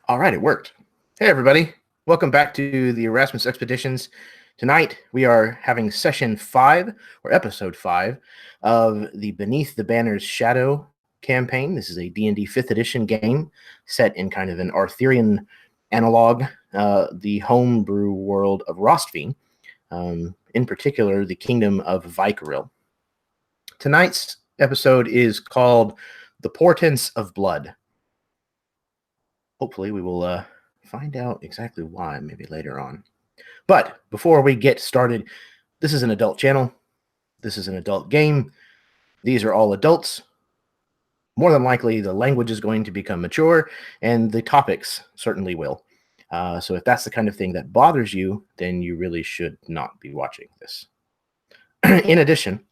All right, it worked. Hey, everybody. Welcome back to the Erasmus Expeditions. Tonight, we are having session 5, or episode 5, of the Beneath the Banner's Shadow campaign. This is a D&D 5th edition game set in kind of an Arthurian analog, the homebrew world of Rostveen, in particular, the kingdom of Vykaril. Tonight's episode is called The Portents of Blood. Hopefully, we will find out exactly why maybe later on. But before we get started, this is an adult channel. This is an adult game. These are all adults. More than likely, the language is going to become mature, and the topics certainly will. So if that's the kind of thing that bothers you, then you really should not be watching this. In addition,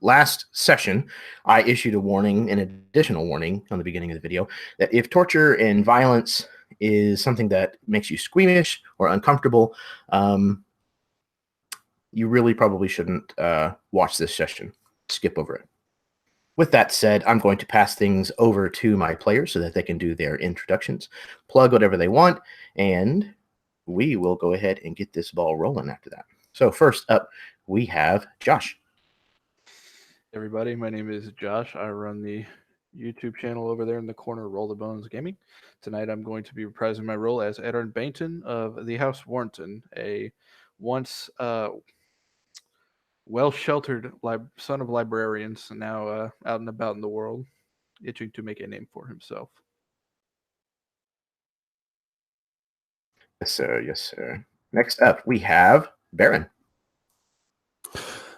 last session, I issued a warning, an additional warning on the beginning of the video, that if torture and violence is something that makes you squeamish or uncomfortable, you really probably shouldn't watch this session. Skip over it. With that said, I'm going to pass things over to my players so that they can do their introductions, plug whatever they want, and we will go ahead and get this ball rolling after that. So first up, we have Josh. Everybody, my name is Josh. I run the YouTube channel over there in the corner, Roll the Bones Gaming. Tonight I'm going to be reprising my role as Aaron Bainton of the House Warrenton, a once well-sheltered son of librarians, now out and about in the world, itching to make a name for himself. Yes, sir. Yes, sir. Next up, we have Baron.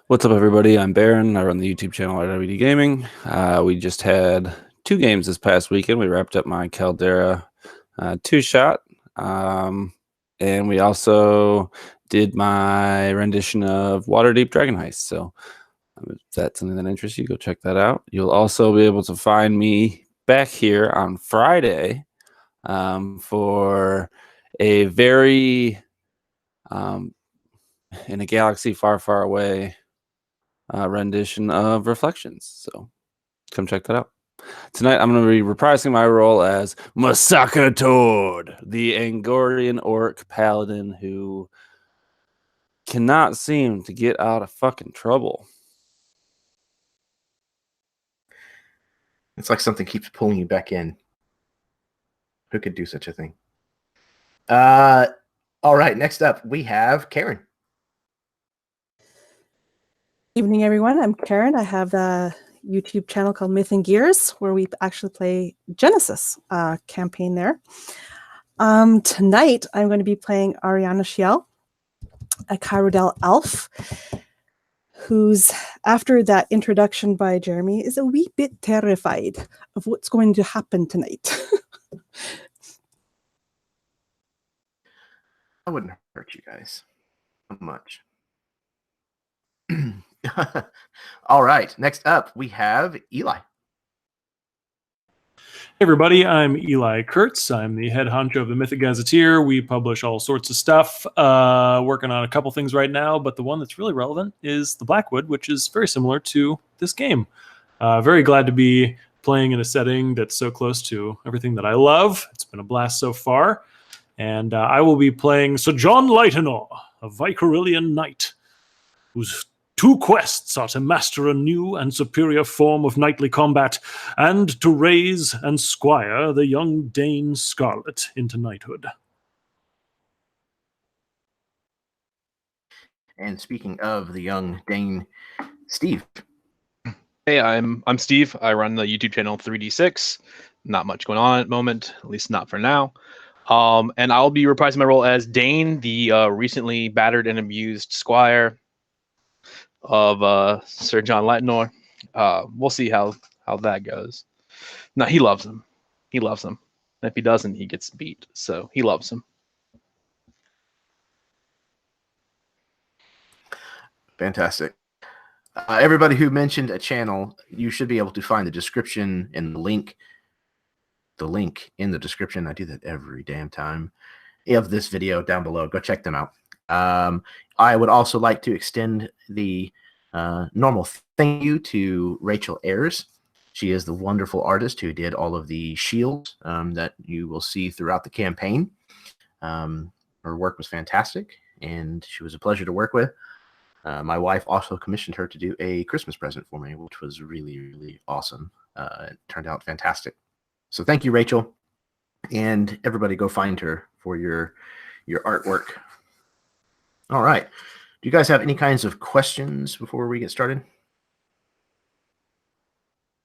What's up, everybody? I'm Baron. I run the YouTube channel RWD Gaming. We just had 2 games this past weekend. We wrapped up my Caldera 2-shot. And we also did my rendition of Waterdeep Dragon Heist. So if that's something that interests you, go check that out. You'll also be able to find me back here on Friday for a very in a galaxy far, far away rendition of Reflections. So come check that out. Tonight, I'm going to be reprising my role as Massacre Toad, the Angorian orc paladin who cannot seem to get out of fucking trouble. It's like something keeps pulling you back in. Who could do such a thing? All right, next up, we have Karen. Evening, everyone. I'm Karen. I have the YouTube channel called Myth and Gears, where we actually play Genesis campaign there. Tonight, I'm going to be playing Ariana Shiel, a Corrode elf, who's, after that introduction by Jeremy, is a wee bit terrified of what's going to happen tonight. I wouldn't hurt you guys. Not much. All right, next up, we have Eli. Hey everybody, I'm Eli Kurtz. I'm the head honcho of the Mythic Gazetteer. We publish all sorts of stuff. Working on a couple things right now, but the one that's really relevant is the Blackwood, which is very similar to this game. Very glad to be playing in a setting that's so close to everything that I love. It's been a blast so far. And I will be playing Sir John Lightenor, a Vykarilian knight, whose 2 quests are to master a new and superior form of knightly combat, and to raise and squire the young Dane Scarlet into knighthood. And speaking of the young Dane, Steve. Hey, I'm Steve. I run the YouTube channel 3D6. Not much going on at the moment, at least not for now. And I'll be reprising my role as Dane, the recently battered and abused squire of Sir John Lightenor. We'll see how that goes. No, he loves him. He loves him. And if he doesn't, he gets beat. So he loves him. Fantastic. Everybody who mentioned a channel, you should be able to find the description and the link in the description. I do that every damn time of this video down below. Go check them out. I would also like to extend the normal thank you to Rachel Ayers. She is the wonderful artist who did all of the shields that you will see throughout the campaign. Her work was fantastic, and she was a pleasure to work with. My wife also commissioned her to do a Christmas present for me, which was really, really awesome. It turned out fantastic. So thank you, Rachel. And everybody go find her for your artwork. All right. Do you guys have any kinds of questions before we get started?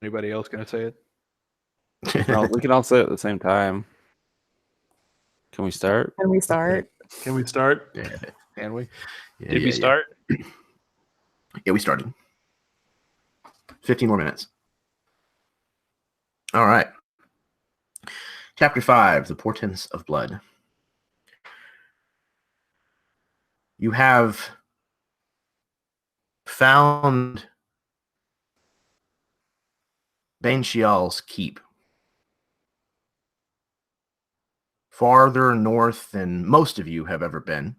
Anybody else gonna say it? Well, we can all say it at the same time. Can we start? Can we start? Can we start? Yeah. Can we? Did we start? Yeah, we started. 15 more minutes. All right. Chapter 5, The Portents of Blood. You have found Banshial's keep. Farther north than most of you have ever been.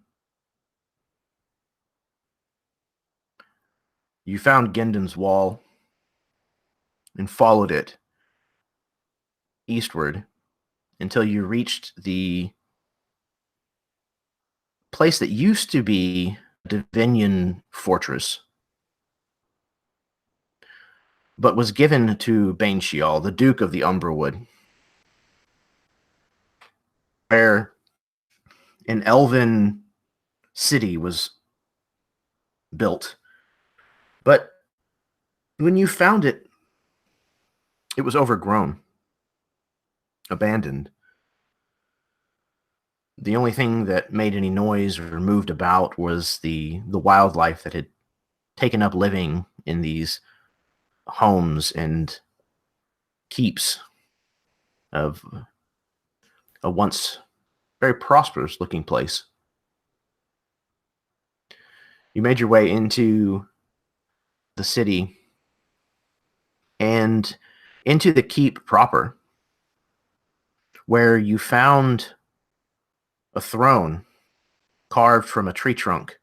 You found Gendon's wall and followed it eastward until you reached the place that used to be Divinian fortress, but was given to Banshial, the Duke of the Umberwood, where an elven city was built. But when you found it, it was overgrown, abandoned. The only thing that made any noise or moved about was the wildlife that had taken up living in these homes and keeps of a once very prosperous looking place. You made your way into the city and into the keep proper, where you found a throne carved from a tree trunk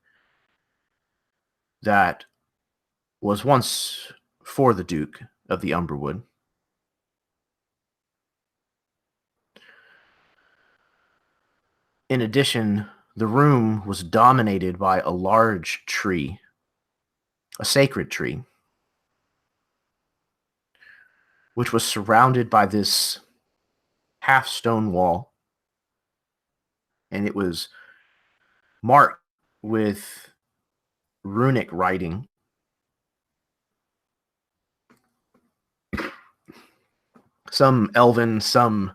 that was once for the Duke of the Umberwood. In addition, the room was dominated by a large tree, a sacred tree, which was surrounded by this half stone wall, and it was marked with runic writing. Some elven, some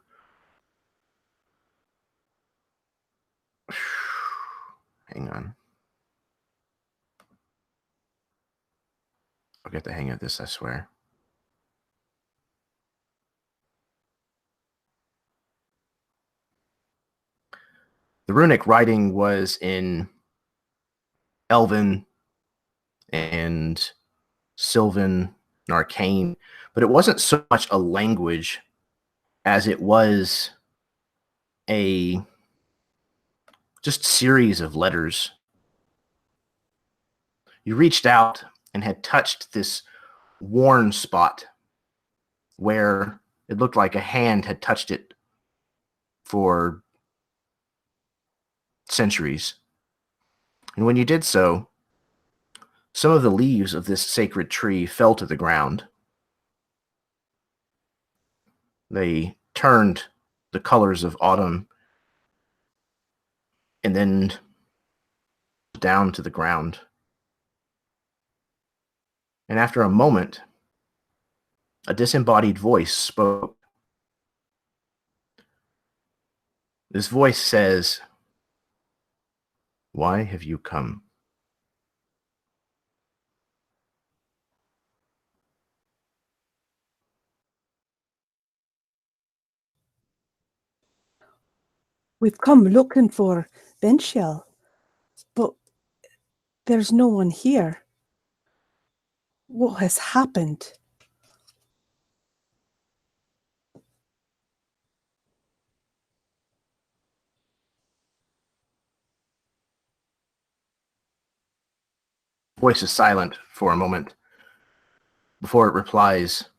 hang on. I'll get the hang of this, I swear. The runic writing was in Elven and Sylvan and Arcane, but it wasn't so much a language as it was a just series of letters. You reached out and had touched this worn spot where it looked like a hand had touched it for centuries. And when you did so, some of the leaves of this sacred tree fell to the ground. They turned the colors of autumn and then down to the ground. And after a moment, a disembodied voice spoke. This voice says, "Why have you come?" We've come looking for Benchiel, but there's no one here. What has happened? Voice is silent for a moment before it replies,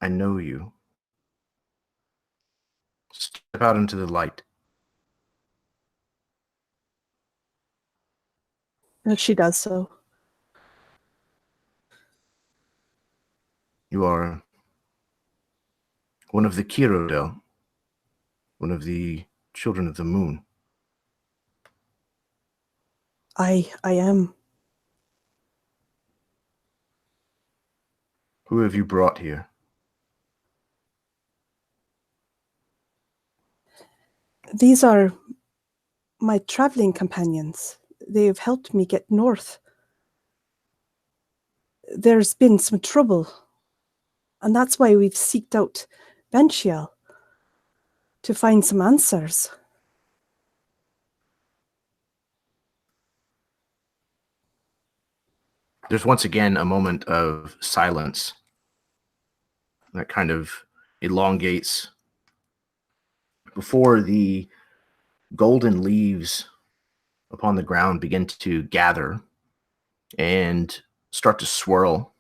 I know you. Step out into the light. And she does so. You are one of the corrode, one of the children of the moon. I am. Who have you brought here? These are my traveling companions. They've helped me get north. There's been some trouble, and that's why we've seeked out Benchiel to find some answers. There's once again a moment of silence that kind of elongates before the golden leaves upon the ground begin to gather and start to swirl.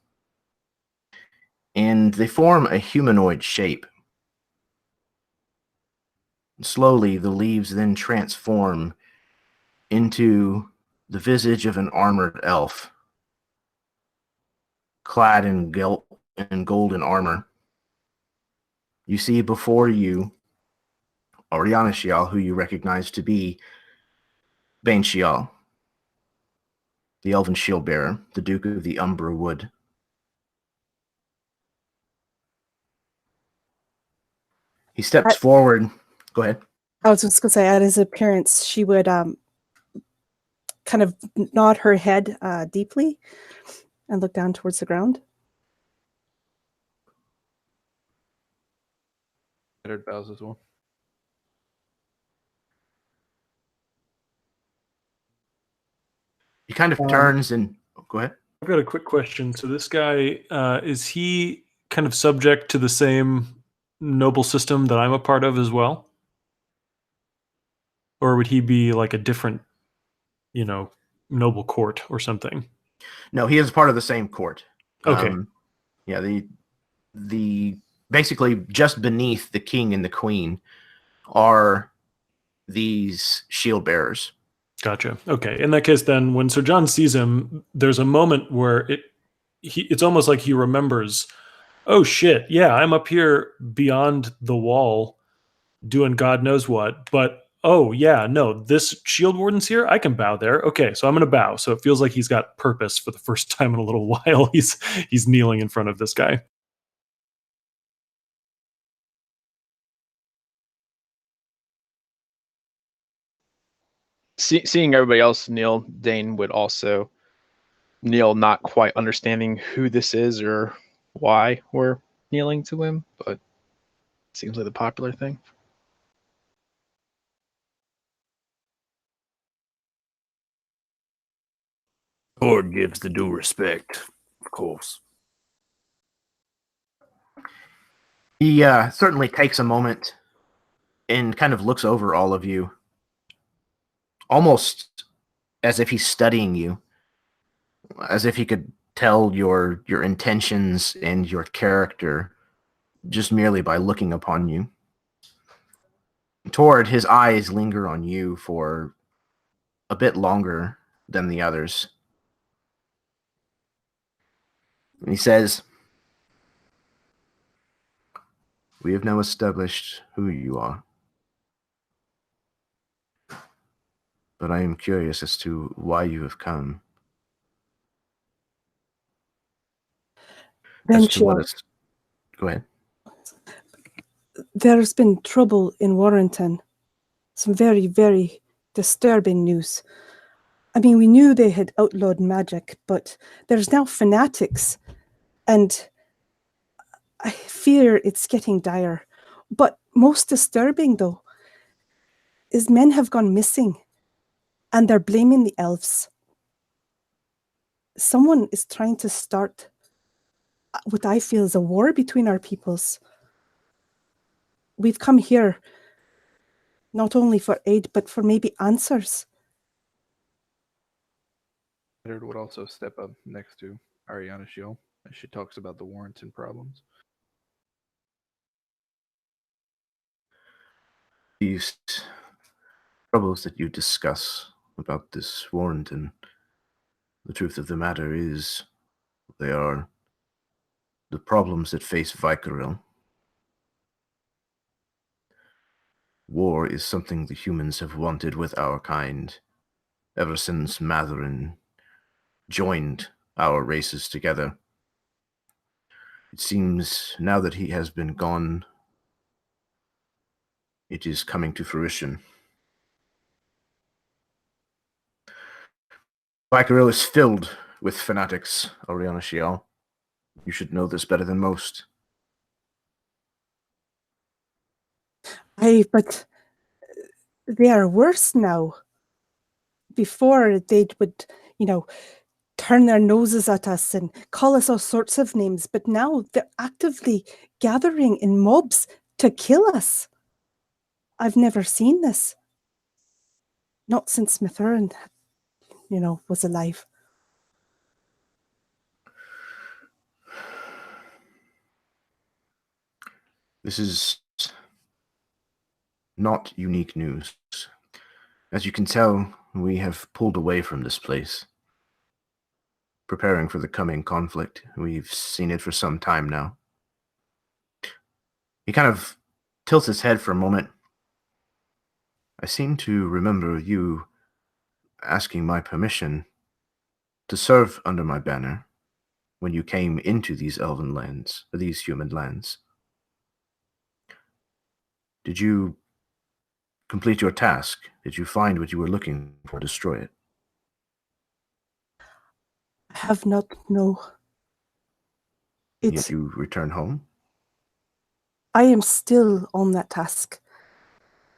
And they form a humanoid shape. Slowly, the leaves then transform into the visage of an armored elf, clad in golden armor. You see before you Oriana Shial, who you recognize to be Bane Shial, the elven shield bearer, the Duke of the Umbra Wood. He steps forward. Go ahead. I was just going to say, at his appearance, she would kind of nod her head deeply and look down towards the ground. Edward bows as well. He kind of turns and go ahead. I've got a quick question. So this guy, is he kind of subject to the same noble system that I'm a part of as well? Or would he be like a different, noble court or something? No, he is part of the same court. Okay. Yeah, the basically just beneath the king and the queen are these shield bearers. Gotcha. Okay. In that case, then, when Sir John sees him, there's a moment where it's almost like he remembers, oh shit, yeah, I'm up here beyond the wall doing God knows what, but oh yeah, no, this shield warden's here, I can bow there. Okay, so I'm gonna bow. So it feels like he's got purpose for the first time in a little while. He's kneeling in front of this guy. Seeing everybody else kneel, Dane would also kneel, not quite understanding who this is or why we're kneeling to him, but it seems like the popular thing. Lord gives the due respect, of course. He certainly takes a moment and kind of looks over all of you, almost as if he's studying you, as if he could tell your intentions and your character just merely by looking upon you. Tord, his eyes linger on you for a bit longer than the others. And he says, "We have now established who you are. But I am curious as to why you have come. As to what is..." Go ahead. There's been trouble in Warrington. Some very, very disturbing news. I mean, we knew they had outlawed magic, but there's now fanatics, and I fear it's getting dire. But most disturbing, though, is men have gone missing, and they're blaming the elves. Someone is trying to start what I feel is a war between our peoples. We've come here not only for aid, but for maybe answers. Edward would also step up next to Ariana Shiel as she talks about the Warrington problems. These troubles that you discuss about this Warrington, the truth of the matter is they are the problems that face Vykaril. War is something the humans have wanted with our kind ever since Mathuran joined our races together. It seems now that he has been gone, it is coming to fruition. Vykaril is filled with fanatics, Oriana Shial. You should know this better than most. But they are worse now. Before, they would, turn their noses at us and call us all sorts of names, but now they're actively gathering in mobs to kill us. I've never seen this. Not since Mathuran, was alive. This is not unique news. As you can tell, we have pulled away from this place, preparing for the coming conflict. We've seen it for some time now. He kind of tilts his head for a moment. I seem to remember you asking my permission to serve under my banner when you came into these elven lands, or these human lands. Did you complete your task? Did you find what you were looking for, destroy it? I have not, no. Yet you return home? I am still on that task,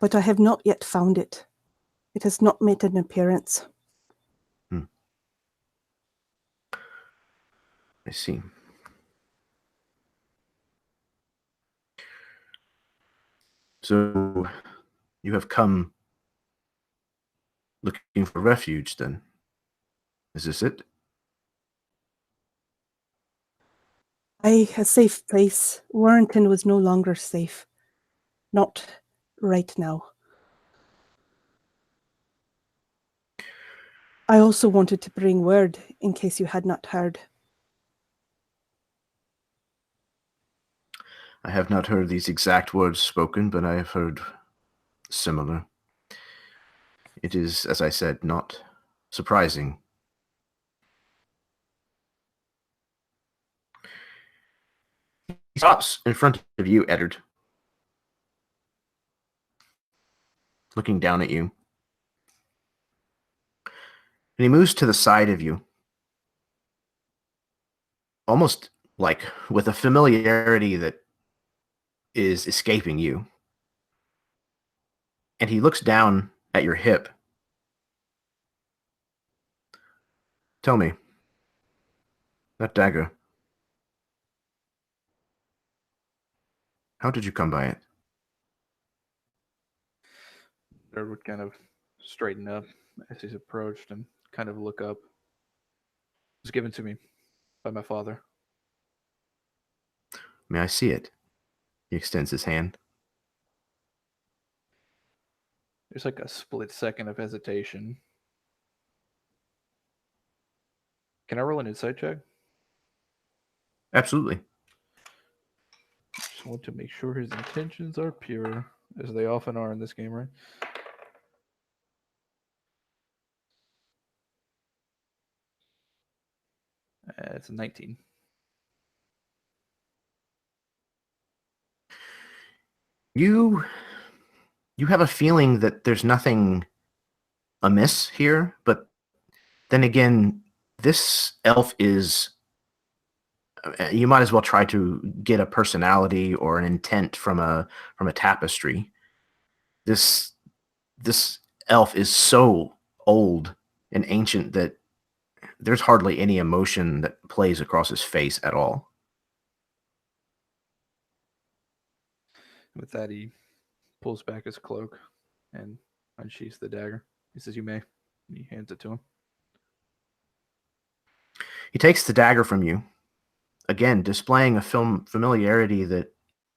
but I have not yet found it. It has not made an appearance. I see. So, you have come looking for refuge, then? Is this it? A safe place. Warrington was no longer safe. Not right now. I also wanted to bring word, in case you had not heard. I have not heard these exact words spoken, but I have heard similar. It is, as I said, not surprising. He stops in front of you, Eddard, looking down at you. And he moves to the side of you, almost like with a familiarity that is escaping you. And he looks down at your hip. Tell me, that dagger, how did you come by it? There would kind of straighten up as he's approached and kind of look up. It was given to me by my father. May I see it? He extends his hand. There's like a split second of hesitation. Can I roll an insight check? Absolutely. Just want to make sure his intentions are pure, as they often are in this game, right? It's a 19. You have a feeling that there's nothing amiss here, but then again, this elf is, you might as well try to get a personality or an intent from a tapestry. This elf is so old and ancient that there's hardly any emotion that plays across his face at all. With that, he pulls back his cloak and unsheaths the dagger. He says, "You may." And he hands it to him. He takes the dagger from you, again displaying a familiarity that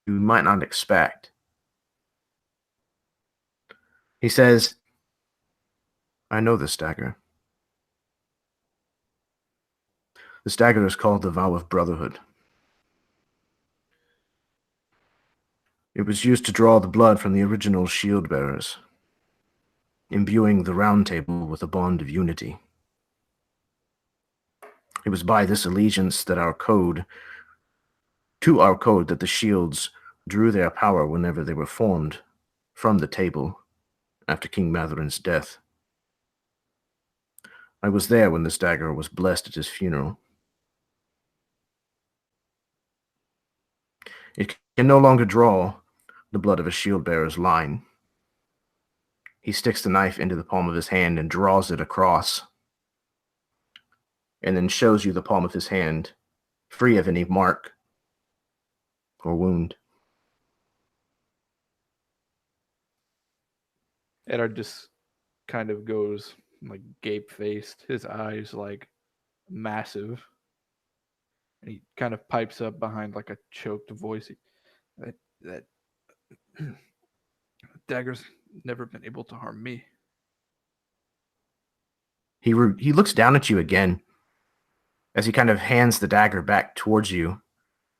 you might not expect. He says, I know this dagger. This dagger is called the Vow of Brotherhood. It was used to draw the blood from the original shield bearers, imbuing the Round Table with a bond of unity. It was by this allegiance that that the shields drew their power whenever they were formed from the table after King Mathuran's death. I was there when this dagger was blessed at his funeral. It can no longer draw the blood of a shield bearer's line. He sticks the knife into the palm of his hand and draws it across, and then shows you the palm of his hand, free of any mark or wound. Eddard just kind of goes like gape-faced, his eyes like massive. And he kind of pipes up behind like a choked voice. That dagger's never been able to harm me. He looks down at you again as he kind of hands the dagger back towards you,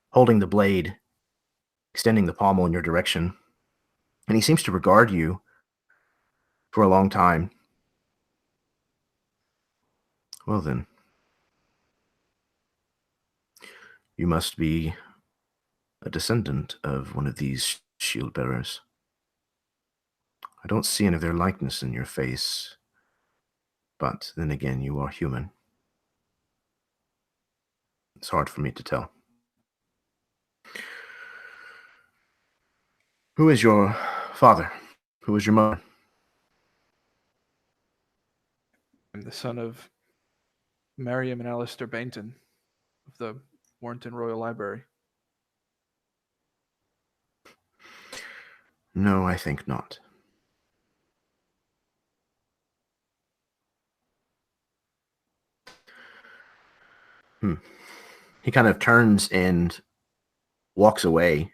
holding the blade, extending the pommel in your direction. And he seems to regard you for a long time. Well then, you must be a descendant of one of these shield bearers. I don't see any of their likeness in your face, but then again, you are human. It's hard for me to tell. Who is your father? Who is your mother? I'm the son of Mariam and Alistair Bainton of the Warrington Royal Library. No, I think not. He kind of turns and walks away.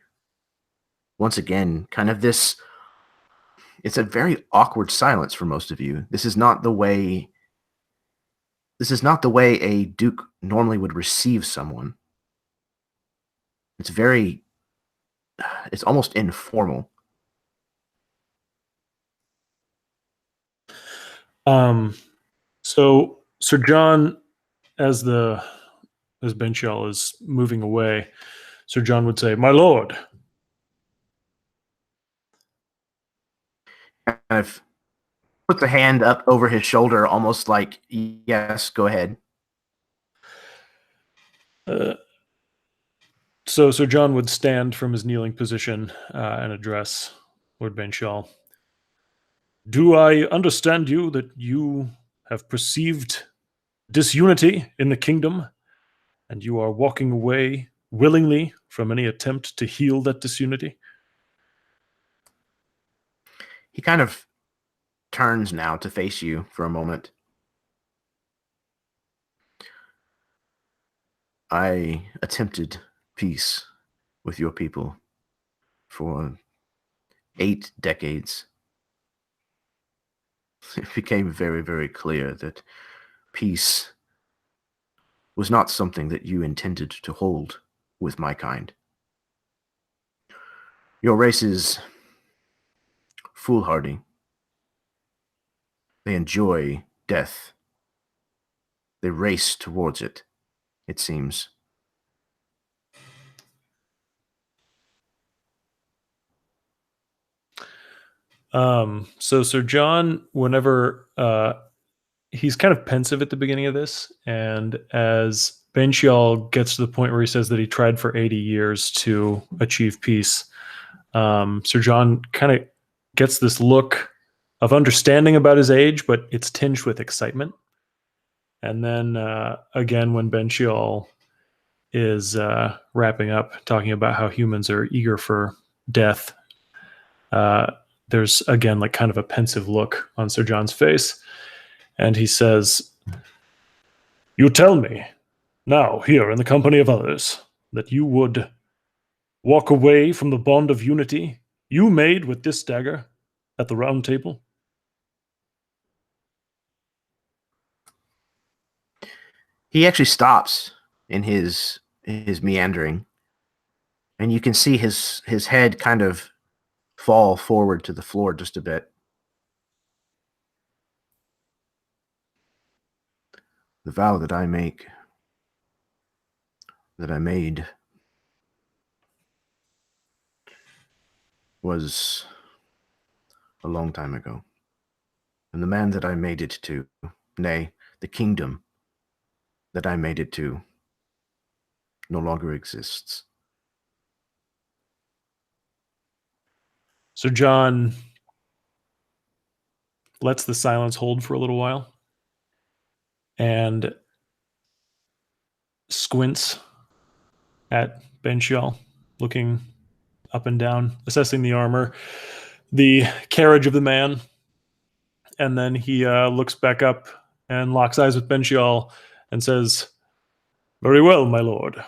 Once again, kind of this, it's a very awkward silence for most of you. This is not the way a duke normally would receive someone. It's almost informal. So Sir John, as Benchial is moving away, Sir John would say, "My lord." Kind of put the hand up over his shoulder, almost like, yes, go ahead. So Sir John would stand from his kneeling position and address Lord Benchial. Do I understand you that you have perceived disunity in the kingdom, and you are walking away willingly from any attempt to heal that disunity? He kind of turns now to face you for a moment. I attempted peace with your people for 8 decades. It became very, very clear that peace was not something that you intended to hold with my kind. Your race is foolhardy. They enjoy death. They race towards it, it seems. So Sir John, whenever he's kind of pensive at the beginning of this, and as Benchial gets to the point where he says that he tried for 80 years to achieve peace, Sir John kind of gets this look of understanding about his age, but it's tinged with excitement. And then again, when Benchial is wrapping up, talking about how humans are eager for death, there's again like kind of a pensive look on Sir John's face. And he says, "You tell me now, here in the company of others, that you would walk away from the bond of unity you made with this dagger at the Round Table He actually stops in his meandering, and you can see his head kind of fall forward to the floor just a bit. The vow that I made was a long time ago. And the man that I made it to, nay, the kingdom that I made it to, no longer exists. So John lets the silence hold for a little while and squints at Benchial, looking up and down, assessing the armor, the carriage of the man. And then he looks back up and locks eyes with Benchial and says, "Very well, my lord."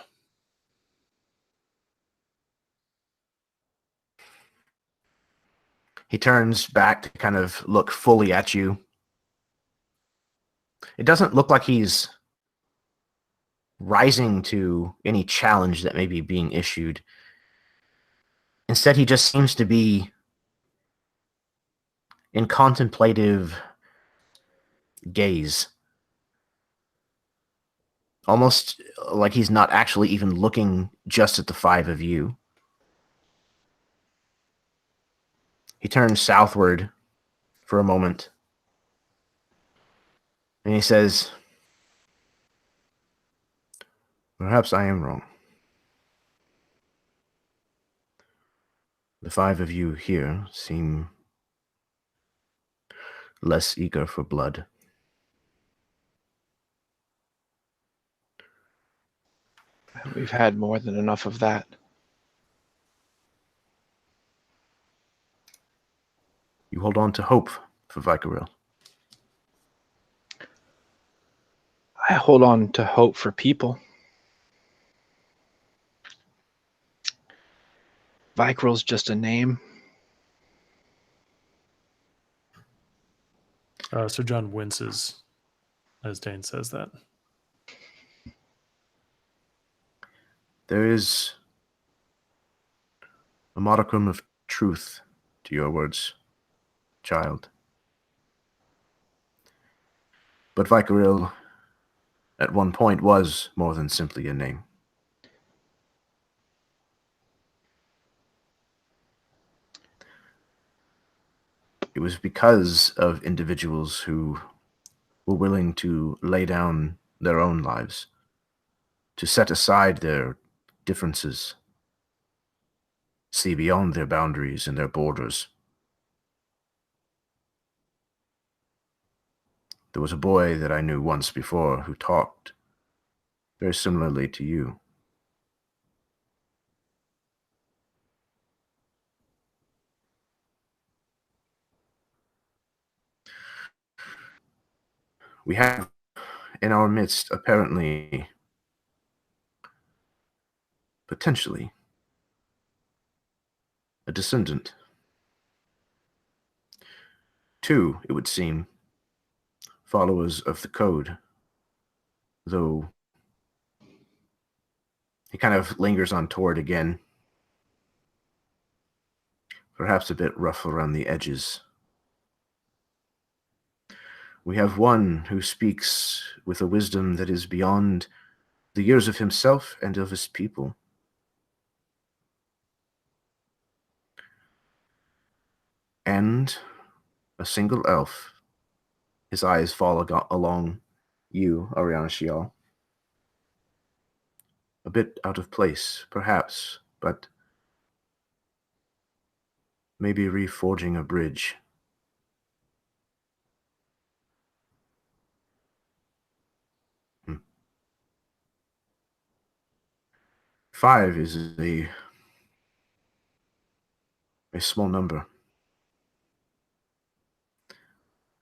He turns back to kind of look fully at you. It doesn't look like he's rising to any challenge that may be being issued. Instead, he just seems to be in contemplative gaze. Almost like he's not actually even looking just at the five of you. He turns southward for a moment. And he says, "Perhaps I am wrong. The five of you here seem less eager for blood." We've had more than enough of that. You hold on to hope for Vykaril. I hold on to hope for people. Vykaril's just a name. So John winces as Dane says that. There is a modicum of truth to your words, child. But Vykaril, at one point, was more than simply a name. It was because of individuals who were willing to lay down their own lives, to set aside their differences, see beyond their boundaries and their borders. There was a boy that I knew once before who talked very similarly to you. We have in our midst, apparently, potentially, a descendant. Two, it would seem, followers of the code, though he kind of lingers on toward again, perhaps a bit rough around the edges. We have one who speaks with a wisdom that is beyond the years of himself and of his people. And a single elf. His eyes fall along you, Ariana Shial. A bit out of place, perhaps, but maybe reforging a bridge. Five is a small number.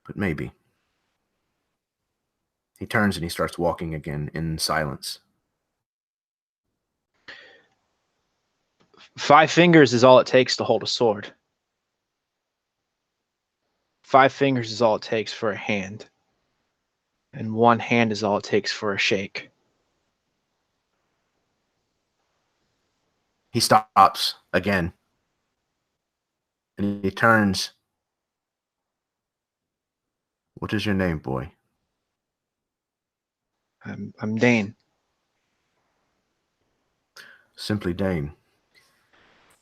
But maybe. He turns and he starts walking again in silence. 5 fingers is all it takes to hold a sword. 5 fingers is all it takes for a hand. and one hand is all it takes for a shake. He stops again. And he turns. What is your name, boy? I'm Dane. Simply Dane.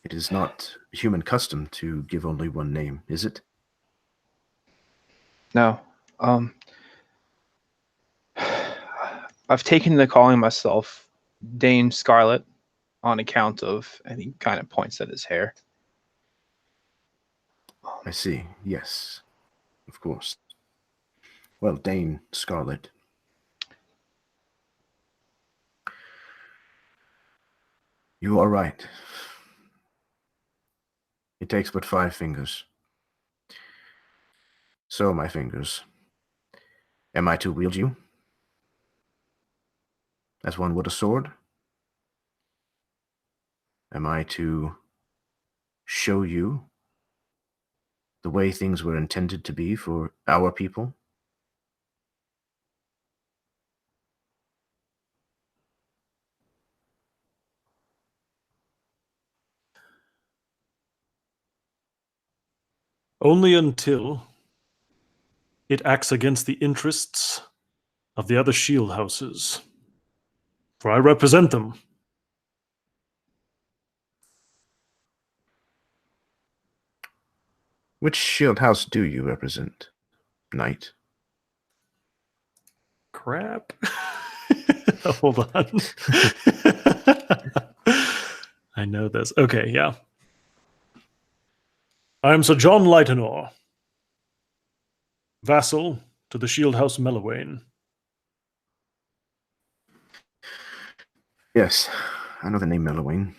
It is not human custom to give only one name, is it? No. I've taken to calling myself Dane Scarlet on account of, and he kind of points at his hair. I see. Yes. Of course. Well, Dane Scarlet. You are right. It takes but 5 fingers. So, my fingers. Am I to wield you? As one would a sword? Am I to show you the way things were intended to be for our people? Only until it acts against the interests of the other Shieldhouses. For I represent them. Which shield house do you represent, knight? Crap. Hold on. I know this. Okay, yeah. I am Sir John Lightenor, vassal to the Shieldhouse Melowain. Yes, I know the name Melowain.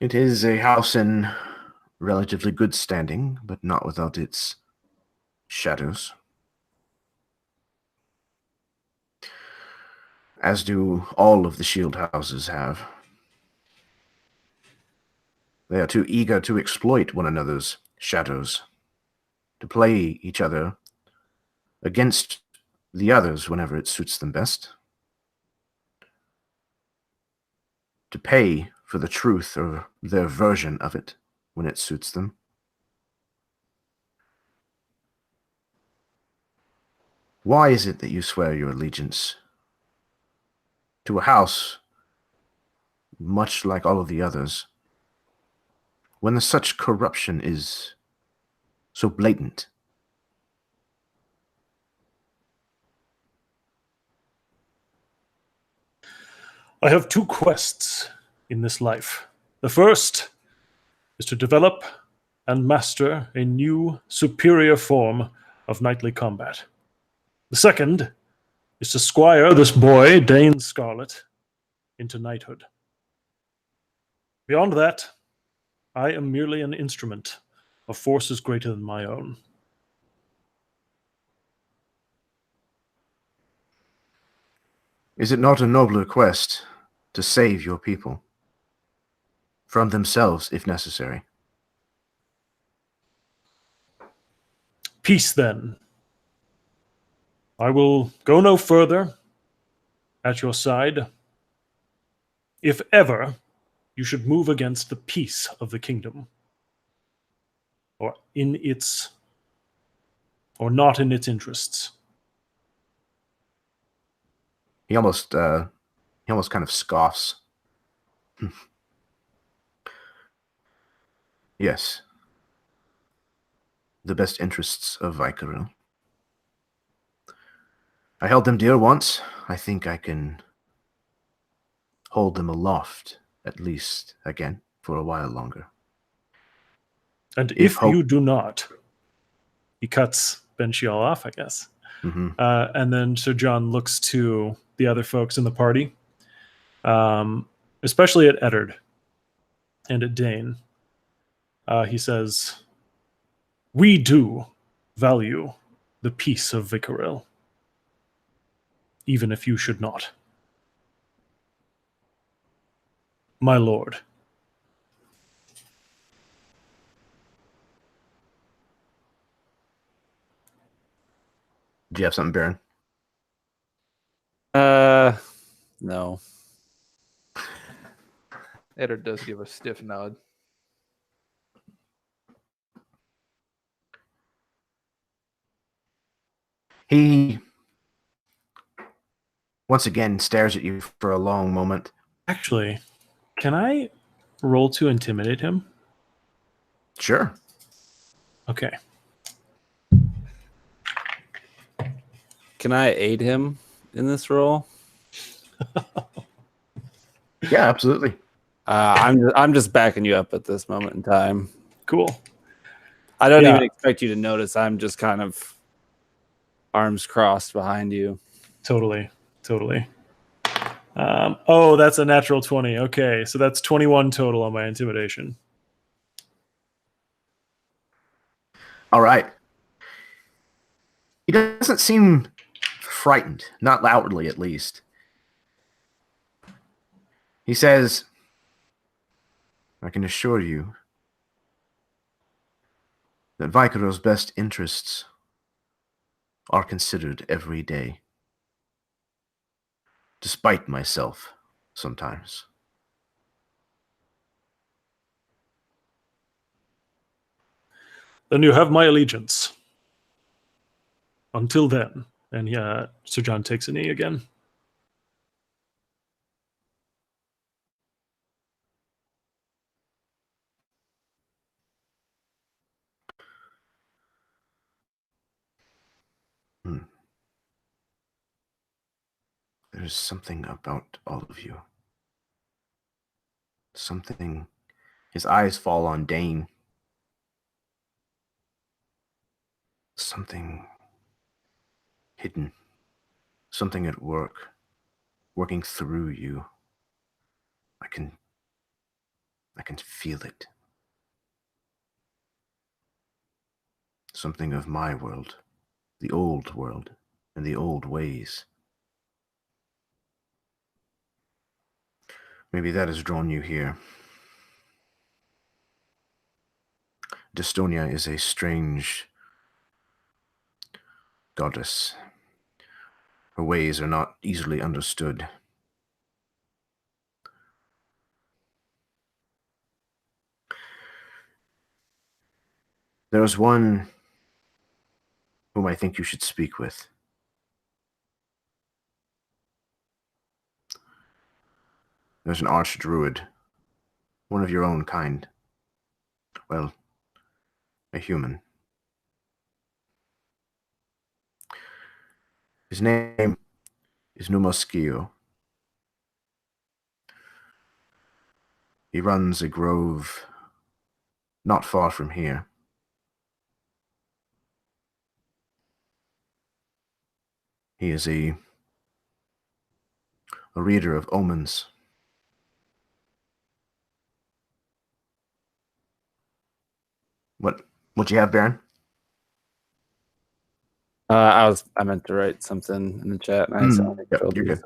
It is a house in relatively good standing, but not without its shadows. As do all of the shield houses have. They are too eager to exploit one another's shadows, to play each other against the others whenever it suits them best, to pay for the truth or their version of it when it suits them. Why is it that you swear your allegiance to a house much like all of the others, when such corruption is so blatant? I have 2 quests in this life. The first is to develop and master a new, superior form of knightly combat. The second is to squire this boy, Dane Scarlet, into knighthood. Beyond that, I am merely an instrument of forces greater than my own. Is it not a nobler quest to save your people? From themselves, if necessary. Peace, then. I will go no further at your side. If ever you should move against the peace of the kingdom, or not in its interests. He almost kind of scoffs. Yes. The best interests of Vykaril. I held them dear once. I think I can hold them aloft, at least, again, for a while longer. And if you do not, he cuts Benchial off, I guess. Mm-hmm. And then Sir John looks to the other folks in the party, especially at Eddard and at Dane. He says, "We do value the peace of Vykaril, even if you should not. My lord." Do you have something, Baron? No. Eddard does give a stiff nod. He once again stares at you for a long moment. Actually, can I roll to intimidate him? Sure. Okay. Can I aid him in this role? Yeah, absolutely. I'm just backing you up at this moment in time. Cool. I don't Yeah. even expect you to notice. I'm just kind of arms crossed behind you. Totally. Oh, that's a natural 20. Okay, so that's 21 total on my intimidation. All right. He doesn't seem frightened, not outwardly at least. He says, I can assure you that Vykaril's best interests are considered every day, despite myself sometimes. Then you have my allegiance. Until then. And yeah, Sir John takes a knee again. There's something about all of you. Something. His eyes fall on Dane. Something hidden. Something at work. Working through you. I can feel it. Something of my world. The old world. And the old ways. Maybe that has drawn you here. Dystonia is a strange goddess. Her ways are not easily understood. There is one whom I think you should speak with. There's an archdruid, one of your own kind. Well, a human. His name is Numoskio. He runs a grove not far from here. He is a reader of omens. What you have, Baron? I meant to write something in the chat. And Yep, you're good.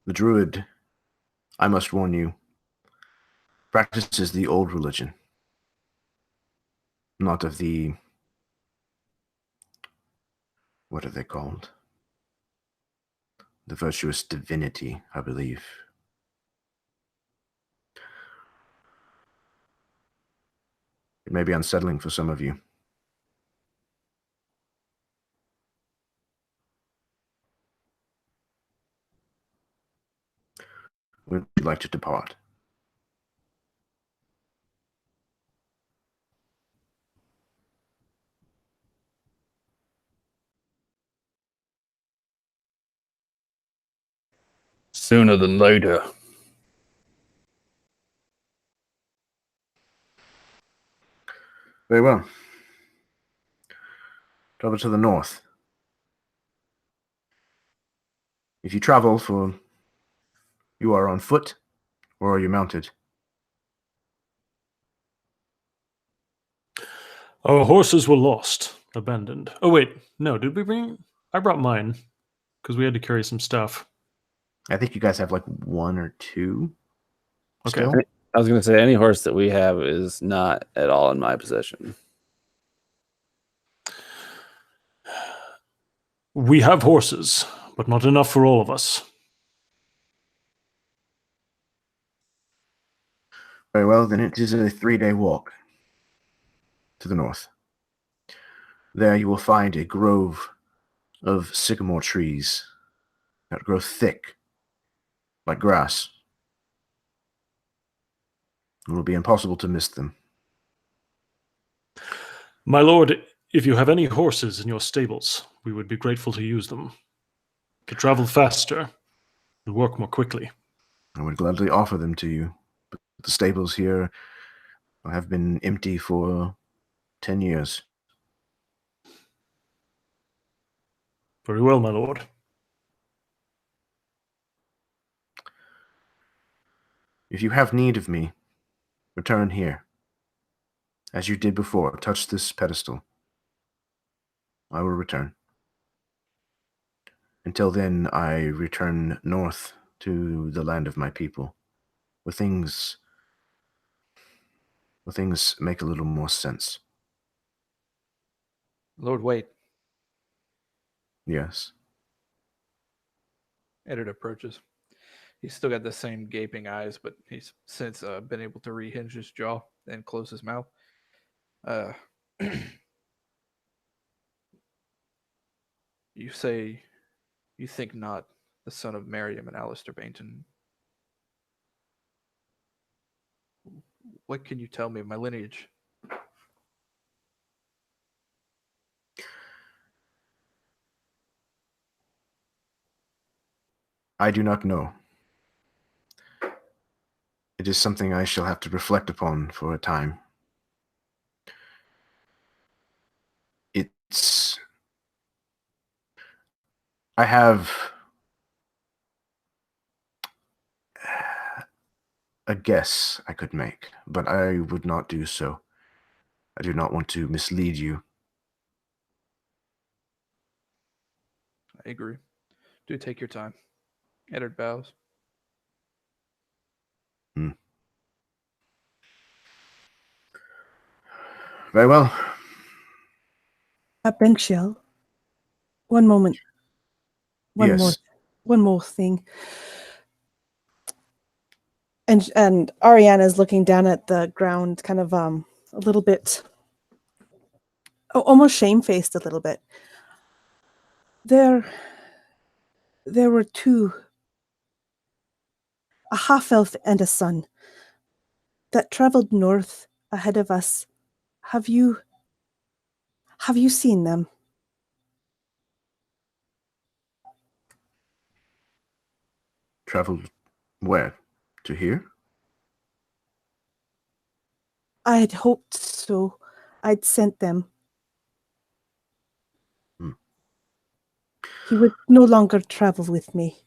The druid, I must warn you, practices the old religion, not of the, what are they called? The virtuous divinity, I believe. It may be unsettling for some of you. Would you like to depart? Sooner than later. Very well. Travel to the north. If you travel for... You are on foot, or are you mounted? Our horses were lost, abandoned. Oh, wait. No, did we bring... I brought mine. because we had to carry some stuff. I think you guys have like one or two. Okay. Still? I was going to say any horse that we have is not at all in my possession. We have horses, but not enough for all of us. Very well, then it is a 3-day walk to the north. There you will find a grove of sycamore trees that grow thick, like grass. It will be impossible to miss them. My lord, if you have any horses in your stables, we would be grateful to use them. To travel faster and work more quickly. I would gladly offer them to you, but the stables here have been empty for 10 years. Very well, my lord. If you have need of me, return here. As you did before, touch this pedestal. I will return. Until then, I return north to the land of my people, where things make a little more sense. Lord, wait. Yes. Eddard approaches. He's still got the same gaping eyes, but he's since been able to rehinge his jaw and close his mouth. You say you think not the son of Miriam and Alistair Bainton. What can you tell me of my lineage? I do not know. It is something I shall have to reflect upon for a time. I have a guess I could make, but I would not do so. I do not want to mislead you. I agree. Do take your time. Eddard bows. Very well. Benchiel, one moment. Yes. One more thing. And Ariana's looking down at the ground, kind of a little bit, almost shamefaced a little bit. There were two, a half-elf and a son, that traveled north ahead of us. Have you seen them? Traveled where? To here? I had hoped so. I'd sent them. He would no longer travel with me.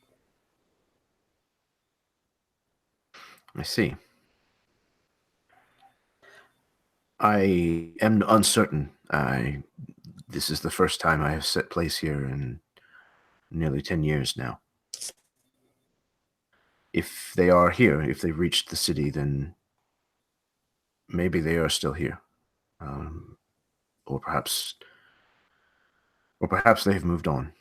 I see. I am uncertain. This is the first time I have set place here in nearly 10 years now. If they are here, if they've reached the city, then maybe they are still here. Or perhaps they've moved on.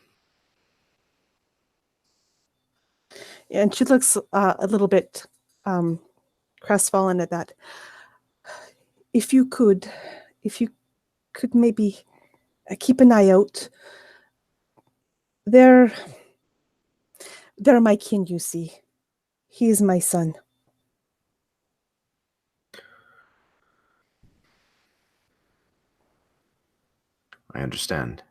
And she looks a little bit crestfallen at that. If you could maybe keep an eye out. They're my kin, you see. He is my son. I understand.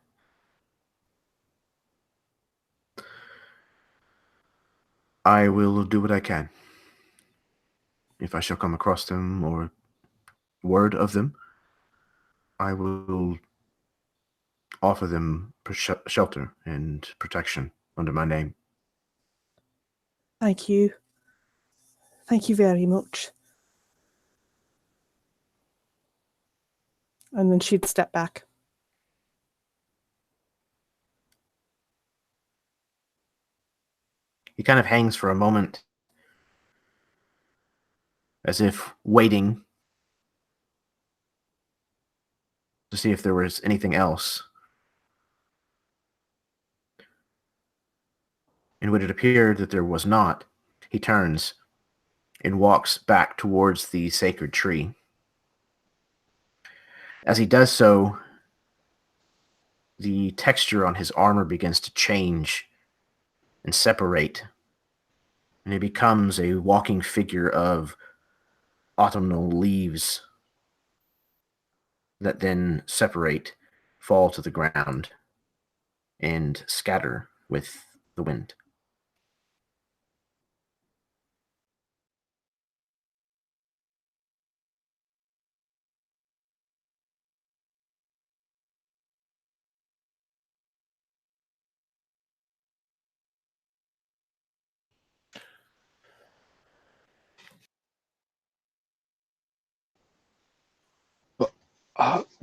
I will do what I can. If I shall come across them or word of them, I will offer them shelter and protection under my name. Thank you. Thank you very much. And then she'd step back. He kind of hangs for a moment, as if waiting to see if there was anything else. And when it appeared that there was not, he turns and walks back towards the sacred tree. As he does so, the texture on his armor begins to change and separate, and he becomes a walking figure of autumnal leaves that then separate, fall to the ground, and scatter with the wind.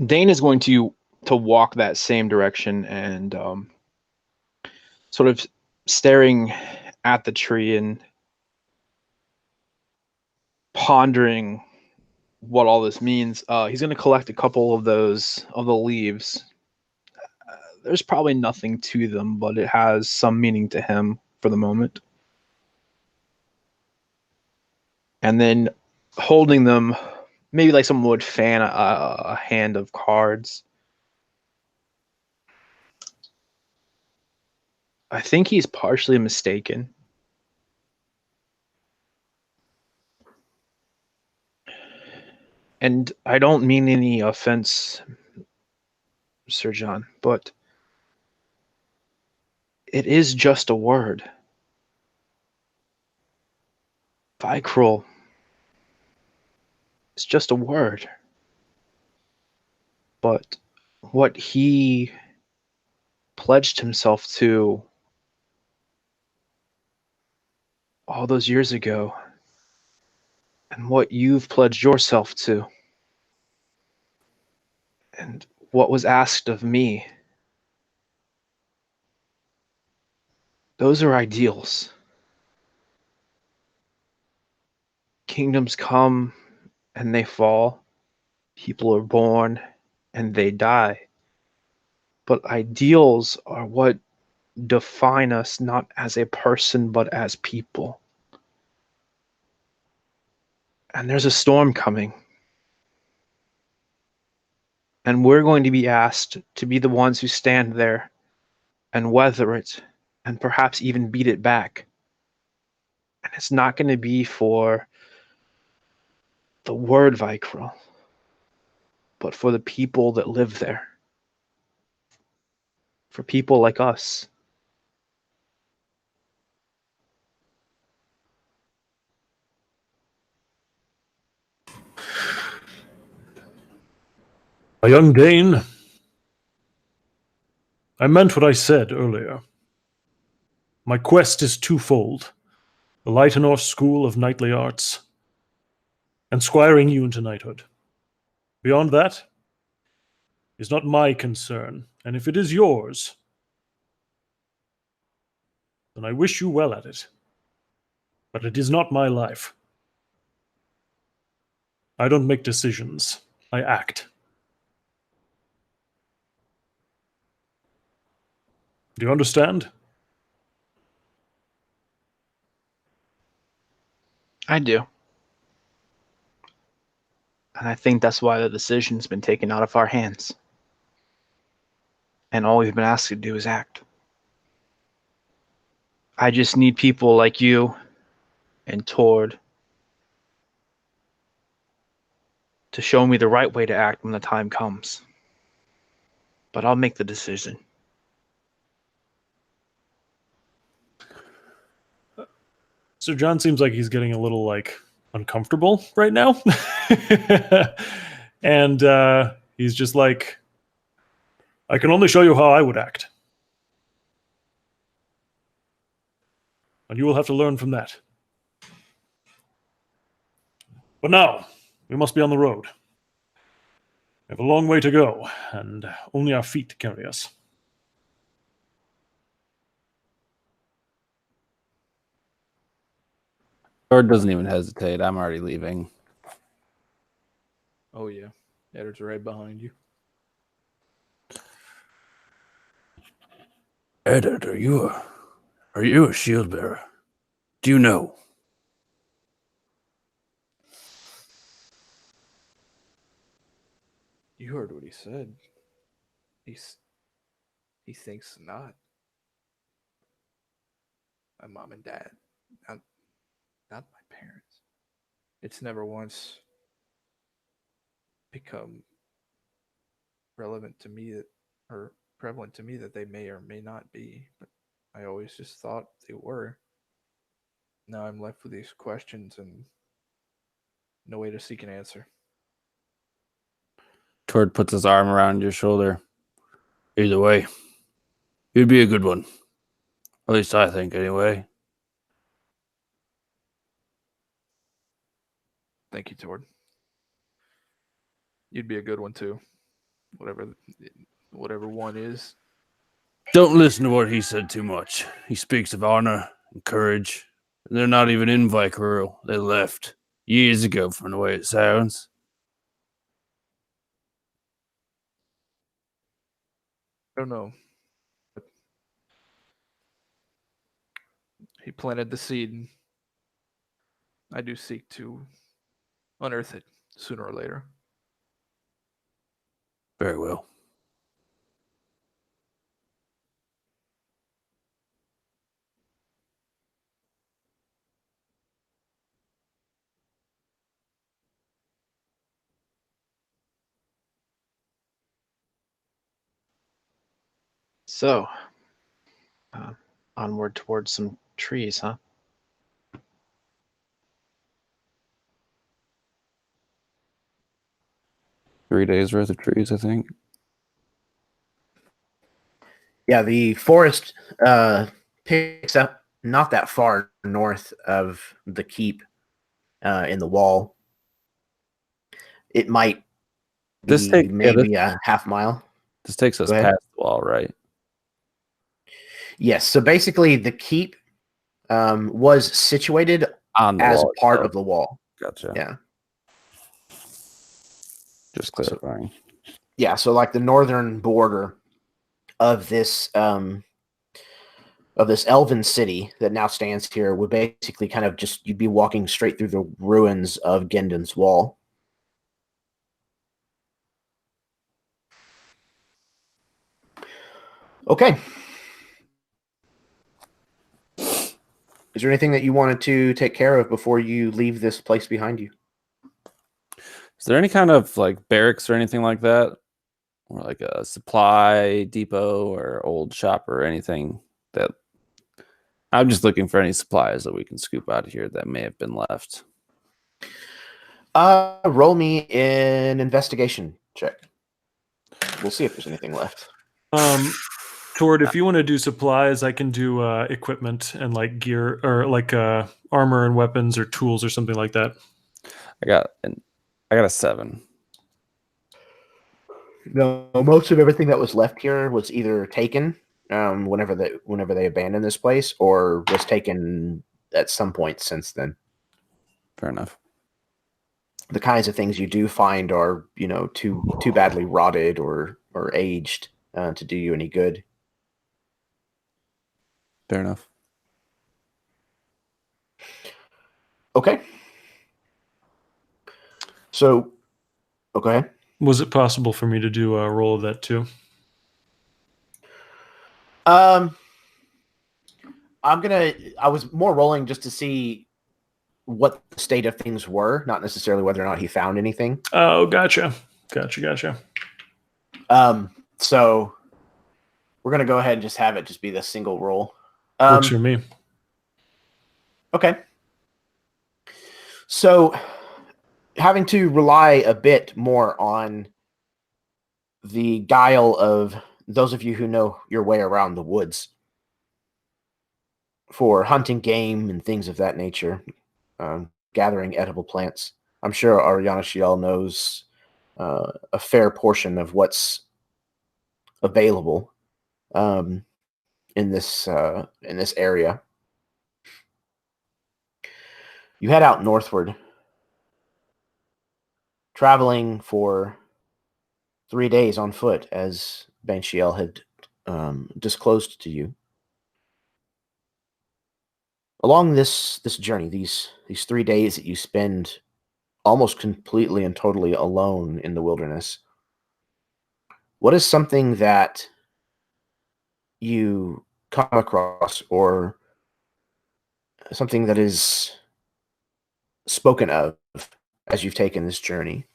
Dane is going to walk that same direction and sort of staring at the tree and pondering what all this means. He's going to collect a couple of those of the leaves. There's probably nothing to them, but it has some meaning to him for the moment. And then holding them, maybe like someone would fan a hand of cards. I think he's partially mistaken. And I don't mean any offense, Sir John, but it is just a word. Vykaril. It's just a word. But what he pledged himself to all those years ago, and what you've pledged yourself to, and what was asked of me, those are ideals. Kingdoms come and they fall. People are born and they die. But ideals are what define us, not as a person, but as people. And there's a storm coming. And we're going to be asked to be the ones who stand there and weather it, and perhaps even beat it back. And it's not going to be for the word Vykaril, but for the people that live there. For people like us. A young Dane, I meant what I said earlier. My quest is twofold: the Lightenor School of Knightly Arts, and squiring you into knighthood. Beyond that is not my concern, and if it is yours, then I wish you well at it. But it is not my life. I don't make decisions, I act. Do you understand? I do. And I think that's why the decision's been taken out of our hands. And all we've been asked to do is act. I just need people like you and Tord to show me the right way to act when the time comes. But I'll make the decision. So John seems like he's getting a little, uncomfortable right now. And he's just like, I can only show you how I would act. And you will have to learn from that. But now, we must be on the road. We have a long way to go, and only our feet carry us. Tord doesn't even hesitate. I'm already leaving. Oh yeah, Edward's right behind you. Eddard, are you a shield bearer? Do you know? You heard what he said. He thinks not. My mom and dad, not my parents. It's never once become relevant to me or prevalent to me that they may or may not be, but I always just thought they were. Now I'm left with these questions and no way to seek an answer. Tord puts his arm around your shoulder. Either way, you'd be a good one. At least I think, anyway. Thank you, Tord. You'd be a good one too. Whatever one is. Don't listen to what he said too much. He speaks of honor and courage. And they're not even in Vykaril. They left years ago from the way it sounds. I don't know. He planted the seed. I do seek to unearth it sooner or later. Very well. So, onward towards some trees, huh? Three days worth of trees, I think. Yeah, the forest picks up not that far north of the keep in the wall. It might be maybe a half mile. This takes us Go ahead. past the wall, right? Yes, so basically the keep was situated On the as wall part itself. of the wall. Gotcha. Yeah. Just clarifying. Yeah, so like the northern border of this elven city that now stands here would basically kind of just, you'd be walking straight through the ruins of Gendon's wall. Okay. Is there anything that you wanted to take care of before you leave this place behind you? Is there any kind of like barracks or anything like that? Or like a supply depot or old shop or anything that I'm just looking for any supplies that we can scoop out of here that may have been left. Roll me an investigation check. We'll see if there's anything left. Tord, if you want to do supplies, I can do equipment and like gear or like armor and weapons or tools or something like that. I got a 7. No, most of everything that was left here was either taken whenever they abandoned this place, or was taken at some point since then. Fair enough. The kinds of things you do find are, too badly rotted or aged to do you any good. Fair enough. Okay. So, go ahead. Was it possible for me to do a roll of that too? I was more rolling just to see what the state of things were, not necessarily whether or not he found anything. Oh, gotcha. So we're going to go ahead and just have it just be the single roll. Works for me. Okay. So having to rely a bit more on the guile of those of you who know your way around the woods for hunting game and things of that nature, gathering edible plants. I'm sure Ariana Shiel knows a fair portion of what's available in this area. You head out northward, traveling for 3 days on foot, as Banshiel had disclosed to you. Along this journey, these 3 days that you spend almost completely and totally alone in the wilderness, what is something that you come across, or something that is spoken of as you've taken this journey?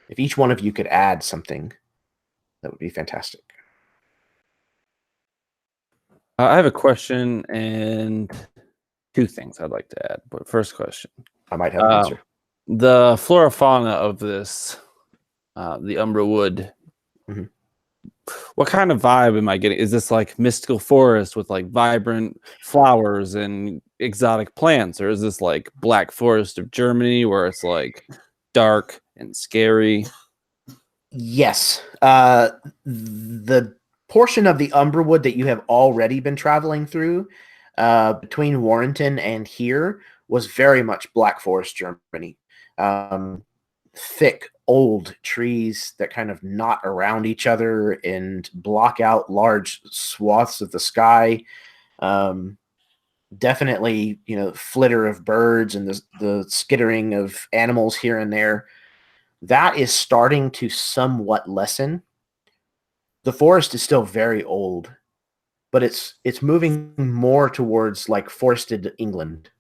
If each one of you could add something, that would be fantastic. I have a question and 2 things I'd like to add. But first question. I might have an answer. The flora fauna of this, the Umbra Wood, Mhm. what kind of vibe am I getting? Is this like mystical forest with like vibrant flowers and exotic plants? Or is this like Black Forest of Germany where it's like dark and scary? Yes. The portion of the Umberwood that you have already been traveling through between Warrenton and here was very much Black Forest, Germany. Thick, old trees that kind of knot around each other and block out large swaths of the sky. Definitely, flitter of birds and the skittering of animals here and there. That is starting to somewhat lessen. The forest is still very old, but it's moving more towards like forested England,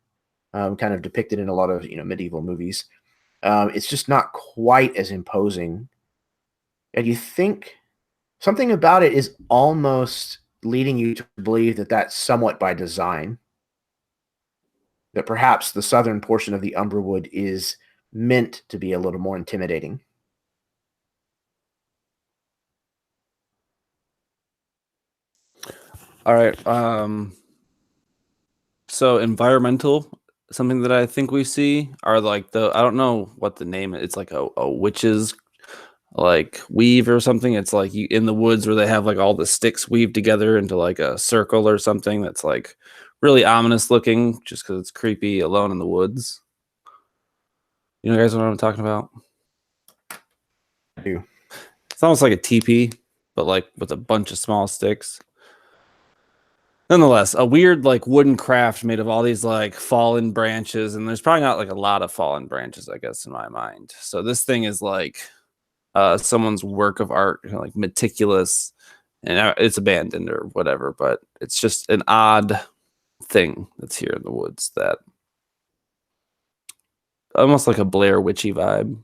kind of depicted in a lot of medieval movies. It's just not quite as imposing, and you think something about it is almost leading you to believe that that's somewhat by design. That perhaps the southern portion of the Umberwood is meant to be a little more intimidating. All right. So environmental, something that I think we see are like I don't know what the name is. It's like a witch's like weave or something. It's like you in the woods where they have like all the sticks weaved together into like a circle or something that's like really ominous looking just because it's creepy alone in the woods. You know guys know what I'm talking about? I do. It's almost like a teepee, but like with a bunch of small sticks. Nonetheless, a weird like wooden craft made of all these like fallen branches, and there's probably not like a lot of fallen branches, I guess, in my mind. So this thing is like someone's work of art, like meticulous, and it's abandoned or whatever, but it's just an odd thing that's here in the woods that almost like a Blair Witchy vibe.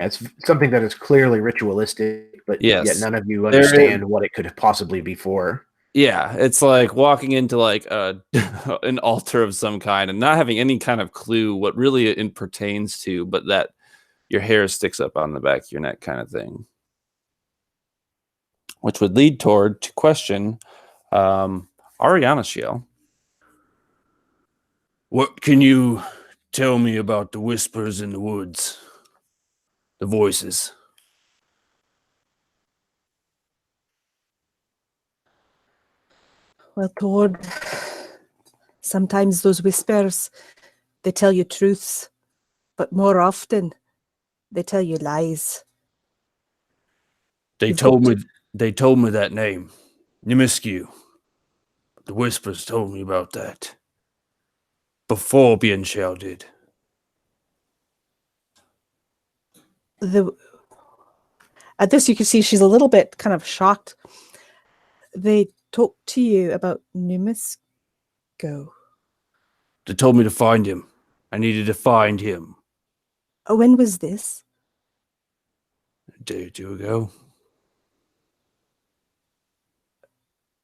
It's something that is clearly ritualistic, but yet Yes. none of you understand what it could possibly be for. Yeah, it's like walking into like an altar of some kind and not having any kind of clue what really it pertains to, but that your hair sticks up on the back of your neck kind of thing. Which would lead toward to question Ariana Shiel. What can you tell me about the whispers in the woods? The voices. Well, Tord, sometimes those whispers, they tell you truths, but more often, they tell you lies. They told me that name. Nimiscu. The whispers told me about that. Before Bianchel did. At this, you can see she's a little bit kind of shocked. They talked to you about Nimisco. They told me to find him. I needed to find him. When was this? A day or two ago.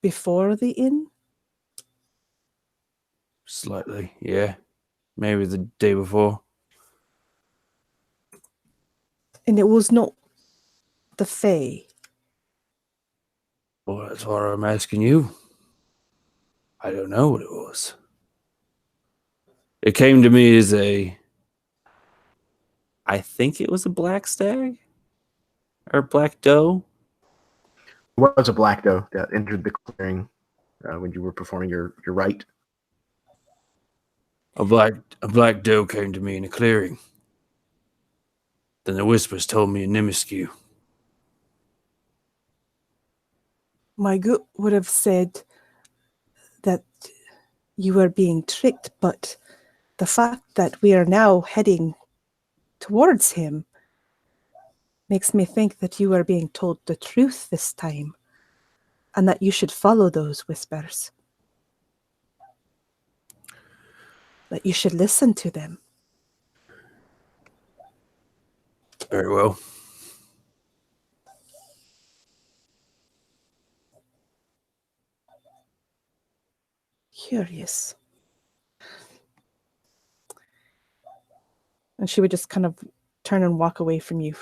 Before the inn? Slightly, yeah. Maybe the day before. And it was not the Fae. Well, that's why I'm asking you. I don't know what it was. It came to me as I think it was a black stag? Or black doe? It was a black doe that entered the clearing when you were performing your rite. A black doe came to me in a clearing. Then the whispers told me in Nimiskew. My gut would have said that you were being tricked, but the fact that we are now heading towards him makes me think that you are being told the truth this time, and that you should follow those whispers. That you should listen to them. Very well. Curious. And she would just kind of turn and walk away from you.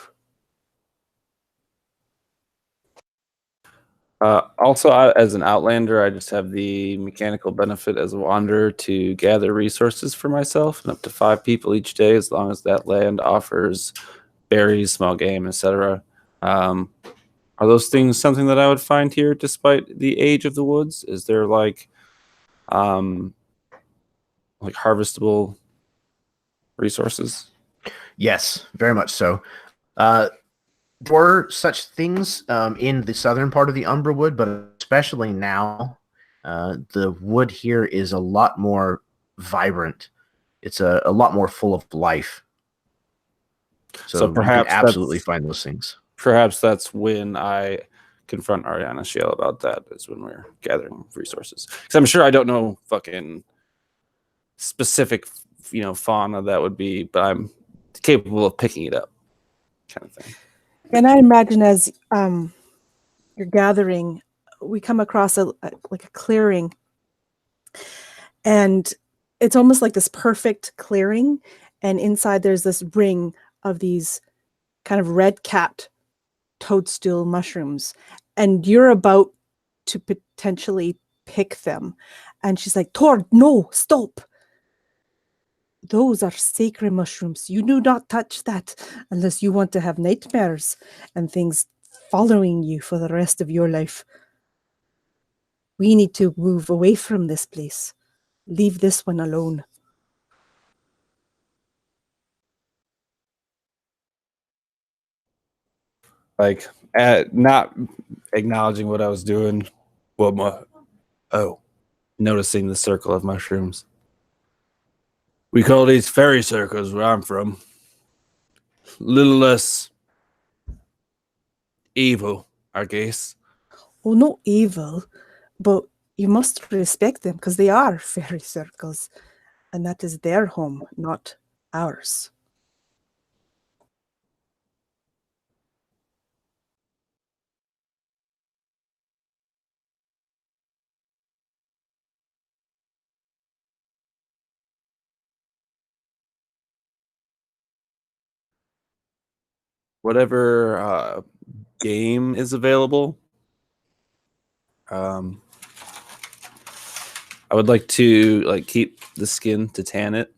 Also, as an outlander, I just have the mechanical benefit as a wanderer to gather resources for myself and up to 5 people each day, as long as that land offers berries, small game, etc. Are those things something that I would find here, despite the age of the woods? Is there like harvestable resources? Yes, very much so. There were such things in the southern part of the Umbra Wood, but especially now, the wood here is a lot more vibrant. It's a lot more full of life. So perhaps you can absolutely find those things. Perhaps that's when I confront Ariana Shiel about that, is when we're gathering resources. Because I'm sure I don't know fucking specific, fauna that would be, but I'm capable of picking it up, kind of thing. And I imagine as you're gathering, we come across a clearing, and it's almost like this perfect clearing, and inside there's this ring of these kind of red-capped toadstool mushrooms, and you're about to potentially pick them. And she's like, Tord, no, stop. Those are sacred mushrooms. You do not touch that unless you want to have nightmares and things following you for the rest of your life. We need to move away from this place. Leave this one alone. Not acknowledging what I was doing. Noticing the circle of mushrooms. We call these fairy circles where I'm from. Little less evil, I guess. Well, not evil, but you must respect them because they are fairy circles, and that is their home, not ours. Whatever game is available, I would like to keep the skin to tan it.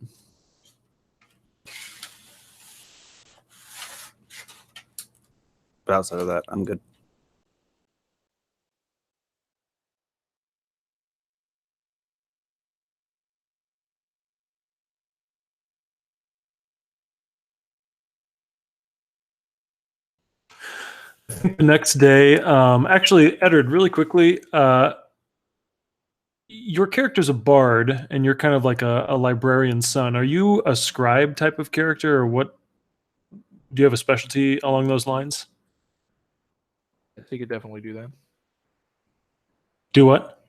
But outside of that, I'm good. The next day, actually, Edward, really quickly, your character's a bard, and you're kind of like a librarian's son. Are you a scribe type of character, or what? Do you have a specialty along those lines? He could definitely do that. Do what?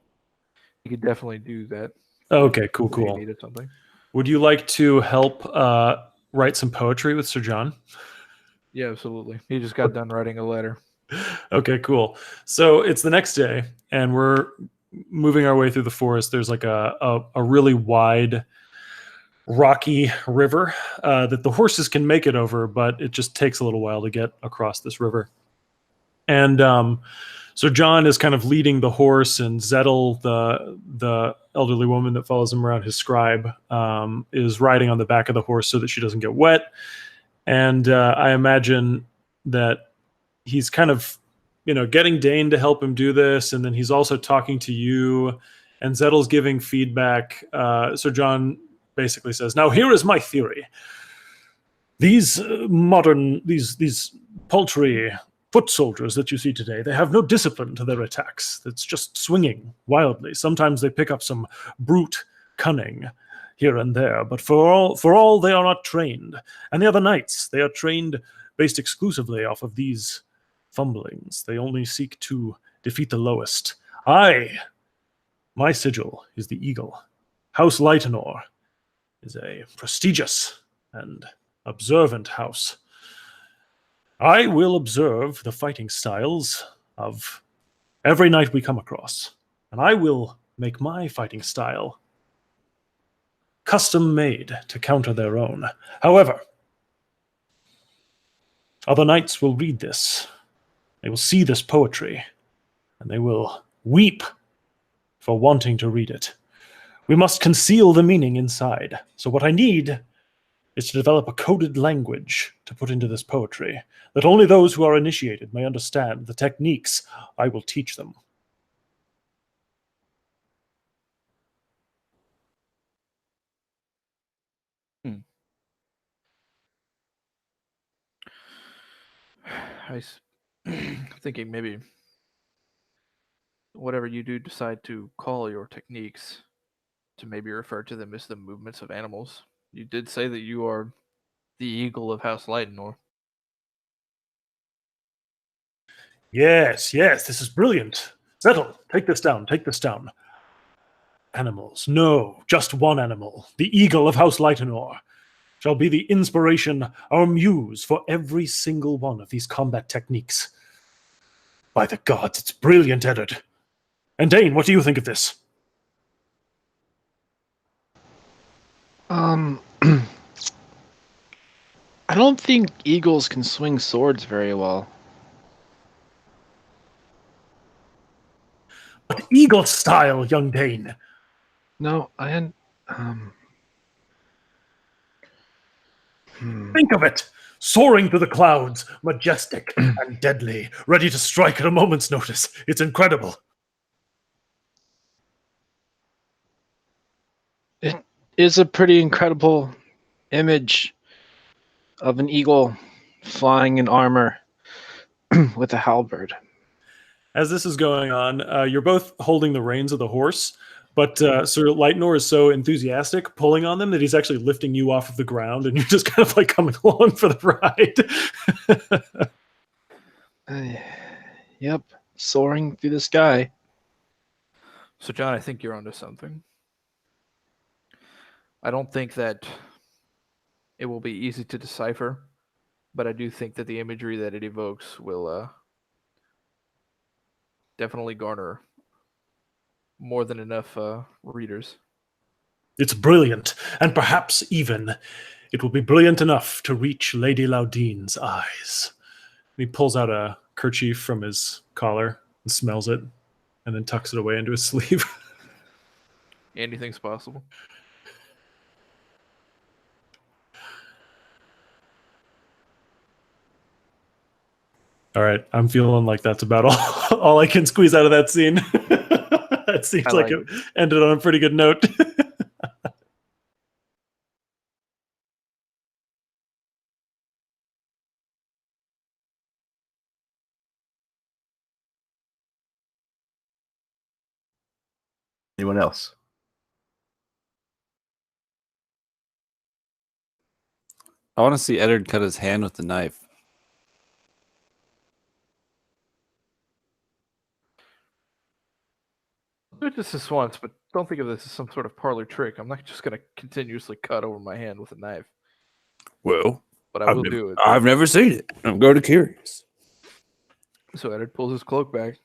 He could definitely do that. Okay, cool, If he cool. needed something. Would you like to help write some poetry with Sir John? Yeah, absolutely. He just got done writing a letter. Okay, cool. So it's the next day, and we're moving our way through the forest. There's like a really wide, rocky river that the horses can make it over, but it just takes a little while to get across this river. And so John is kind of leading the horse, and Zettel, the elderly woman that follows him around, his scribe, is riding on the back of the horse so that she doesn't get wet. And I imagine that he's kind of, getting Dane to help him do this, and then he's also talking to you, and Zettel's giving feedback. So John, basically says, "Now here is my theory. These these paltry foot soldiers that you see today, they have no discipline to their attacks. It's just swinging wildly. Sometimes they pick up some brute cunning here and there, but for all they are not trained. And the other knights, they are trained based exclusively off of these fumblings. They only seek to defeat the lowest. My sigil is the eagle. House Lightenor is a prestigious and observant house. I will observe the fighting styles of every knight we come across, and I will make my fighting style custom made to counter their own. However, other knights will read this. They will see this poetry, and they will weep for wanting to read it. We must conceal the meaning inside. So what I need is to develop a coded language to put into this poetry, that only those who are initiated may understand the techniques I will teach them." Thinking maybe whatever you do decide to call your techniques, to maybe refer to them as the movements of animals. You did say that you are the eagle of House Lightenor. Yes, this is brilliant. Settle. Take this down. Animals. No, just one animal. The eagle of House Lightenor shall be the inspiration, our muse for every single one of these combat techniques. By the gods, it's brilliant, Eddard. And Dane, what do you think of this? I don't think eagles can swing swords very well. But eagle style, young Dane. No, Think of it. Soaring through the clouds, majestic and deadly, ready to strike at a moment's notice. It's incredible. It is a pretty incredible image of an eagle flying in armor with a halberd. As this is going on, you're both holding the reins of the horse, but Sir Lightenor is so enthusiastic, pulling on them, that he's actually lifting you off of the ground, and you're just kind of like coming along for the ride. Yep, soaring through the sky. So, John, I think you're onto something. I don't think that it will be easy to decipher, but I do think that the imagery that it evokes will definitely garner more than enough readers. It's brilliant, and perhaps even it will be brilliant enough to reach Lady Laudine's eyes. And he pulls out a kerchief from his collar and smells it, and then tucks it away into his sleeve. Anything's possible. All right, I'm feeling like that's about all I can squeeze out of that scene. It seems like it ended on a pretty good note. Anyone else? I want to see Eddard cut his hand with the knife. Do it just this once, but don't think of this as some sort of parlor trick. I'm not just going to continuously cut over my hand with a knife. Well, but I will do it. I've never seen it. I'm going to curious. So Eddard pulls his cloak back,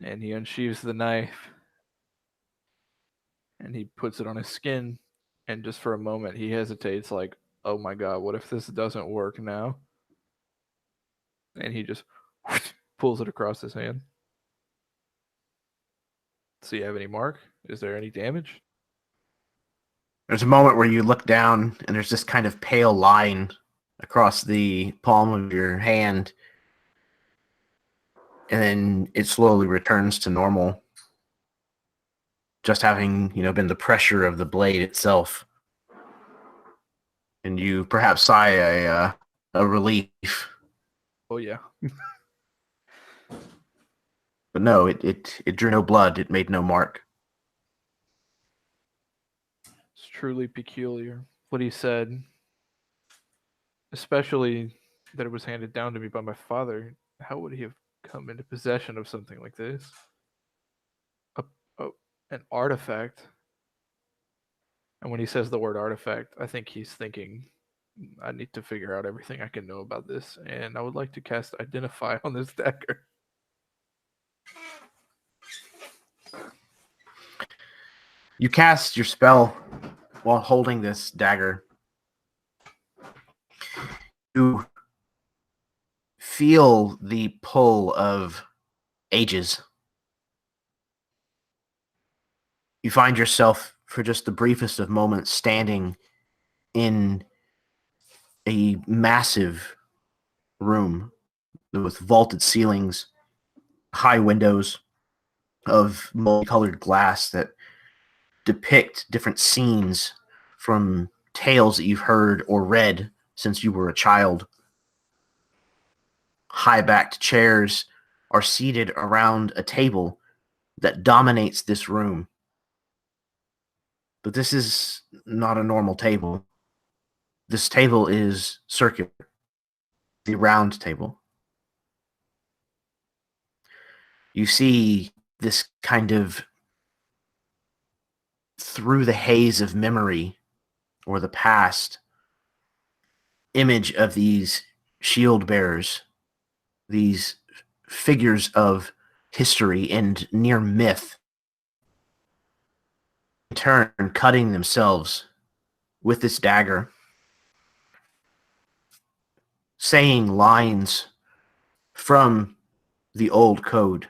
and he unsheathes the knife, and he puts it on his skin, and just for a moment he hesitates, like, oh my god, what if this doesn't work now? And he just pulls it across his hand. Do you have any mark? Is there any damage? There's a moment where you look down and there's this kind of pale line across the palm of your hand, and then it slowly returns to normal just having, been the pressure of the blade itself. And you perhaps sigh a relief. Oh yeah. But no, it drew no blood. It made no mark. It's truly peculiar what he said, especially that it was handed down to me by my father. How would he have come into possession of something like this? An artifact. And when he says the word artifact, I think he's thinking, I need to figure out everything I can know about this, and I would like to cast Identify on this dagger. You cast your spell while holding this dagger. You feel the pull of ages. You find yourself, for just the briefest of moments, standing in a massive room with vaulted ceilings, high windows of multicolored glass that depict different scenes from tales that you've heard or read since you were a child. High-backed chairs are seated around a table that dominates this room. But this is not a normal table. This table is circular, the round table. You see this kind of through the haze of memory or the past image of these shield bearers, these figures of history and near myth, in turn cutting themselves with this dagger, saying lines from the old code,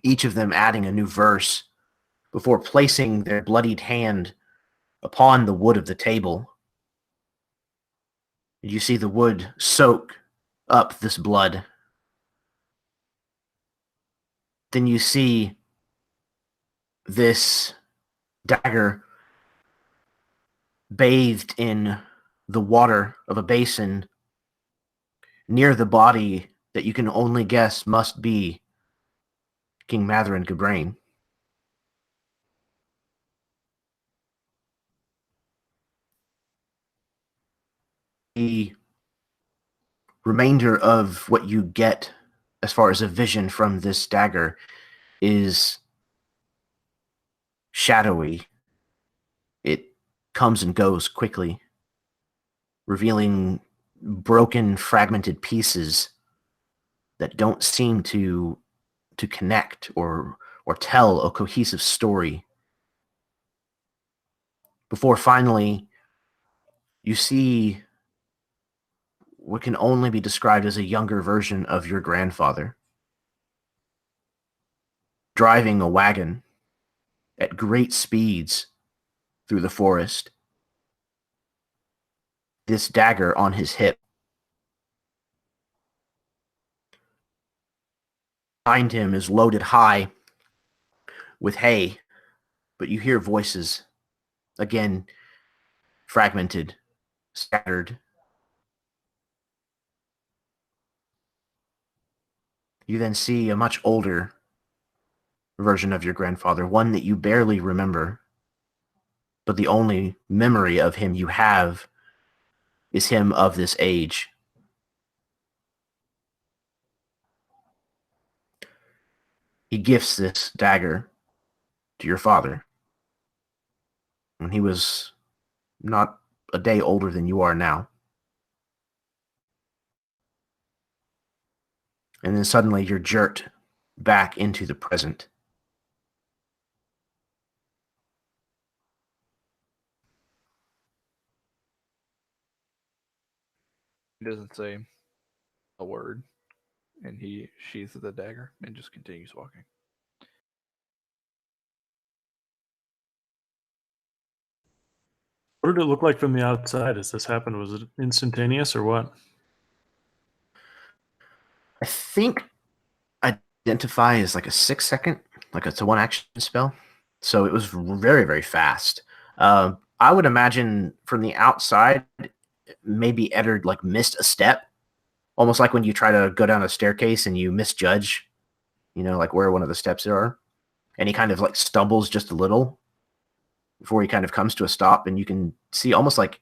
each of them adding a new verse before placing their bloodied hand upon the wood of the table. You see the wood soak up this blood. Then you see this dagger bathed in the water of a basin near the body that you can only guess must be King Mathuran Gabrain. The remainder of what you get as far as a vision from this dagger is shadowy. It comes and goes quickly, revealing broken, fragmented pieces that don't seem to connect or tell a cohesive story. Before finally you see what can only be described as a younger version of your grandfather, driving a wagon at great speeds through the forest, this dagger on his hip. Behind him is loaded high with hay, but you hear voices, again, fragmented, scattered. You then see a much older version of your grandfather, one that you barely remember, but the only memory of him you have is him of this age. He gifts this dagger to your father when he was not a day older than you are now. And then suddenly you're jerked back into the present. He doesn't say a word, and he sheathes the dagger and just continues walking. What did it look like from the outside as this happened? Was it instantaneous or what? I think Identify is like a 6 second, like it's a one action spell. So it was very, very fast. I would imagine from the outside, maybe Eddard like missed a step, almost like when you try to go down a staircase and you misjudge, like where one of the steps are, and he kind of like stumbles just a little before he kind of comes to a stop, and you can see almost like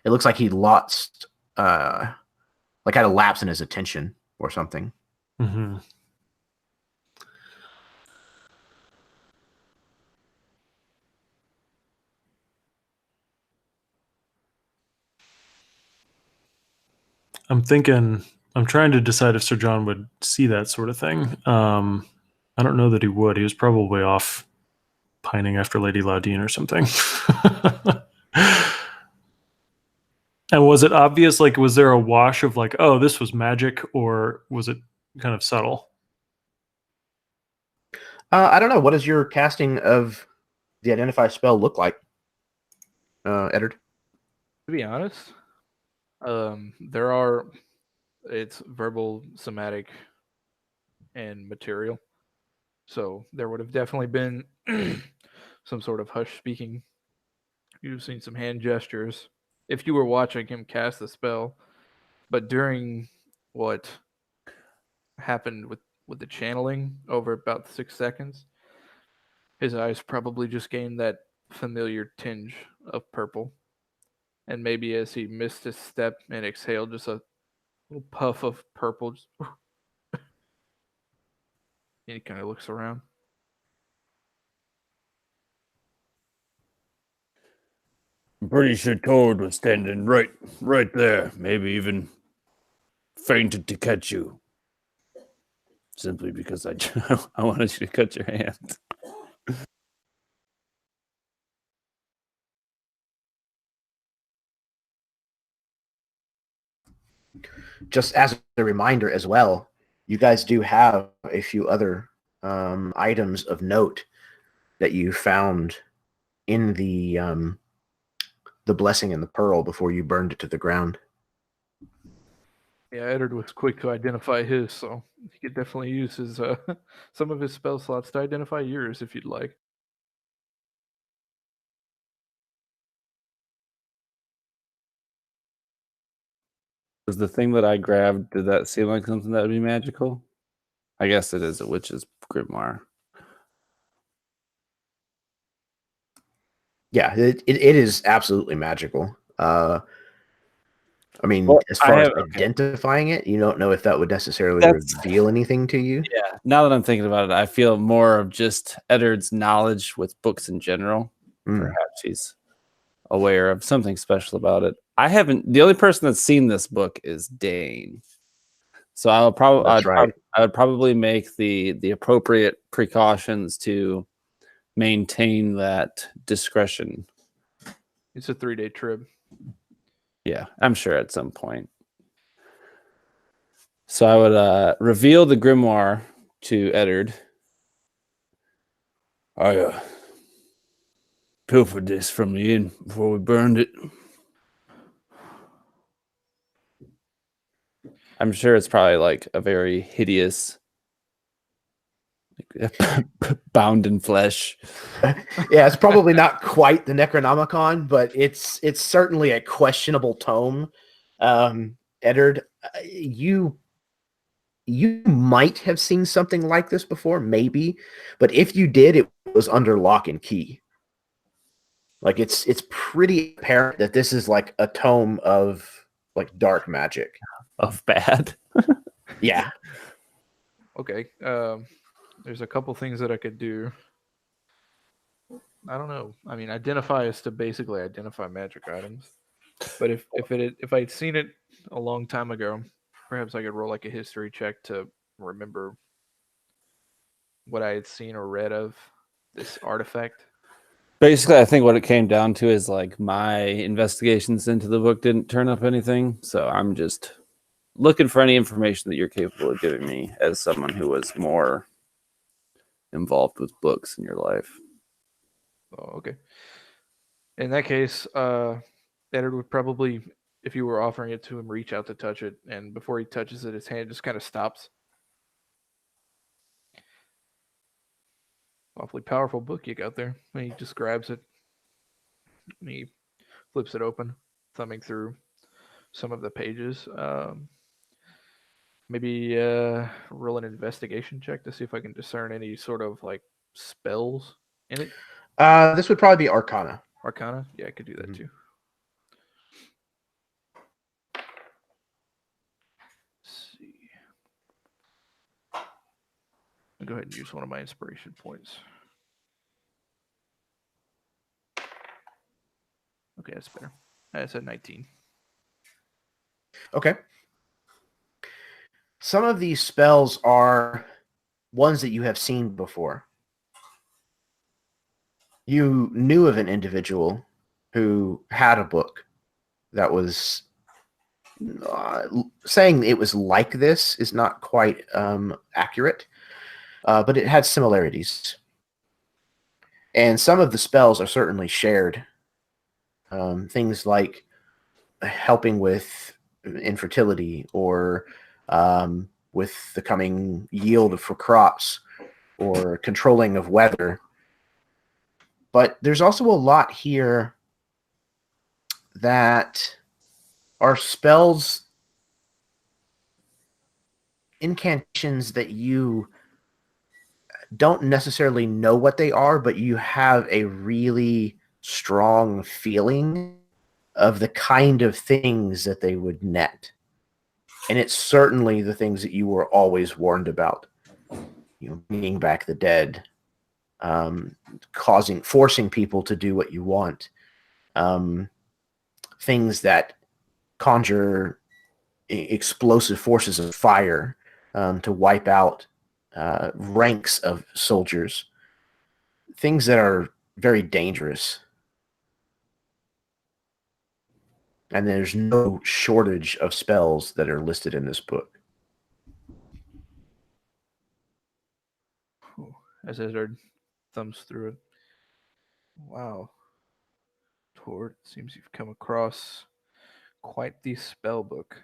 it looks like he lost, like had a lapse in his attention or something. Mm-hmm. I'm trying to decide if Sir John would see that sort of thing. I don't know that he would. He was probably off pining after Lady Laudine or something. And was it obvious? Like, was there a wash of like, oh, this was magic, or was it kind of subtle? I don't know. What does your casting of the identify spell look like, Eddard? To be honest, it's verbal, somatic, and material. So there would have definitely been some sort of hush speaking. You've seen some hand gestures if you were watching him cast the spell. But during what happened with the channeling over about 6 seconds, his eyes probably just gained that familiar tinge of purple. And maybe as he missed his step and exhaled, just a little puff of purple. And he kind of looks around. I'm pretty sure Torrid was standing right there, maybe even fainted to catch you. Simply because I wanted you to cut your hand. Just as a reminder as well, you guys do have a few other items of note that you found in the blessing and the pearl before you burned it to the ground. Yeah, Eddard was quick to identify his, so he could definitely use his some of his spell slots to identify yours if you'd like. Was the thing that I grabbed, did that seem like something that would be magical? I guess it is a witch's grimoire. Yeah, it is absolutely magical. I mean, Well, as far as okay. identifying it, you don't know if that would necessarily reveal anything to you. Yeah. Now that I'm thinking about it, I feel more of just Eddard's knowledge with books in general. Perhaps he's aware of something special about it. The only person that's seen this book is Dane. So I would probably make the appropriate precautions to maintain that discretion. It's a 3-day trip. Yeah, I'm sure at some point. So I would reveal the grimoire to Eddard. I pilfered this from the inn before we burned it. I'm sure it's probably like a very hideous, bound in flesh. Yeah, it's probably not quite the Necronomicon, but it's certainly a questionable tome. Eddard, you might have seen something like this before, maybe, but if you did, it was under lock and key. Like it's pretty apparent that this is like a tome of like dark magic. Of bad. Yeah. Okay. There's a couple things that I could do. I don't know. I mean, identify is to basically identify magic items. But if I'd seen it a long time ago, perhaps I could roll like a history check to remember what I had seen or read of this artifact. Basically, I think what it came down to is like my investigations into the book didn't turn up anything. So I'm just looking for any information that you're capable of giving me as someone who was more involved with books in your life. Oh, okay. In that case, Eddard would probably, if you were offering it to him, reach out to touch it, and before he touches it, his hand just kind of stops. Awfully powerful book you got there. And he just grabs it. And he flips it open, thumbing through some of the pages. Maybe roll an investigation check to see if I can discern any sort of like spells in it. This would probably be Arcana. Arcana? Yeah, I could do that too. Let's see. I'll go ahead and use one of my inspiration points. Okay, that's better. That's at 19. Okay. Some of these spells are ones that you have seen before. You knew of an individual who had a book that was saying it was like this is not quite accurate, but it had similarities. And some of the spells are certainly shared. Things like helping with infertility or with the coming yield for crops or controlling of weather. But there's also a lot here that are spells, incantations that you don't necessarily know what they are, but you have a really strong feeling of the kind of things that they would net. And it's certainly the things that you were always warned about. Bringing back the dead, forcing people to do what you want, things that conjure explosive forces of fire to wipe out ranks of soldiers, things that are very dangerous. And there's no shortage of spells that are listed in this book. As Edward thumbs through it. Wow. Tord, it seems you've come across quite the spell book.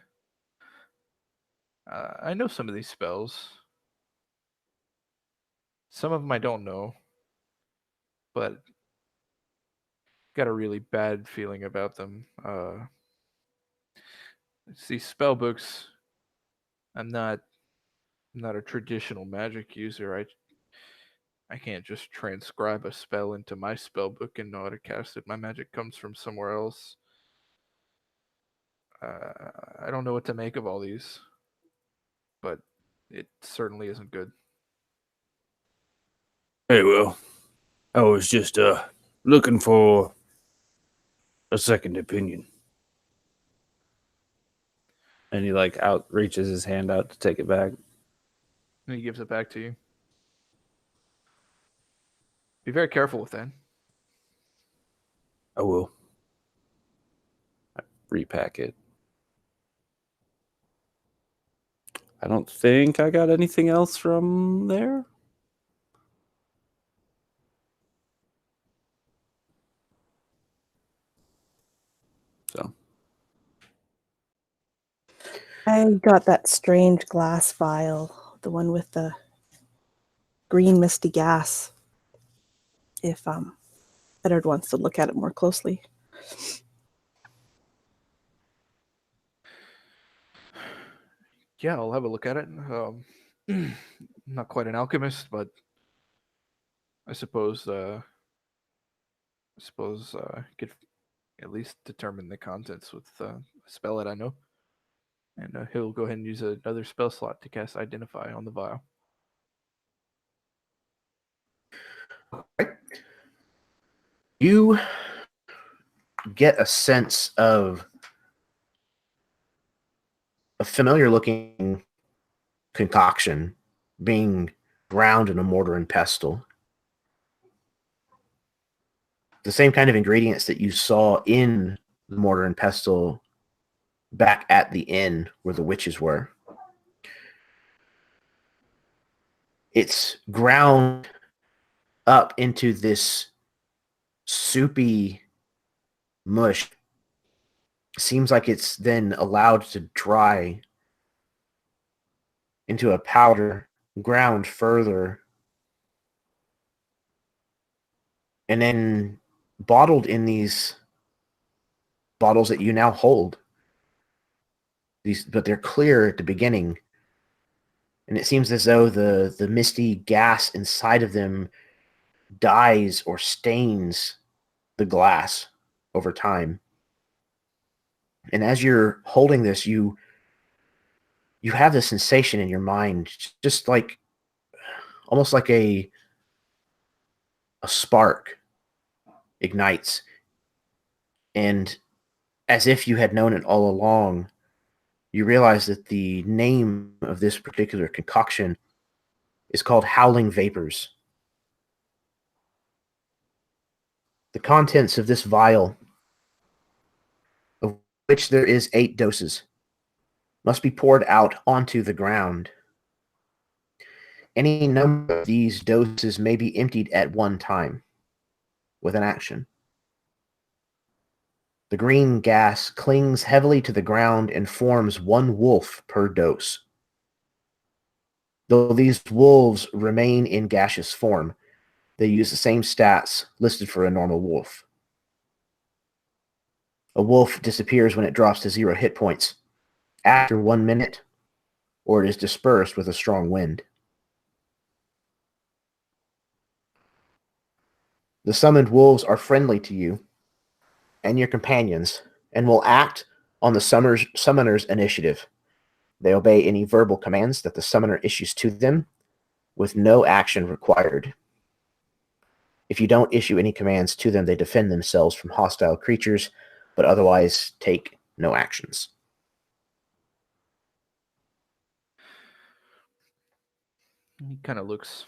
I know some of these spells. Some of them I don't know, but got a really bad feeling about them. These spell books, I'm not a traditional magic user. I can't just transcribe a spell into my spell book and know how to cast it. My magic comes from somewhere else. I don't know what to make of all these, but it certainly isn't good. Hey, well, I was just looking for a second opinion. And he like reaches his hand out to take it back. And he gives it back to you. Be very careful with that. I will. I repack it. I don't think I got anything else from there. So I got that strange glass vial, the one with the green misty gas. If Edward wants to look at it more closely. Yeah, I'll have a look at it. Not quite an alchemist, but I suppose could at least determine the contents with a spell that I know. And he'll go ahead and use another spell slot to cast Identify on the vial. You get a sense of a familiar looking concoction being ground in a mortar and pestle. The same kind of ingredients that you saw in the mortar and pestle back at the inn where the witches were. It's ground up into this soupy mush. Seems like it's then allowed to dry into a powder, ground further, And then bottled in these bottles that you now hold, but they're clear at the beginning. And it seems as though the misty gas inside of them dyes or stains the glass over time. And as you're holding this, you have this sensation in your mind, just like almost like a spark ignites. And as if you had known it all along, you realize that the name of this particular concoction is called Howling Vapors. The contents of this vial, of which there is 8 doses, must be poured out onto the ground. Any number of these doses may be emptied at one time with an action. The green gas clings heavily to the ground and forms 1 wolf per dose. Though these wolves remain in gaseous form, they use the same stats listed for a normal wolf. A wolf disappears when it drops to 0 hit points after 1 minute, or it is dispersed with a strong wind. The summoned wolves are friendly to you and your companions and will act on the summoner's initiative. They obey any verbal commands that the summoner issues to them with no action required. If you don't issue any commands to them, they defend themselves from hostile creatures, but otherwise take no actions. He kind of looks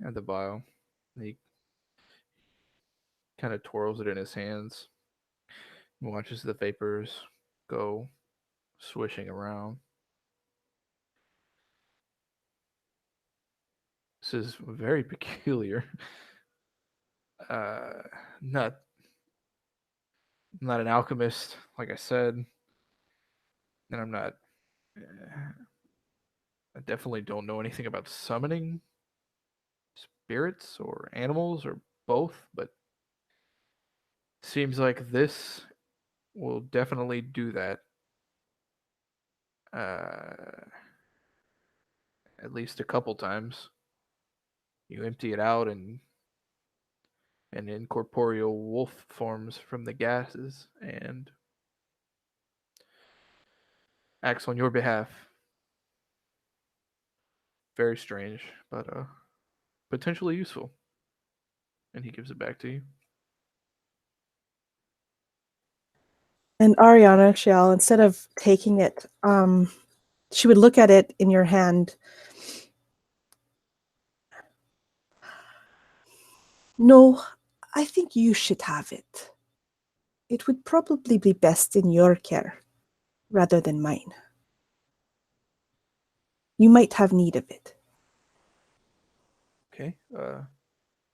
at the vial. He kind of twirls it in his hands. He watches the vapors go swishing around. This is very peculiar. Not an alchemist, like I said, and I'm not. I definitely don't know anything about summoning spirits or animals or both, but seems like this will definitely do that. At least a couple times. You empty it out and incorporeal wolf forms from the gases and acts on your behalf. Very strange, but potentially useful. And he gives it back to you. And Ariana Shiel, instead of taking it, she would look at it in your hand. No, I think you should have it. It would probably be best in your care rather than mine. You might have need of it. Okay.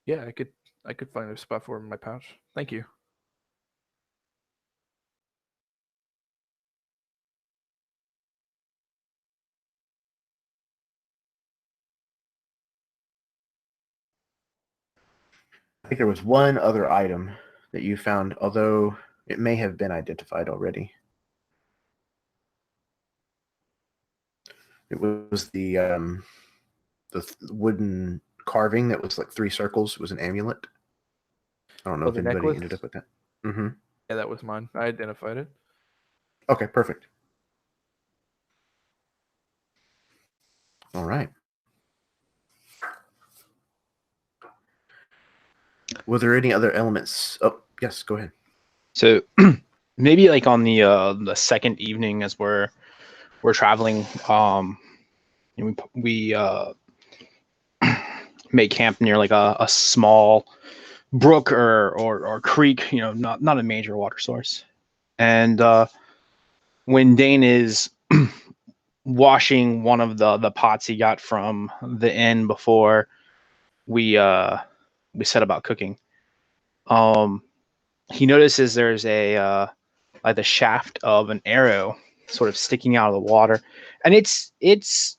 Yeah, I could find a spot for it in my pouch. Thank you. I think there was one other item that you found, although it may have been identified already. It was the wooden carving that was like 3 circles. It was an amulet. I don't know if the anybody necklace? ended up with that. Mm-hmm. Yeah, that was mine. I identified it. Okay, perfect. All right. Were there any other elements? Oh, yes, go ahead. So maybe like on the second evening as we're traveling, we make camp near like a small brook or creek, not a major water source. And when Dane is washing one of the pots he got from the inn before we set about cooking, he notices there's a like the shaft of an arrow sort of sticking out of the water, and it's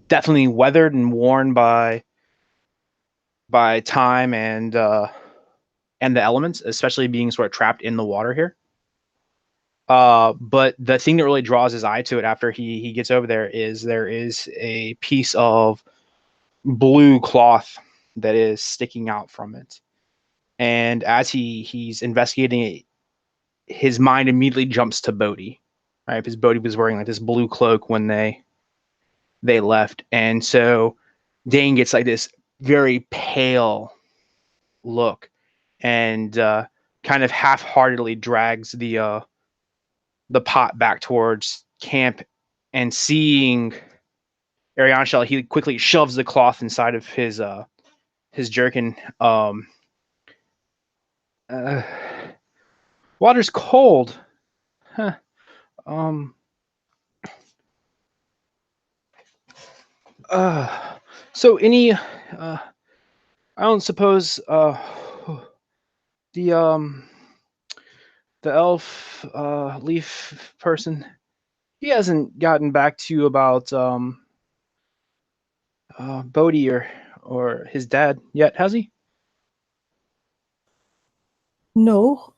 definitely weathered and worn by time and and the elements, especially being sort of trapped in the water here. But the thing that really draws his eye to it after he gets over there is a piece of blue cloth that is sticking out from it. And as he's investigating it, his mind immediately jumps to Bodhi, right? Because Bodhi was wearing like this blue cloak when they left. And so Dane gets like this very pale look and kind of half-heartedly drags the pot back towards camp, and seeing Ariana Shell, he quickly shoves the cloth inside of his jerkin. Water's cold. Huh. So any I don't suppose the elf leaf person, he hasn't gotten back to you about Bodhi or his dad yet, has he? No.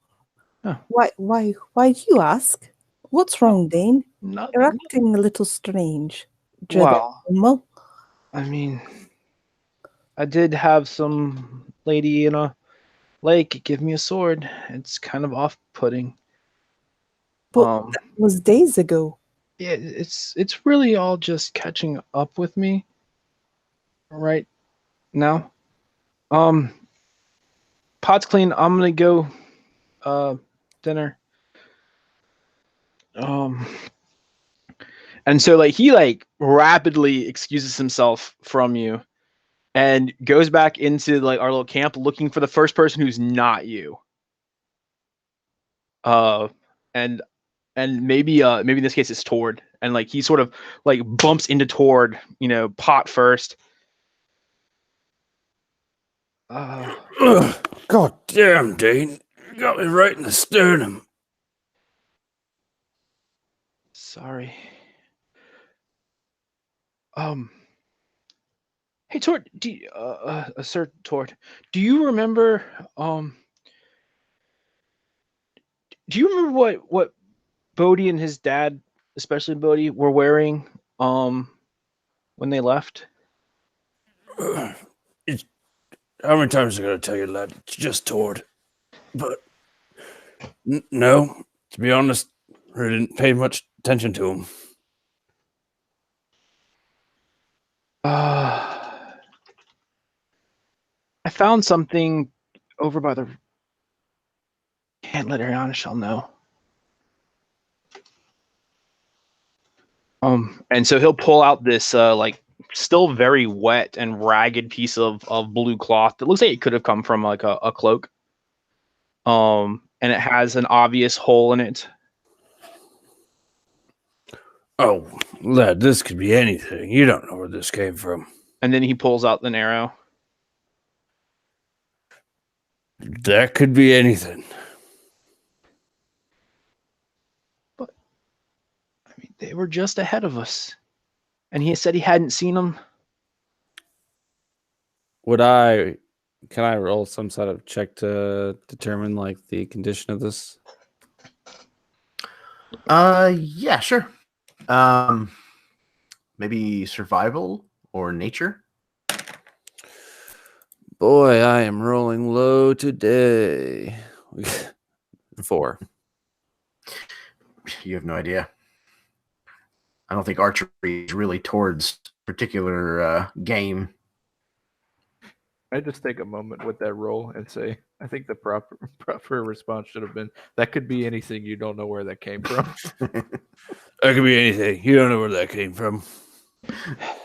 Huh. Why do you ask? What's wrong, Dane? Not You're acting a little strange. well. Well, I mean, I did have some lady in a lake give me a sword. It's kind of off-putting. but that was days ago. Yeah, it's really all just catching up with me right now. Pot's clean. I'm gonna go dinner. And so like he like rapidly excuses himself from you and goes back into like our little camp looking for the first person who's not you. And maybe in this case it's Tord, and like he sort of like bumps into Tord, Pot first. God damn, Dane. You got me right in the sternum. Sorry. Hey Tord, Sir Tord, do you remember what Bodhi and his dad, especially Bodhi, were wearing when they left? How many times am I going to tell you, lad? It's just Tord. But no, to be honest, I didn't pay much attention to him. I found something over by the... Can't let Ariana Shell know. And so he'll pull out this like still very wet and ragged piece of blue cloth that looks like it could have come from like a cloak. And it has an obvious hole in it. Oh, lad, this could be anything. You don't know where this came from. And then he pulls out an arrow. That could be anything. But I mean, they were just ahead of us, and he said he hadn't seen them. Can I roll some sort of check to determine like the condition of this? Yeah, sure. Maybe survival or nature. Boy, I am rolling low today. 4. You have no idea. I don't think archery is really towards particular game. I just take a moment with that roll and say, I think the proper response should have been, that could be anything. You don't know where that came from. That could be anything. You don't know where that came from.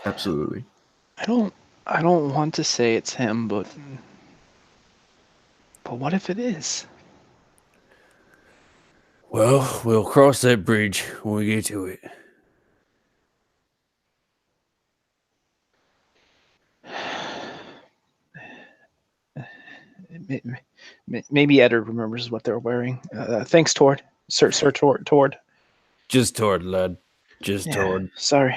Absolutely. I don't want to say it's him, but what if it is? Well, we'll cross that bridge when we get to it. Maybe Eddard remembers what they're wearing. Thanks, Tord. Sir Tord. Just Tord, lad. Just Tord. Sorry.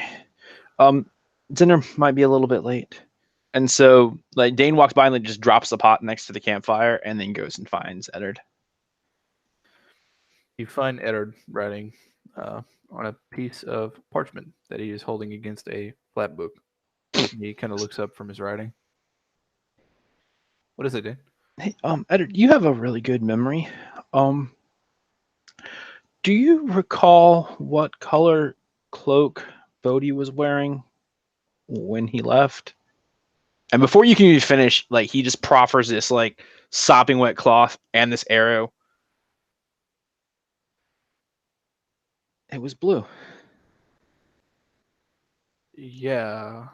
Dinner might be a little bit late. And so, like, Dane walks by and like, just drops the pot next to the campfire, and then goes and finds Eddard. You find Eddard writing on a piece of parchment that he is holding against a flat book. He kind of looks up from his writing. What is it, Dan? Hey, Eddard, you have a really good memory. Do you recall what color cloak Bodhi was wearing when he left? And before you can even finish, like, he just proffers this like sopping wet cloth and this arrow. It was blue. Yeah.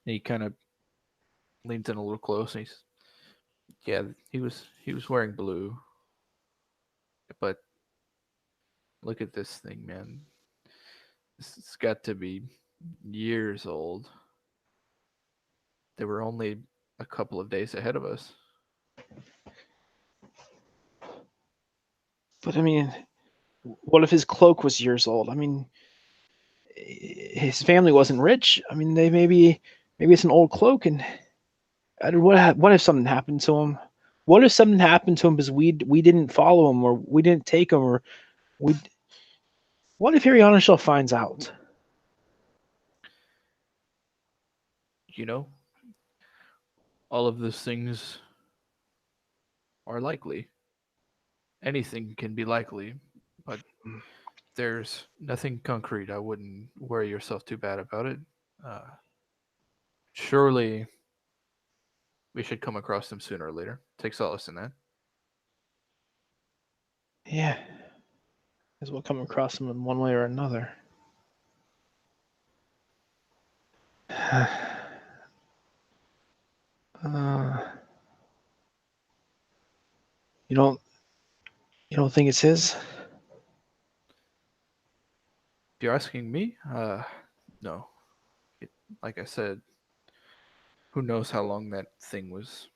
He kind of leans in a little close. And he was wearing blue. But look at this thing, man. It's got to be years old. They were only a couple of days ahead of us. But I mean, what if his cloak was years old? I mean, his family wasn't rich. I mean, they maybe it's an old cloak. And what if something happened to him? What if something happened to him because we didn't follow him, or we didn't take him, or what if Ariana finds out? You know, all of those things are likely. Anything can be likely, but there's nothing concrete. I wouldn't worry yourself too bad about it. Surely we should come across them sooner or later. Take solace in that. Yeah, as we'll come across them in one way or another. You don't think it's his? If you're asking me, no. Like I said, who knows how long that thing was.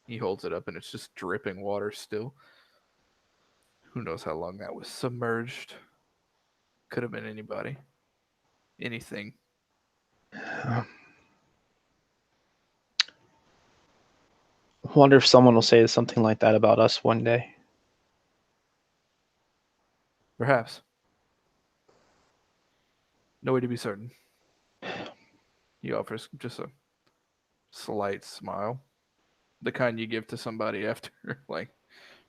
He holds it up and it's just dripping water still. Who knows how long that was submerged. Could have been anybody. Anything. Wonder if someone will say something like that about us one day. Perhaps. No way to be certain. He offers just a slight smile. The kind you give to somebody after like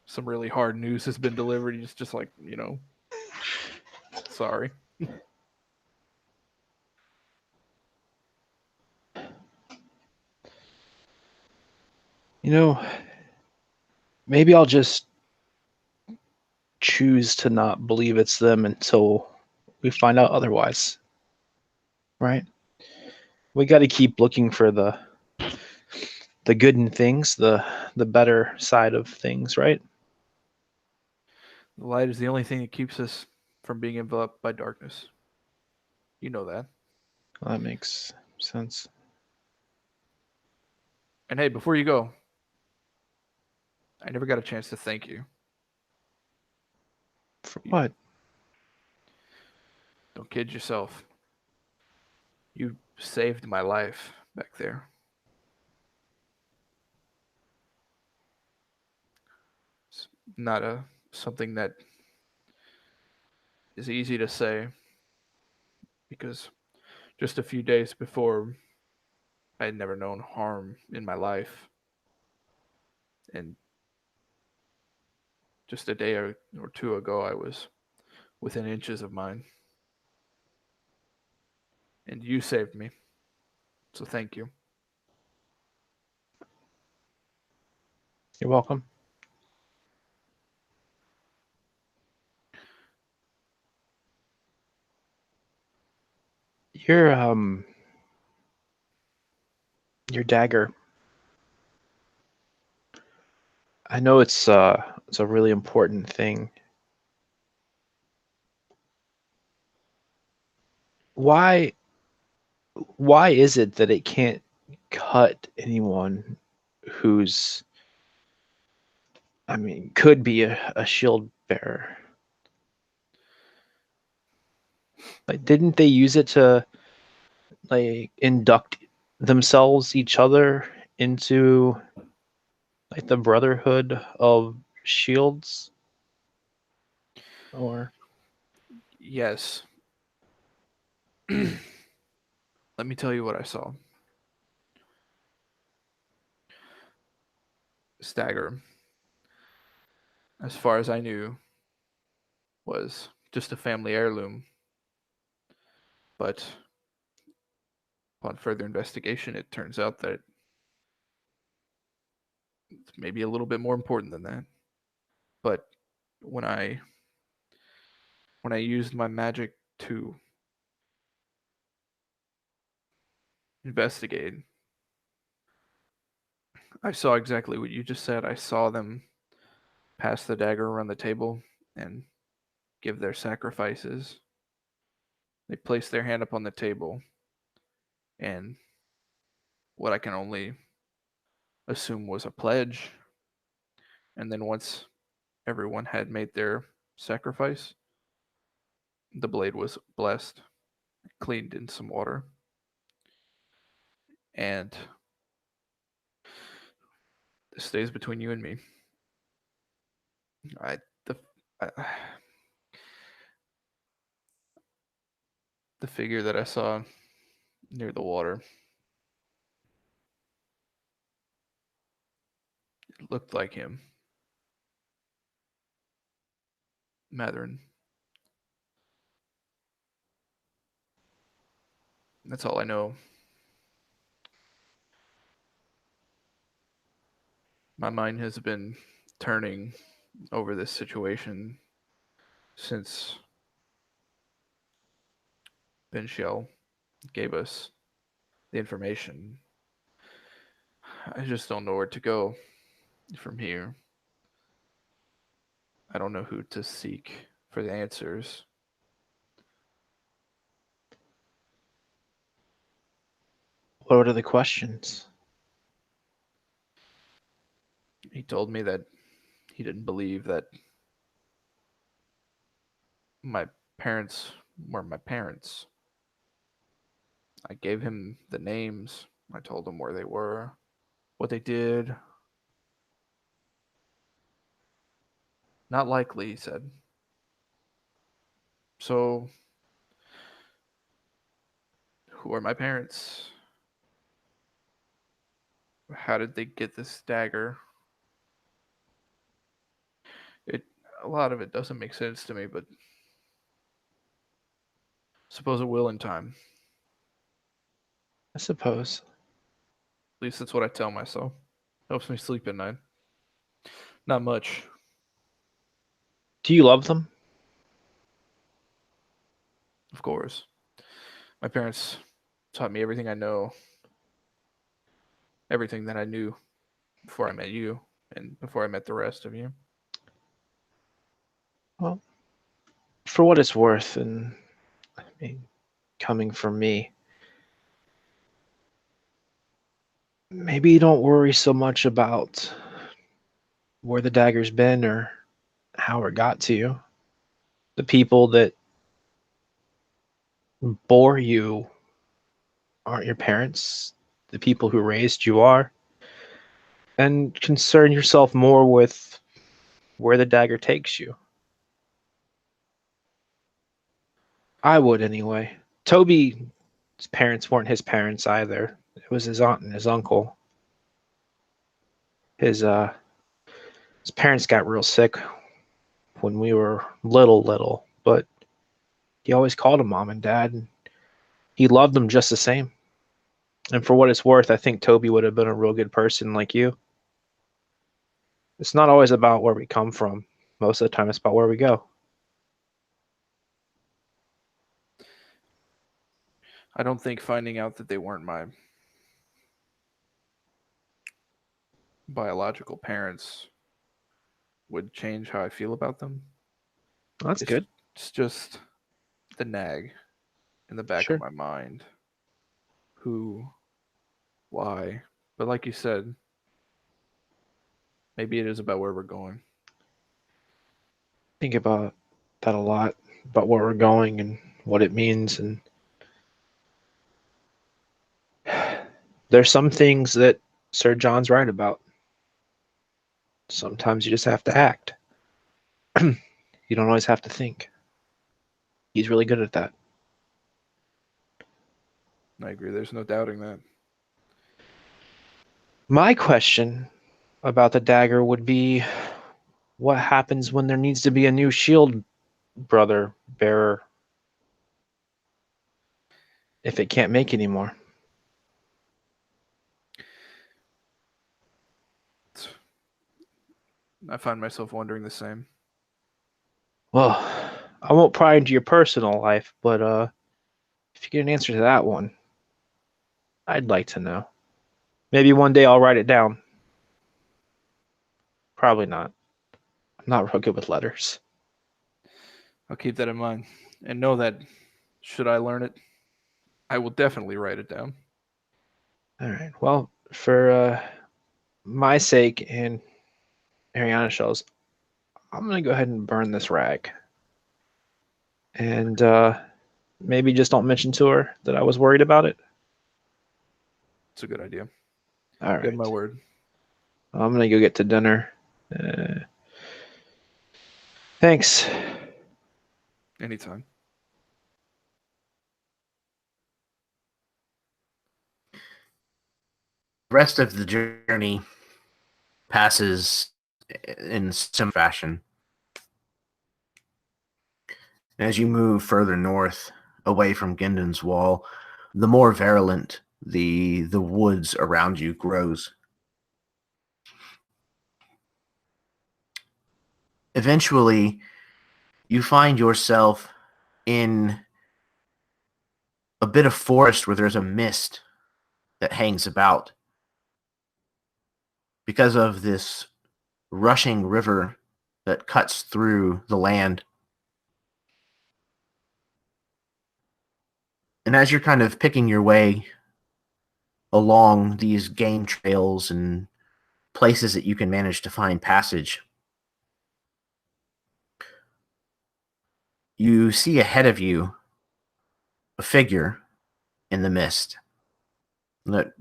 some really hard news has been delivered. He's just like, sorry. Maybe I'll just choose to not believe it's them until we find out otherwise. Right? We got to keep looking for the good in things, the better side of things, right? The light is the only thing that keeps us from being enveloped by darkness. You know that. Well, that makes sense. And hey, before you go, I never got a chance to thank you. For what? Don't kid yourself. You saved my life back there. It's not something that is easy to say, because just a few days before, I had never known harm in my life. And just a day or two ago, I was within inches of mine. And you saved me. So thank you. You're welcome. Your dagger. I know it's a really important thing. Why is it that it can't cut anyone who's, could be a shield bearer? Like, didn't they use it to like induct themselves each other into like the Brotherhood of Shields? Or Yes. Let me tell you what I saw. Stagger, as far as I knew, was just a family heirloom. But upon further investigation, it turns out that it's maybe a little bit more important than that. But when I used my magic to investigate, I saw exactly what you just said. I saw them pass the dagger around the table and give their sacrifices. They place their hand upon the table, and what I can only assume was a pledge. And then once everyone had made their sacrifice, the blade was blessed, cleaned in some water, and this stays between you and me. I the I, the figure that I saw near the water, it looked like him, Mathuran. That's all I know. My mind has been turning over this situation since Ben Shell gave us the information. I just don't know where to go from here. I don't know who to seek for the answers. what are the questions? He told me that he didn't believe that my parents were my parents. I gave him the names. I told him where they were, what they did. Not likely, he said. So, who are my parents? How did they get this dagger? It a lot of it doesn't make sense to me, but suppose it will in time. I suppose. At least that's what I tell myself. Helps me sleep at night. Not much. Do you love them? Of course. My parents taught me everything I know, everything that I knew before I met you and before I met the rest of you. Well, for what it's worth, and I mean, coming from me, maybe you don't worry so much about where the dagger's been or how it got to you. The people that bore you aren't your parents. The people who raised you are. And concern yourself more with where the dagger takes you. I would anyway. Toby's parents weren't his parents either. It was his aunt and his uncle. His parents got real sick when we were little, but he always called them mom and dad, and he loved them just the same. And for what it's worth, I think Toby would have been a real good person like you. It's not always about where we come from. Most of the time, it's about where we go. I don't think finding out that they weren't my biological parents would change how I feel about them. That's It's, good. it's just the nag in the back Sure. of my mind. Who, why? But like you said, maybe it is about where we're going. Think about that a lot, about where we're going and what it means. And there's some things that Sir John's right about. Sometimes you just have to act. You don't always have to think. He's really good at that. I agree. There's no doubting that. My question about the dagger would be, what happens when there needs to be a new shield brother bearer if it can't make anymore? I find myself wondering the same. Well, I won't pry into your personal life, but if you get an answer to that one, I'd like to know. Maybe one day I'll write it down. Probably not. I'm not real good with letters. I'll keep that in mind. And know that, should I learn it, I will definitely write it down. All right. Well, for my sake and Ariana Shell's, I'm going to go ahead and burn this rag. And maybe just don't mention to her that I was worried about it. It's a good idea. All right. Give my word. I'm going to go get to dinner. Thanks. Anytime. The rest of the journey passes in some fashion. As you move further north, away from Ginden's wall, the more virulent the woods around you grows. Eventually, you find yourself in a bit of forest where there's a mist that hangs about because of this rushing river that cuts through the land. And as you're kind of picking your way along these game trails and places that you can manage to find passage, you see ahead of you a figure in the mist that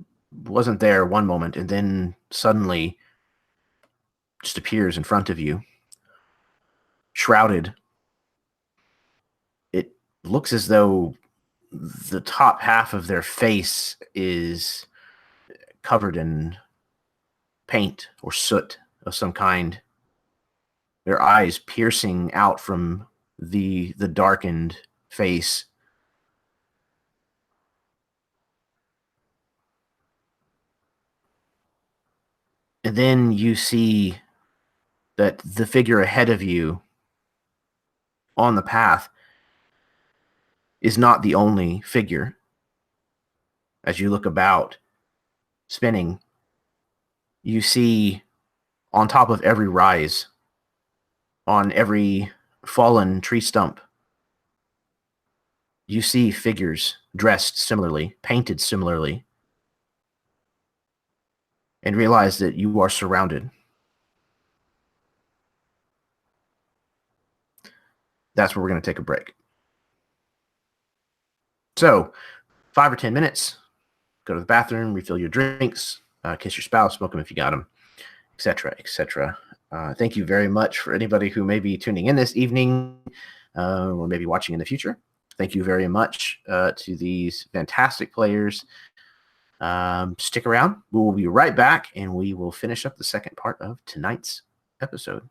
wasn't there one moment and then suddenly just appears in front of you, shrouded. It looks as though the top half of their face is covered in paint or soot of some kind. Their eyes piercing out from the darkened face. And then you see that the figure ahead of you on the path is not the only figure. As you look about, spinning, you see on top of every rise, on every fallen tree stump, you see figures dressed similarly, painted similarly, and realize that you are surrounded. That's where we're going to take a break. So, 5 or 10 minutes, go to the bathroom, refill your drinks, kiss your spouse, smoke them if you got them, etc., etc. Thank you very much for anybody who may be tuning in this evening or maybe watching in the future. Thank you very much to these fantastic players. Stick around. We will be right back, and we will finish up the second part of tonight's episode.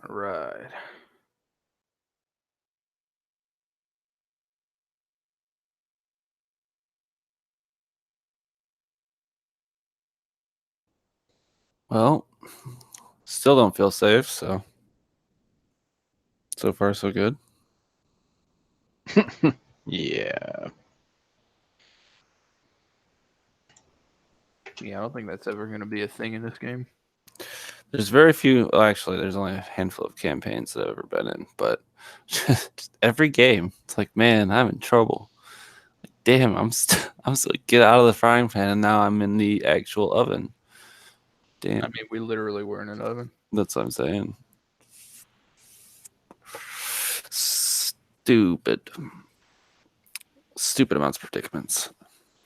All right. Well, still don't feel safe, so far so good. Yeah. Yeah, I don't think that's ever going to be a thing in this game. There's very few. Well, actually, there's only a handful of campaigns that I've ever been in, but just every game, it's like, man, I'm in trouble. Like, damn, I'm still get out of the frying pan, and now I'm in the actual oven. Damn, I mean, we literally were in an oven. that's what I'm saying. Stupid amounts of predicaments.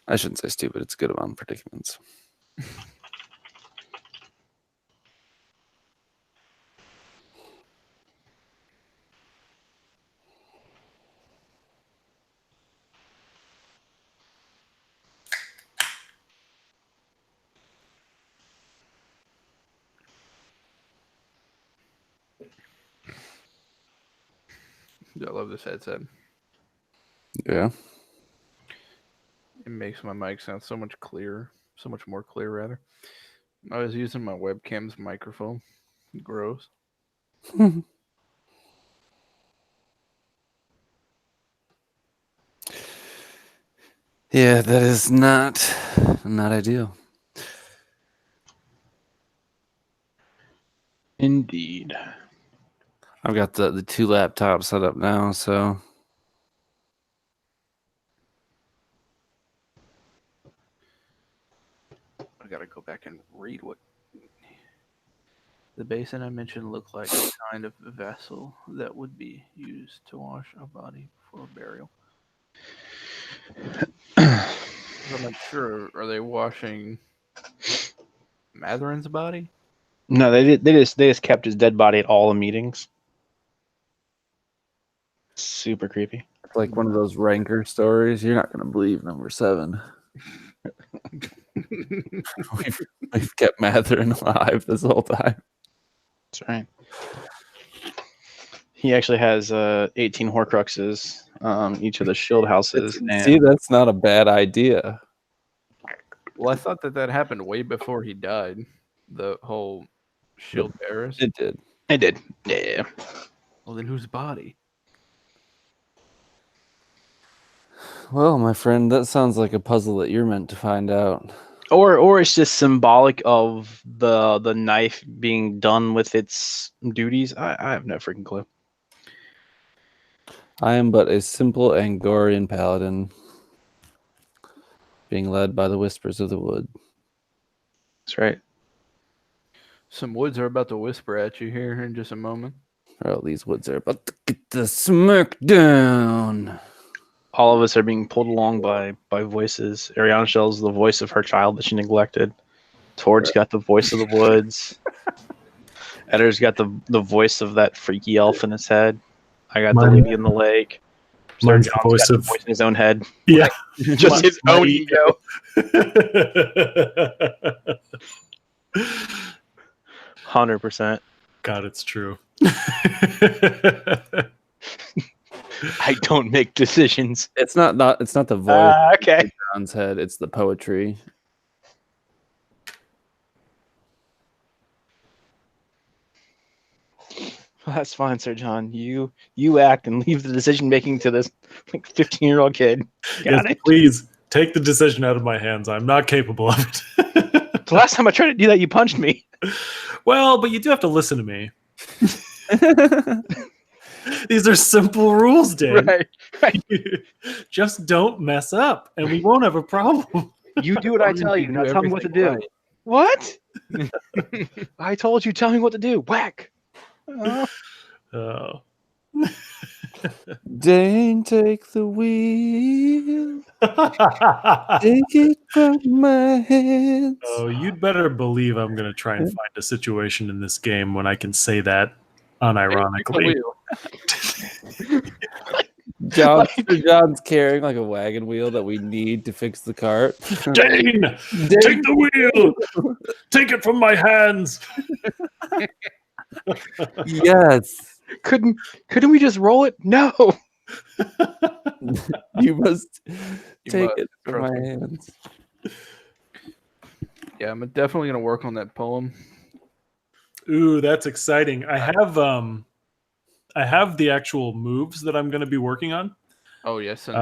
I shouldn't say stupid. It's a good amount of predicaments. I love this headset. Yeah. It makes my mic sound so much clearer, so much more clear, rather. I was using my webcam's microphone. Gross. Yeah, that is not ideal. Indeed. I've got the two laptops set up now, so I gotta go back and read what the basin I mentioned looked like. A kind of vessel that would be used to wash a body before burial. I'm not sure. Are they washing Mathuran's body? No, they just kept his dead body at all the meetings. Super creepy. it's like one of those Ranker stories. You're not going to believe number 7. we've kept Mathuran alive this whole time. That's right. He actually has 18 Horcruxes, each of the Shieldhouses. See, that's not a bad idea. Well, I thought that happened way before he died. The whole shield bearers. It did. I did. Yeah. Well, then whose body? Well, my friend, that sounds like a puzzle that you're meant to find out. Or it's just symbolic of the knife being done with its duties. I have no freaking clue. I am but a simple Angorian paladin, being led by the whispers of the wood. That's right. Some woods are about to whisper at you here in just a moment. Well, these woods are about to get the smirk down. All of us are being pulled along by voices. Ariana Shell's the voice of her child that she neglected. Tord's got the voice of the woods. Eddar's got the voice of that freaky elf in his head. I got the lady in the lake. Mine's John's the voice got the of voice in his own head. yeah, Just his my own ego. 100%. God, it's true. I don't make decisions. It's not the voice Okay. in John's head. It's the poetry. Well, that's fine, Sir John. You act and leave the decision making to this 15-year-old kid. Got it? Please take the decision out of my hands. I'm not capable of it. The last time I tried to do that, you punched me. Well, but you do have to listen to me. These are simple rules, Dan. Right. Just don't mess up, and we won't have a problem. You do what I tell you, not tell me what to do. Right. What? I told you, tell me what to do. Whack. Oh. Dane, take the wheel. Take it from my hands. Oh, you'd better believe I'm going to try and find a situation in this game when I can say that unironically. John's carrying like a wagon wheel that we need to fix the cart. Dane, take the wheel. Take it from my hands. Yes. Couldn't we just roll it? No. You must You take must, it from trust my me. hands. Yeah, I'm definitely gonna work on that poem. Ooh, that's exciting. I have the actual moves that I'm going to be working on. Oh yes, and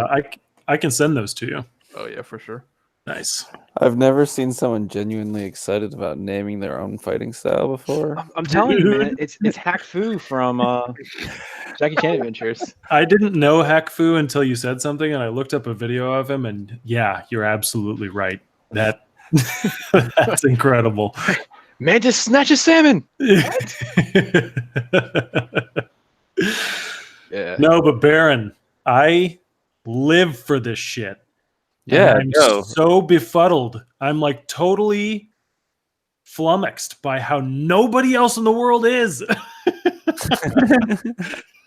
I can send those to you. oh yeah, for sure. Nice. I've never seen someone genuinely excited about naming their own fighting style before. I'm telling you, man, it's Hack Fu from Jackie Chan Adventures. I didn't know Hack Fu until you said something, and I looked up a video of him, and yeah, you're absolutely right. That's incredible. Mantis snatches salmon. Yeah. No, but Baron, I live for this shit. Yeah, And I'm go. so befuddled. I'm like totally flummoxed by how nobody else in the world is.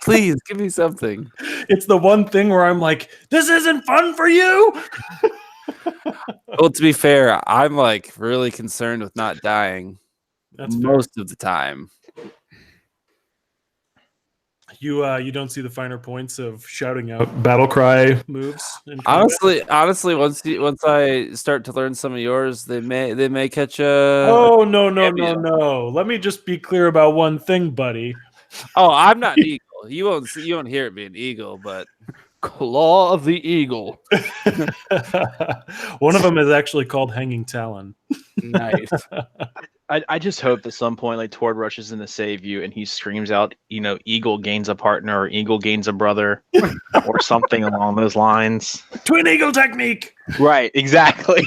Please give me something. It's the one thing where I'm like, this isn't fun for you. Well, to be fair, I'm like really concerned with not dying That's fair. most of the time. You don't see the finer points of shouting out battle cry moves. In combat? Honestly, once I start to learn some of yours, they may catch a. Oh no. cameo. Let me just be clear about one thing, buddy. Oh, I'm not an eagle. You won't hear it be an eagle, but Claw of the eagle. One of them is actually called Hanging Talon. Nice. I just hope at some point like Tord rushes in to save you and he screams out, eagle gains a partner or eagle gains a brother or something along those lines. Twin eagle technique. Right, exactly.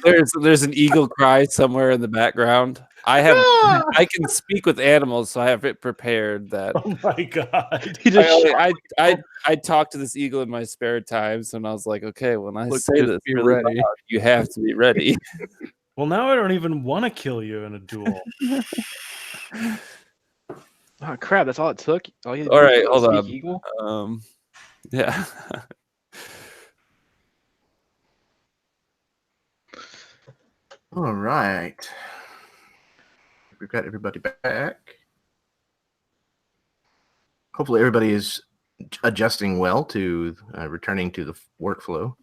there's an eagle cry somewhere in the background. I can speak with animals, so I have it prepared that Oh my god. He just I talk to this eagle in my spare time, so I was like, okay, when I Look, say just this, be really ready. loud, you have to be ready. Well, now I don't even want to kill you in a duel. Oh crap, that's all it took. All you had to All do right, was hold speak on. eagle? Yeah. All right. We've got everybody back. Hopefully, everybody is adjusting well to returning to the workflow.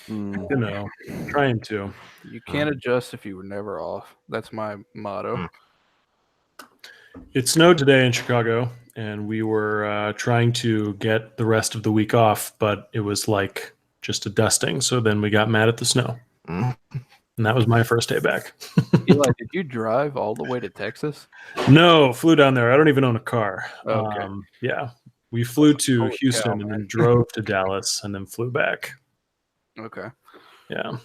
Trying to. You can't adjust if you were never off. That's my motto. It snowed today in Chicago, and we were trying to get the rest of the week off, but it was like just a dusting. So then we got mad at the snow. Mm. And that was my first day back. Eli, did you drive all the way to Texas? No, flew down there. I don't even own a car. Okay. Yeah. We flew to Holy Houston cow, and man. then drove to Dallas and then flew back. Okay. Yeah.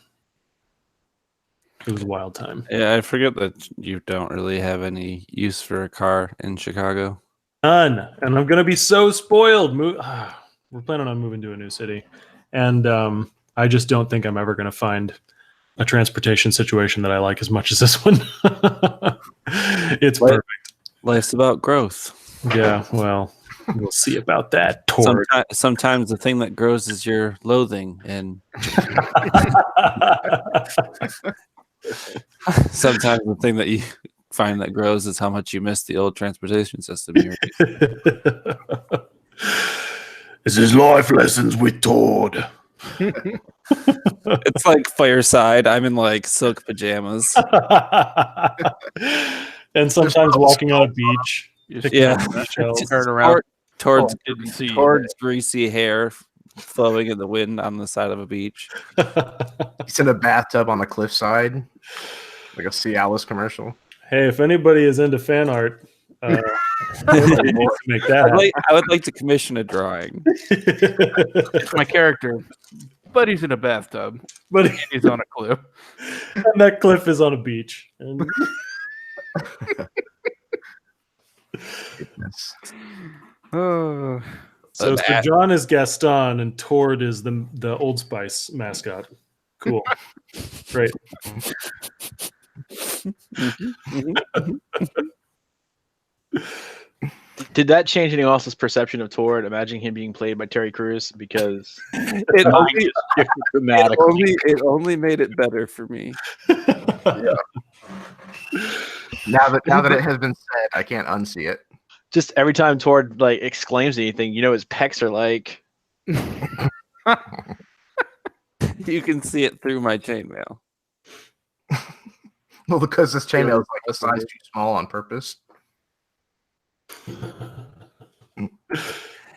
It was a wild time. Yeah, I forget that you don't really have any use for a car in Chicago. None. And I'm going to be so spoiled. We're planning on moving to a new city. And I just don't think I'm ever going to find a transportation situation that I like as much as this one. It's perfect. Life's about growth. Yeah, well, we'll see about that. Tord. Sometimes the thing that grows is your loathing, and sometimes the thing that you find that grows is how much you miss the old transportation system here. This is life lessons with Tord. It's like Fireside. I'm in like silk pajamas. And sometimes walking on a beach. Yeah. Turn around. Towards Didn't see you. greasy hair flowing in the wind on the side of a beach. He's in a bathtub on the cliffside, like a Cialis commercial. Hey, if anybody is into fan art, make that. I would like to commission a drawing. It's my character. But he's in a bathtub. But He's on a cliff. and that cliff is on a beach. And Goodness. Oh, so John is Gaston and Tord is the Old Spice mascot. Cool. Great. Did that change anyone else's perception of Tord? Imagine him being played by Terry Crews because It dramatically. only made it better for me. Now that it has been said, I can't unsee it. Just every time Tord like exclaims anything, his pecs are like. You can see it through my chainmail. Well, because this chainmail is like the That's what size it too small on purpose.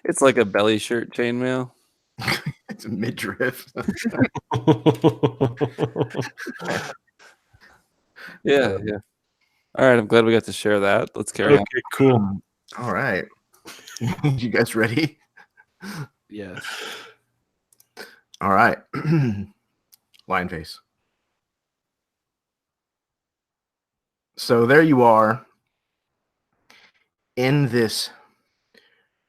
It's like a belly shirt chainmail. It's a midriff. Yeah. All right, I'm glad we got to share that. Let's carry on. Okay, cool. All right. You guys ready? Yes. All right. Lion face. So there you are in this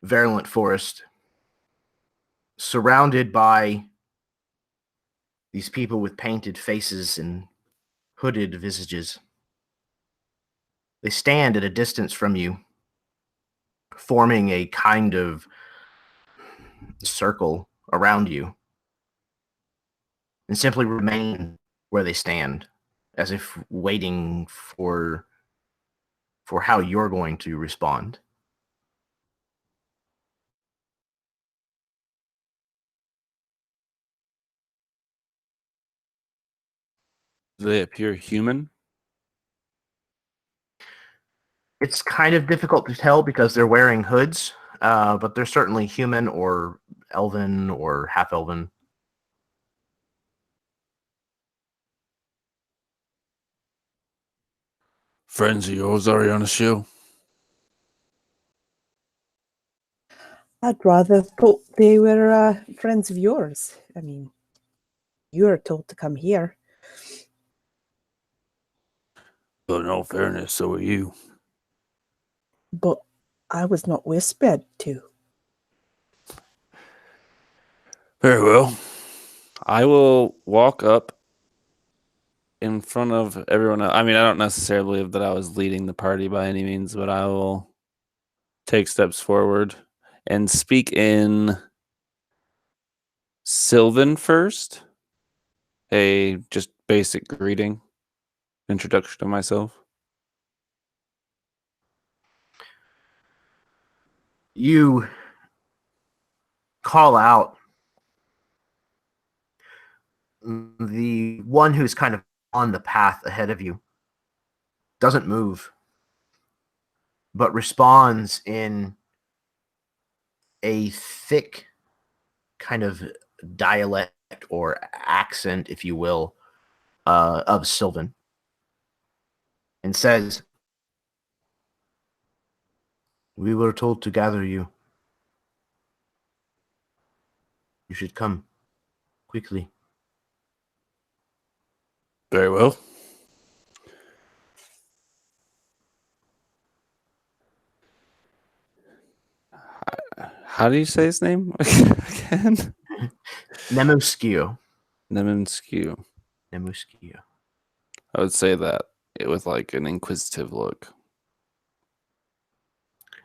virulent forest, surrounded by these people with painted faces and hooded visages. They stand at a distance from you, forming a kind of circle around you, and simply remain where they stand, as if waiting for how you're going to respond. Do they appear human? It's kind of difficult to tell because they're wearing hoods, but they're certainly human or elven or half-elven. Friends of yours, Ariana Shield? I'd rather thought they were friends of yours. I mean, you were told to come here. But in all fairness, so are you. But I was not whispered to. Very well. I will walk up in front of everyone else. I mean, I don't necessarily believe that I was leading the party by any means, but I will take steps forward and speak in Sylvan first. A just basic greeting, introduction to myself. You call out the one who's kind of on the path ahead of you, doesn't move, but responds in a thick kind of dialect or accent, if you will, of Sylvan, and says, "We were told to gather you. You should come quickly." Very well. How do you say his name again? Nemuskio. Nemuskio. Nemuskio. I would say that with like an inquisitive look.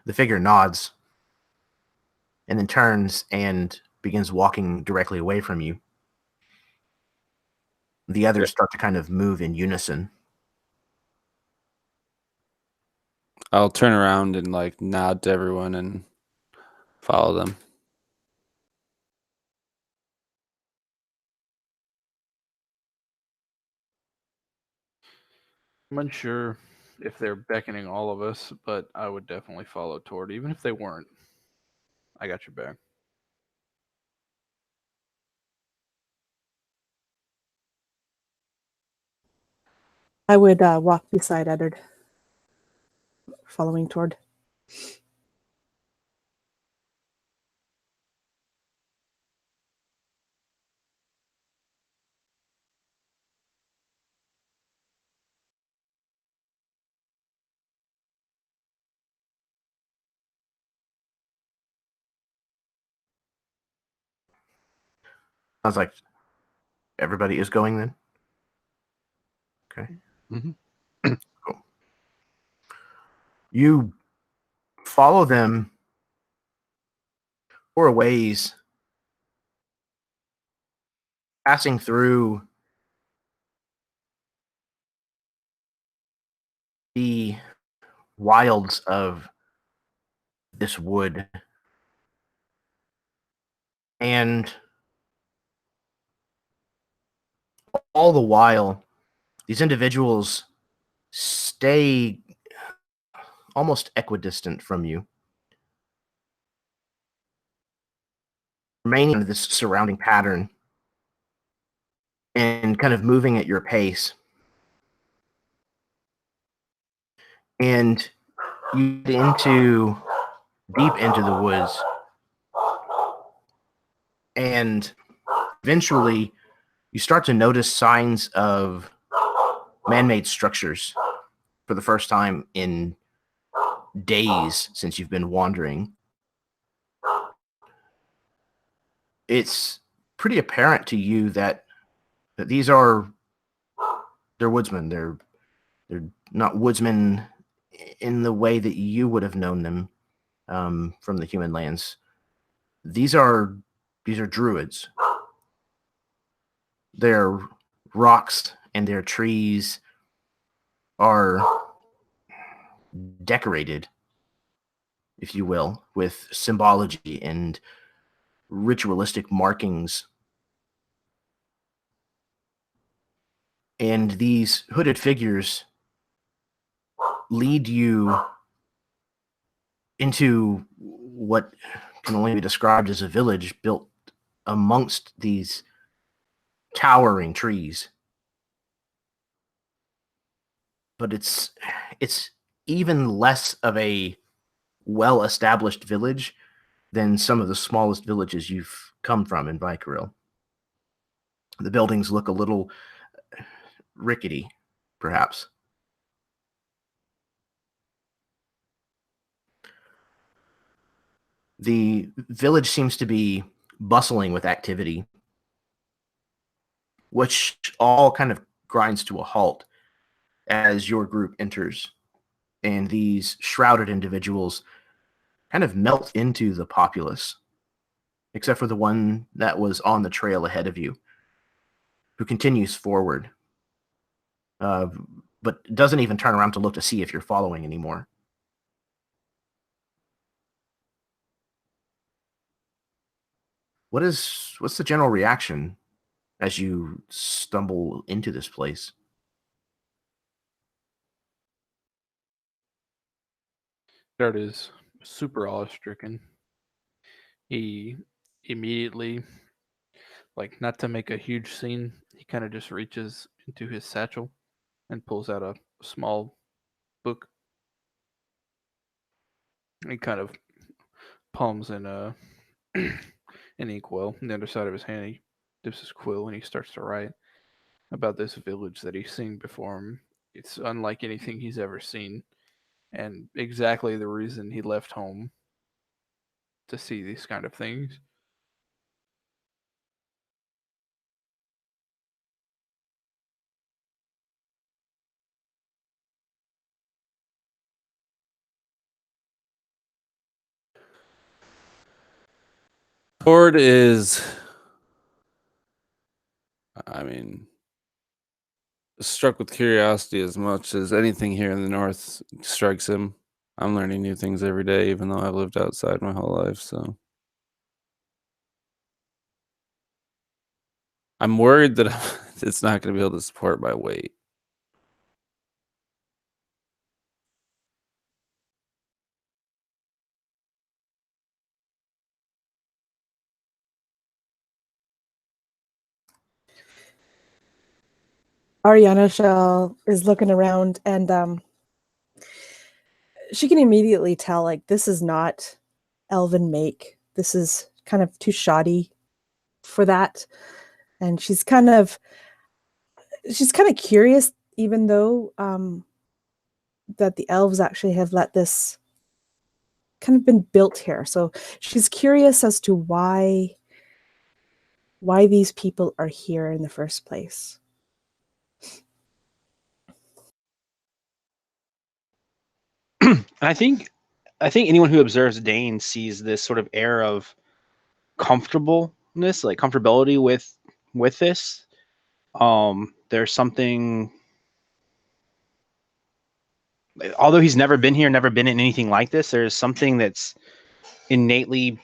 The figure nods and then turns and begins walking directly away from you. The others start to kind of move in unison. I'll turn around and like nod to everyone and follow them. I'm unsure if they're beckoning all of us, but I would definitely follow Tord, even if they weren't. I got your back. I would walk beside Eddard, following Tord. Sounds like everybody is going then. Okay. Mm-hmm. Cool. You follow them for a ways, passing through the wilds of this wood, and all the while, these individuals stay almost equidistant from you, remaining in this surrounding pattern and kind of moving at your pace. And you get deep into the woods, and eventually you start to notice signs of man-made structures for the first time in days since you've been wandering. It's pretty apparent to you that these they're woodsmen. They're not woodsmen in the way that you would have known them from the human lands. These are druids. Their rocks and their trees are decorated, if you will, with symbology and ritualistic markings. And these hooded figures lead you into what can only be described as a village built amongst these towering trees. But it's even less of a well-established village than some of the smallest villages you've come from in Vykaril. The buildings look a little rickety, perhaps. The village seems to be bustling with activity, which all kind of grinds to a halt as your group enters, and these shrouded individuals kind of melt into the populace, except for the one that was on the trail ahead of you, who continues forward, but doesn't even turn around to look to see if you're following anymore. What's the general reaction as you stumble into this place? Dart is super awe-stricken. He immediately, like, not to make a huge scene, he kind of just reaches into his satchel and pulls out a small book. He kind of palms in an inkwell on the other side of his hand. He dips his quill and he starts to write about this village that he's seen before him. It's unlike anything he's ever seen, and exactly the reason he left home to see these kind of things. Cord is, I mean, struck with curiosity as much as anything here in the north strikes him. I'm learning new things every day, even though I've lived outside my whole life, so. I'm worried that it's not going to be able to support my weight. Ariana Shell is looking around, and she can immediately tell, like, this is not elven make. This is kind of too shoddy for that. And she's kind of curious, even though that the elves actually have let this kind of been built here. So she's curious as to why these people are here in the first place. I think anyone who observes Dane sees this sort of air of comfortableness, like comfortability with this. There's something although he's never been here, never been in anything like this, there's something that's innately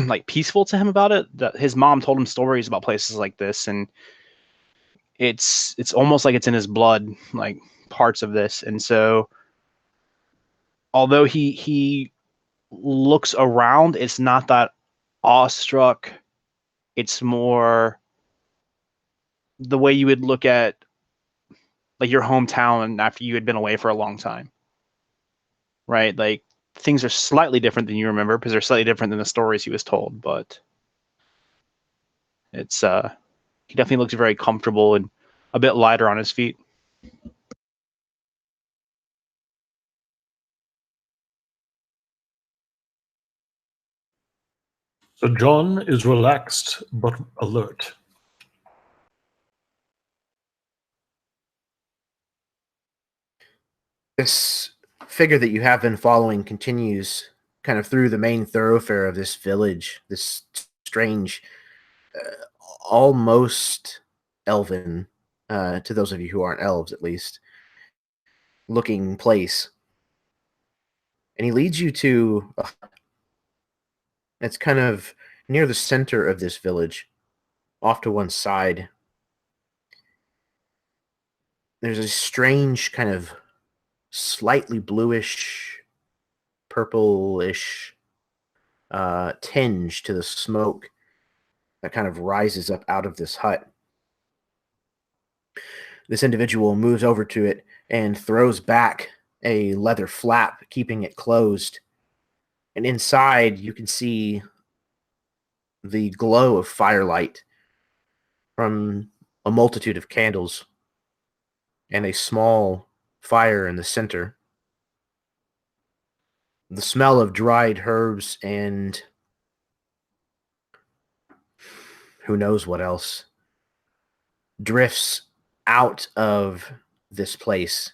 like peaceful to him about it. His mom told him stories about places like this, and it's almost like it's in his blood, like parts of this. And so although he looks around, it's not that awestruck. It's more the way you would look at like your hometown after you had been away for a long time, right? Like things are slightly different than you remember because they're slightly different than the stories he was told, but it's he definitely looks very comfortable and a bit lighter on his feet. So John is relaxed but alert. This figure that you have been following continues kind of through the main thoroughfare of this village, this strange, almost elven, to those of you who aren't elves at least, looking place. And he leads you to a hut that's kind of near the center of this village, off to one side. There's a strange kind of slightly bluish, purplish tinge to the smoke that kind of rises up out of this hut. This individual moves over to it and throws back a leather flap, keeping it closed. And inside, you can see the glow of firelight from a multitude of candles and a small fire in the center. The smell of dried herbs and who knows what else drifts out of this place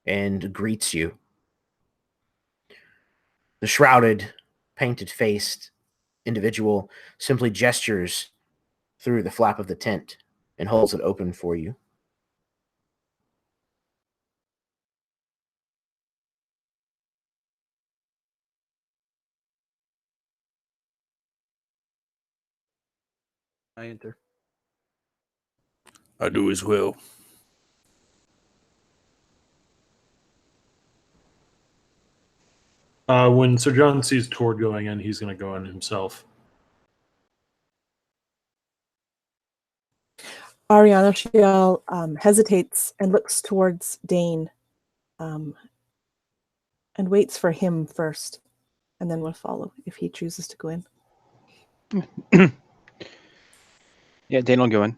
and greets you. The shrouded, painted-faced individual simply gestures through the flap of the tent and holds it open for you. I enter. I do as well. When Sir John sees Tord going in, he's going to go in himself. Ariana Shiel hesitates and looks towards Dane and waits for him first, and then will follow if he chooses to go in. Yeah, Dane will go in.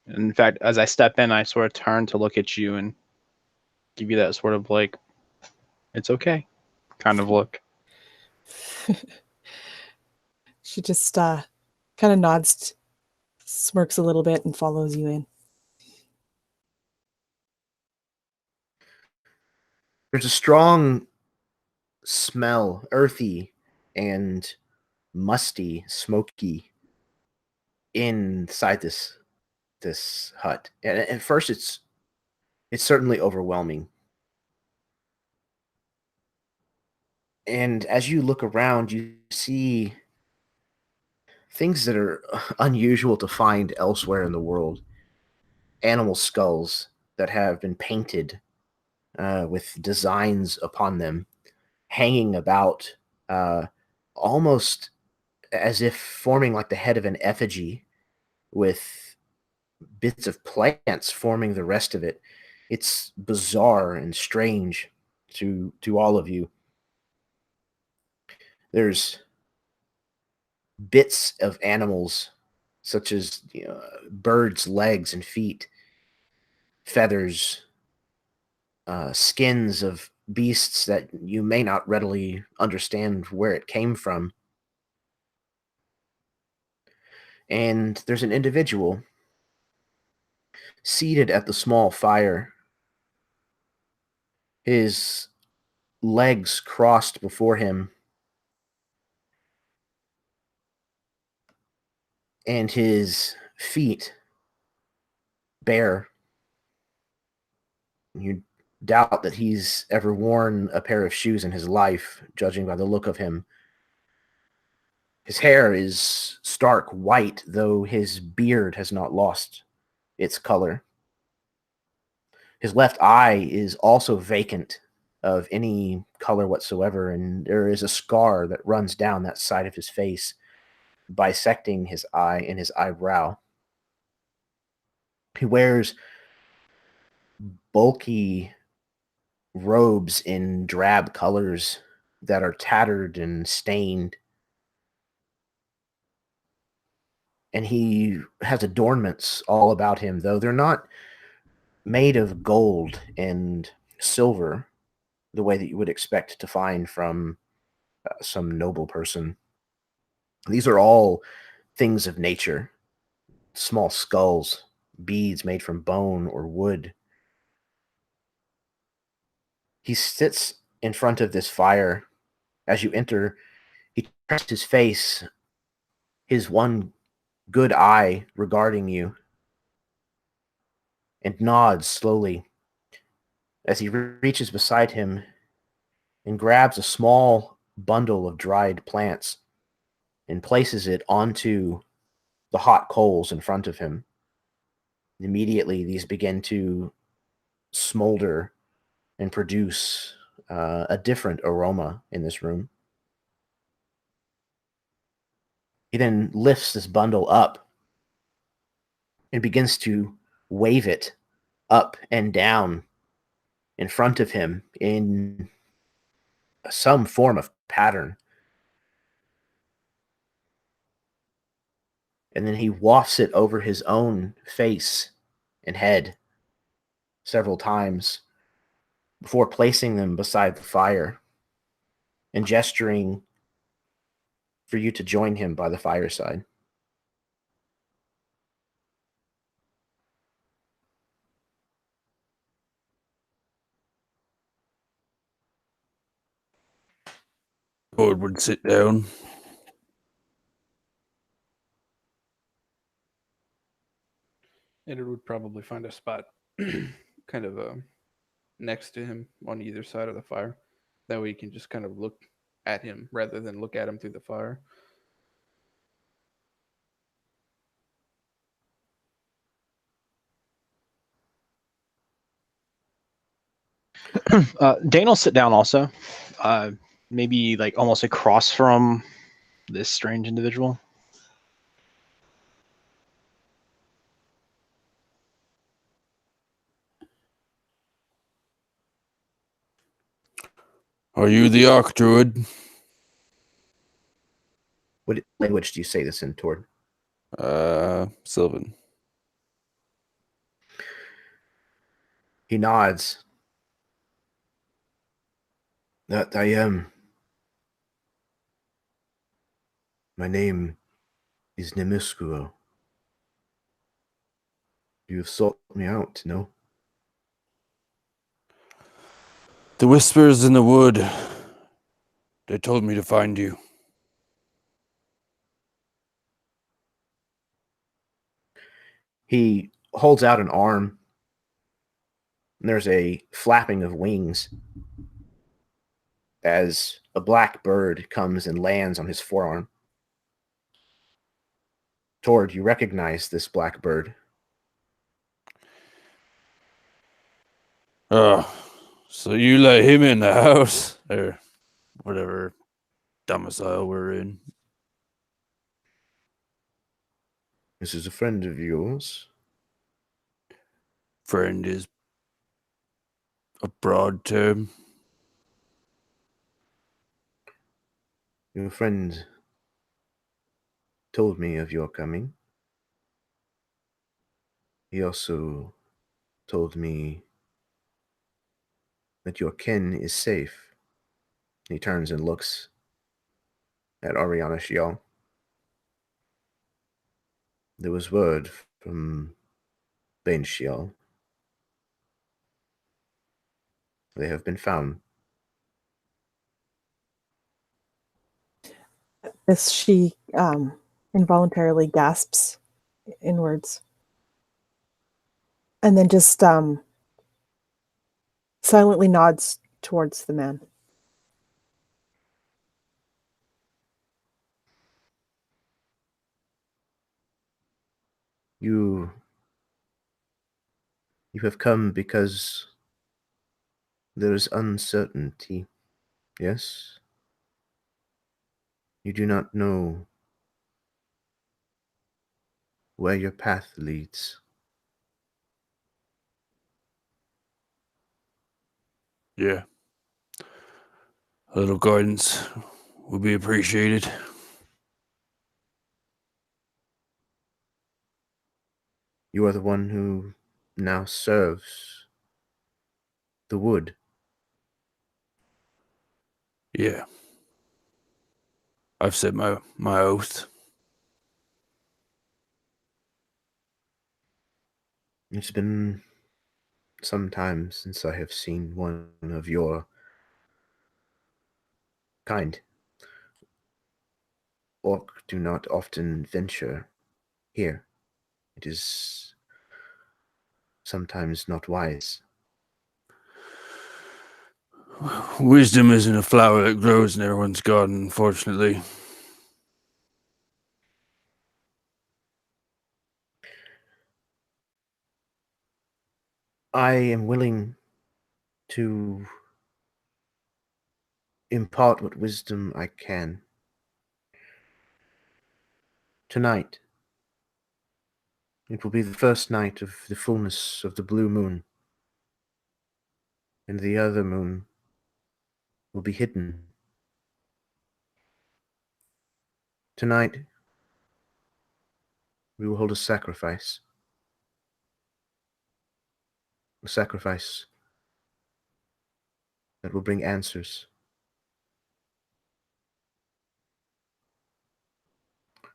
In fact, as I step in, I sort of turn to look at you and give you that sort of like, it's okay kind of look. She just kind of nods, smirks a little bit, and follows you in. There's a strong smell, earthy and musty, smoky, inside this hut. And at first, it's certainly overwhelming. And as you look around, you see things that are unusual to find elsewhere in the world. Animal skulls that have been painted with designs upon them, hanging about, almost as if forming like the head of an effigy, with bits of plants forming the rest of it. It's bizarre and strange to all of you. There's bits of animals, such as birds' legs and feet, feathers, skins of beasts that you may not readily understand where it came from. And there's an individual seated at the small fire, his legs crossed before him, and his feet bare. You doubt that he's ever worn a pair of shoes in his life, judging by the look of him. His hair is stark white, though his beard has not lost its color. His left eye is also vacant of any color whatsoever, and there is a scar that runs down that side of his face, bisecting his eye and his eyebrow. He wears bulky robes in drab colors that are tattered and stained. And he has adornments all about him, though they're not made of gold and silver the way that you would expect to find from some noble person. These are all things of nature, small skulls, beads made from bone or wood. He sits in front of this fire. As you enter, he turns his face, his one good eye regarding you, and nods slowly as he reaches beside him and grabs a small bundle of dried plants and places it onto the hot coals in front of him. Immediately, these begin to smolder and produce a different aroma in this room. He then lifts this bundle up and begins to wave it up and down in front of him in some form of pattern. And then he wafts it over his own face and head several times before placing them beside the fire and gesturing for you to join him by the fireside. Lord would sit down. And it would probably find a spot kind of next to him on either side of the fire. That way you can just kind of look at him rather than look at him through the fire. Dane will sit down also. Maybe like almost across from this strange individual. Are you the Arc Druid? What language do you say this in, Tord? Sylvan. He nods. That I am. My name is Nemiskuo. You have sought me out, no? The whispers in the wood. They told me to find you. He holds out an arm, and there's a flapping of wings as a black bird comes and lands on his forearm. Tord, you recognize this black bird. Oh, so you let him in the house? Or whatever domicile we're in. This is a friend of yours. Friend is a broad term. Your friend told me of your coming. He also told me that your kin is safe. He turns and looks at Ariana Shial. There was word from Bane Shial. They have been found. As she involuntarily gasps inwards. And then just silently nods towards the man. You have come because there is uncertainty, yes? You do not know where your path leads. Yeah. A little guidance would be appreciated. You are the one who now serves the wood. Yeah. I've said my oath. It's been some time since I have seen one of your kind. Orc do not often venture here. It is sometimes not wise. Wisdom isn't a flower that grows in everyone's garden, unfortunately. I am willing to impart what wisdom I can. Tonight, it will be the first night of the fullness of the blue moon, and the other moon will be hidden. Tonight, we will hold a sacrifice. A sacrifice that will bring answers.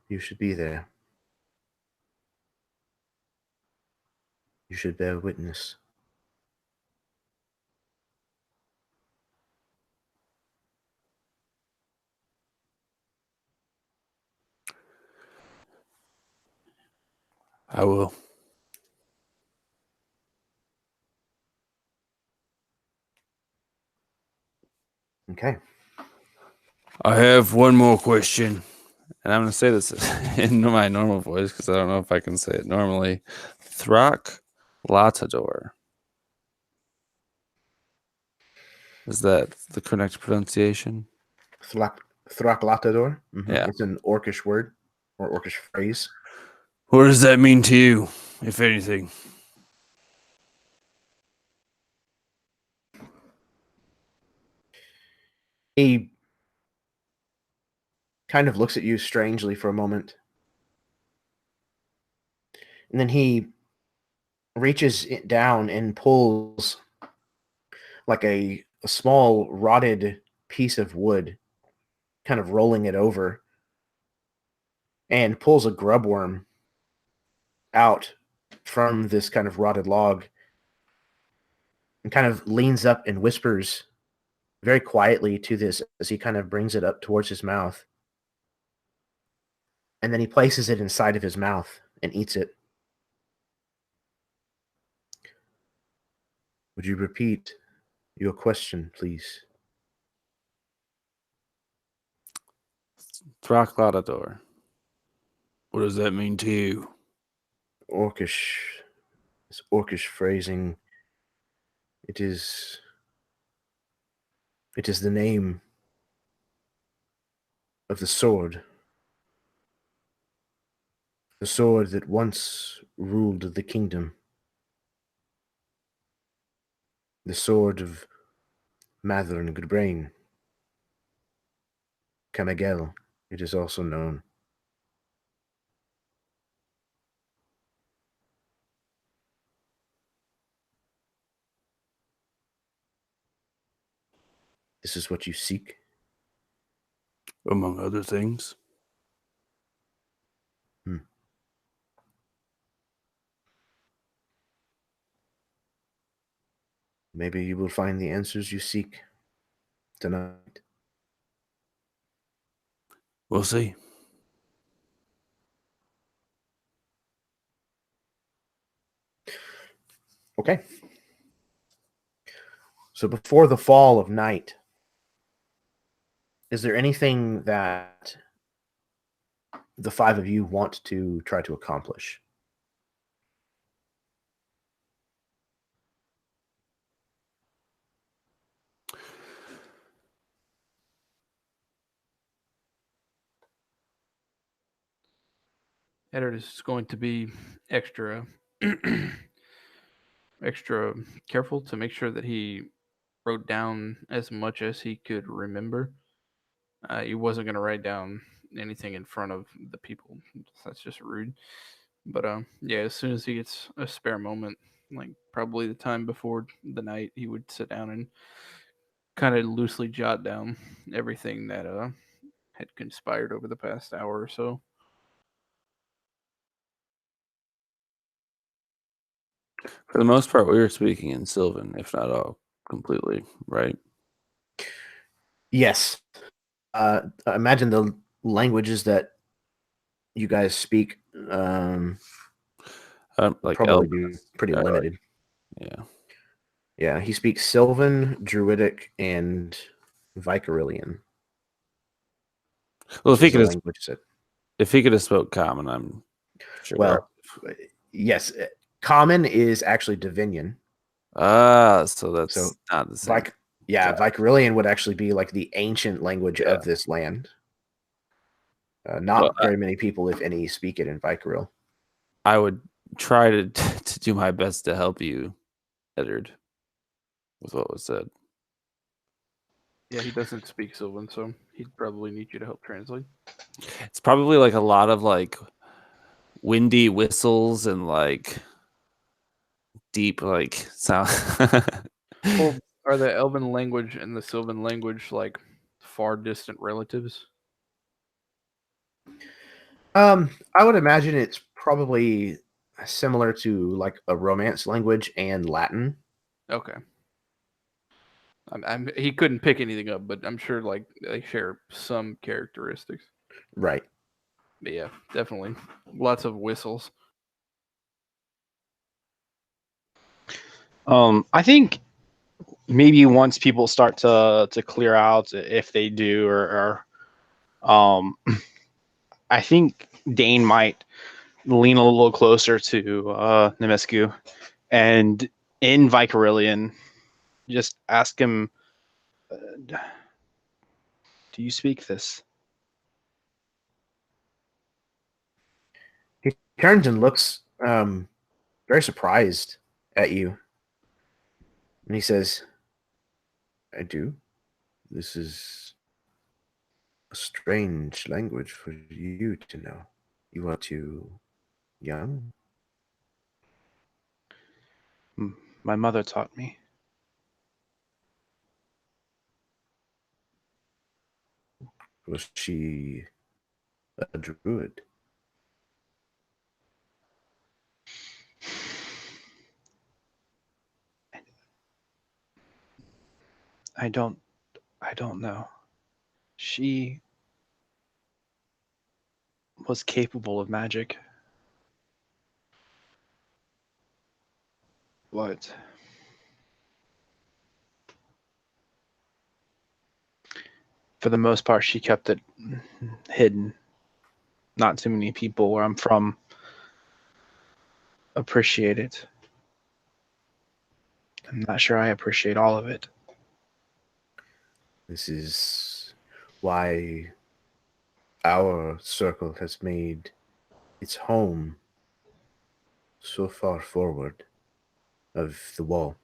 You should be there. You should bear witness. I will. Okay. I have one more question. And I'm going to say this in my normal voice because I don't know if I can say it normally. Thrak Latador. Is that the correct pronunciation? Thraklatador. Mm-hmm. Yeah. It's an orcish word or orcish phrase. What does that mean to you, if anything? He kind of looks at you strangely for a moment. And then he reaches it down and pulls like a small rotted piece of wood, kind of rolling it over, and pulls a grub worm out from this kind of rotted log and kind of leans up and whispers very quietly to this as he kind of brings it up towards his mouth. And then he places it inside of his mouth and eats it. Would you repeat your question, please? Thrak Latador. What does that mean to you? Orcish. This orcish phrasing. It is the name of the sword. The sword that once ruled the kingdom. The sword of Mathuran Gabrain. Camagel, it is also known. This is what you seek? Among other things. Maybe you will find the answers you seek tonight. We'll see. Okay. So before the fall of night, is there anything that the five of you want to try to accomplish? Eddard is going to be extra extra careful to make sure that he wrote down as much as he could remember. He wasn't going to write down anything in front of the people. That's just rude. But yeah, as soon as he gets a spare moment, like probably the time before the night, he would sit down and kind of loosely jot down everything that had conspired over the past hour or so. For the most part, we were speaking in Sylvan, if not all completely, right? Yes. I imagine the languages that you guys speak Like probably elven, be pretty like, limited. yeah. Yeah, he speaks Sylvan, Druidic, and Vykarilian. Well, Which is the language that, if he could have spoke common, I'm sure. well, yes, Common is actually Divinian. So that's So not the same. Yeah, Got Vykarilian would actually be like the ancient language of this land. Not Well, very many people, if any, speak it in Vykaril. I would try to to do my best to help you, Eddard, with what was said. Yeah, he doesn't speak Sylvan, so he'd probably need you to help translate. It's probably like a lot of like windy whistles and like deep like sound. Well, are the Elven language and the Sylvan language like far distant relatives? I would imagine it's probably similar to like a Romance language and Latin. Okay. He couldn't pick anything up, but I'm sure like they share some characteristics. Right. But yeah, definitely lots of whistles. I think maybe once people start to clear out, if they do, or I think Dane might lean a little closer to Nemescu, and in Vykarilian, just ask him, "Do you speak this?" He turns and looks very surprised at you. And he says, I do. This is a strange language for you to know. You are too young. My mother taught me. Was she a druid? I don't know. She was capable of magic. But for the most part, she kept it hidden. Not too many people where I'm from appreciate it. I'm not sure I appreciate all of it. This is why our circle has made its home so far forward of the wall.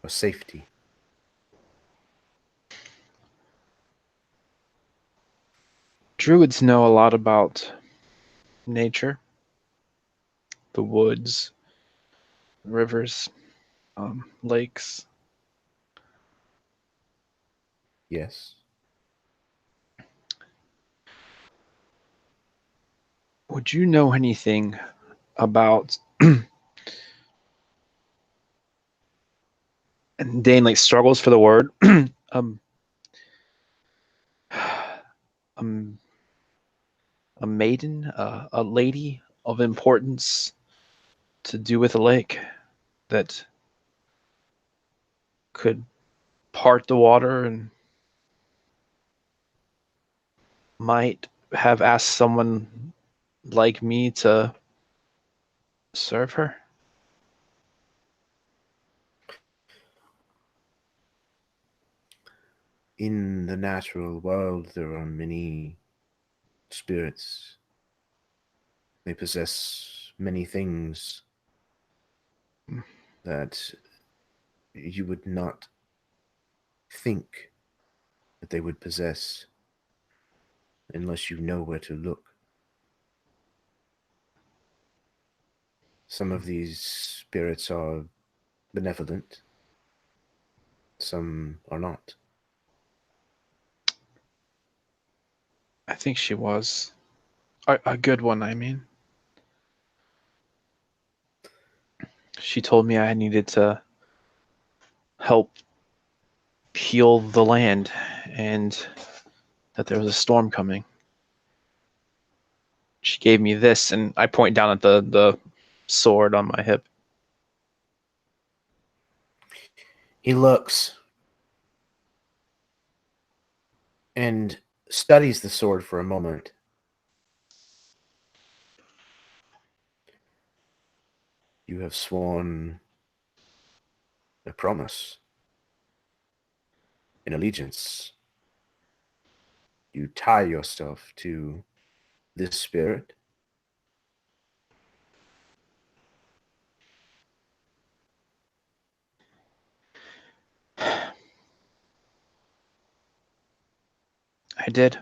For safety. Druids know a lot about nature, the woods, rivers, lakes. Yes. Would you know anything about and Dane like struggles for the word um a maiden, a lady of importance to do with a lake that could part the water and might have asked someone like me to serve her. In the natural world, there are many spirits. They possess many things that you would not think that they would possess unless you know where to look. Some of these spirits are benevolent, some are not. I think she was. A good one, I mean. She told me I needed to help heal the land and that there was a storm coming. She gave me this, and I point down at the sword on my hip. He looks and studies the sword for a moment. You have sworn a promise, an allegiance. You tie yourself to this spirit. I did.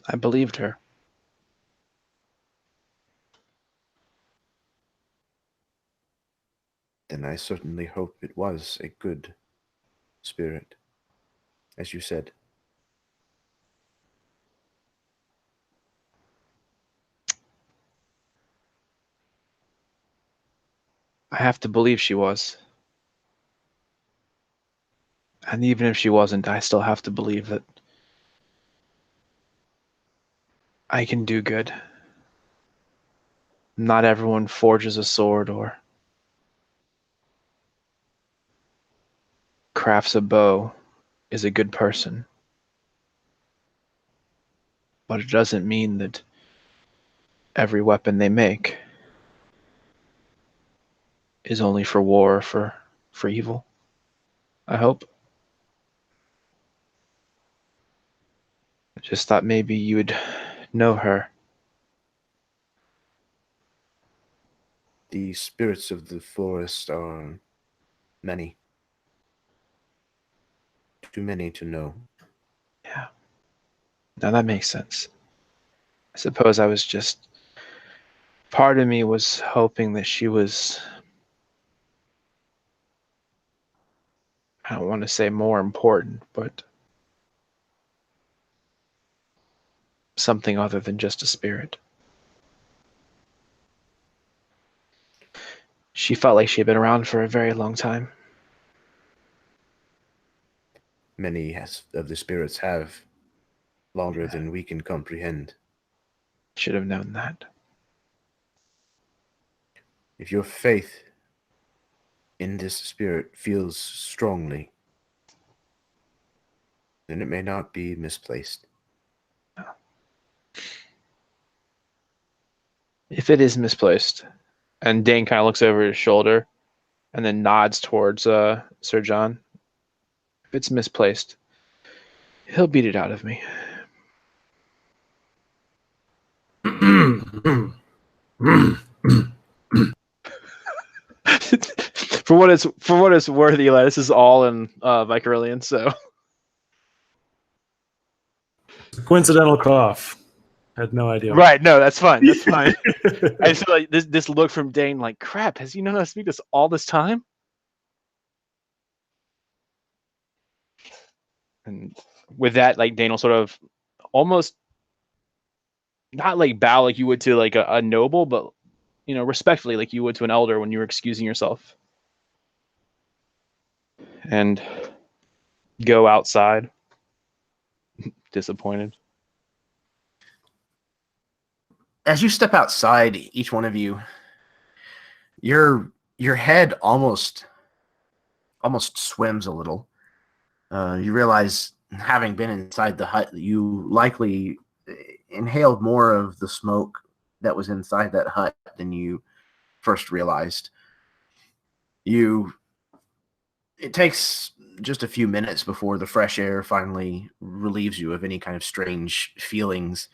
I believed her. Then I certainly hope it was a good spirit, as you said. I have to believe she was. And even if she wasn't, I still have to believe that I can do good. Not everyone forges a sword or crafts a bow is a good person. But it doesn't mean that every weapon they make is only for war or for evil. I hope. I just thought maybe you would know her. The spirits of the forest are many. Too many to know. Yeah. Now that makes sense. I suppose I was just... Part of me was hoping that she was... I don't want to say more important, but something other than just a spirit. She felt like she had been around for a very long time. Many of the spirits have longer than we can comprehend. Should have known that. If your faith in this spirit feels strongly, then it may not be misplaced. If it is misplaced, and Dane kind of looks over his shoulder and then nods towards Sir John. If it's misplaced, he'll beat it out of me. For what it's worth, Eli, this is all in Vykarilian, so Coincidental cough. Had no idea. right. No, that's fine. That's fine. I just feel like this look from Dane, like, crap. Has he known how to speak this all this time? And with that, like, Dane will sort of almost not like bow like you would to like a noble, but respectfully like you would to an elder when you were excusing yourself, and go outside, disappointed. as you step outside, each one of you, your head almost swims a little. You realize, having been inside the hut, you likely inhaled more of the smoke that was inside that hut than you first realized. It takes just a few minutes before the fresh air finally relieves you of any kind of strange feelings.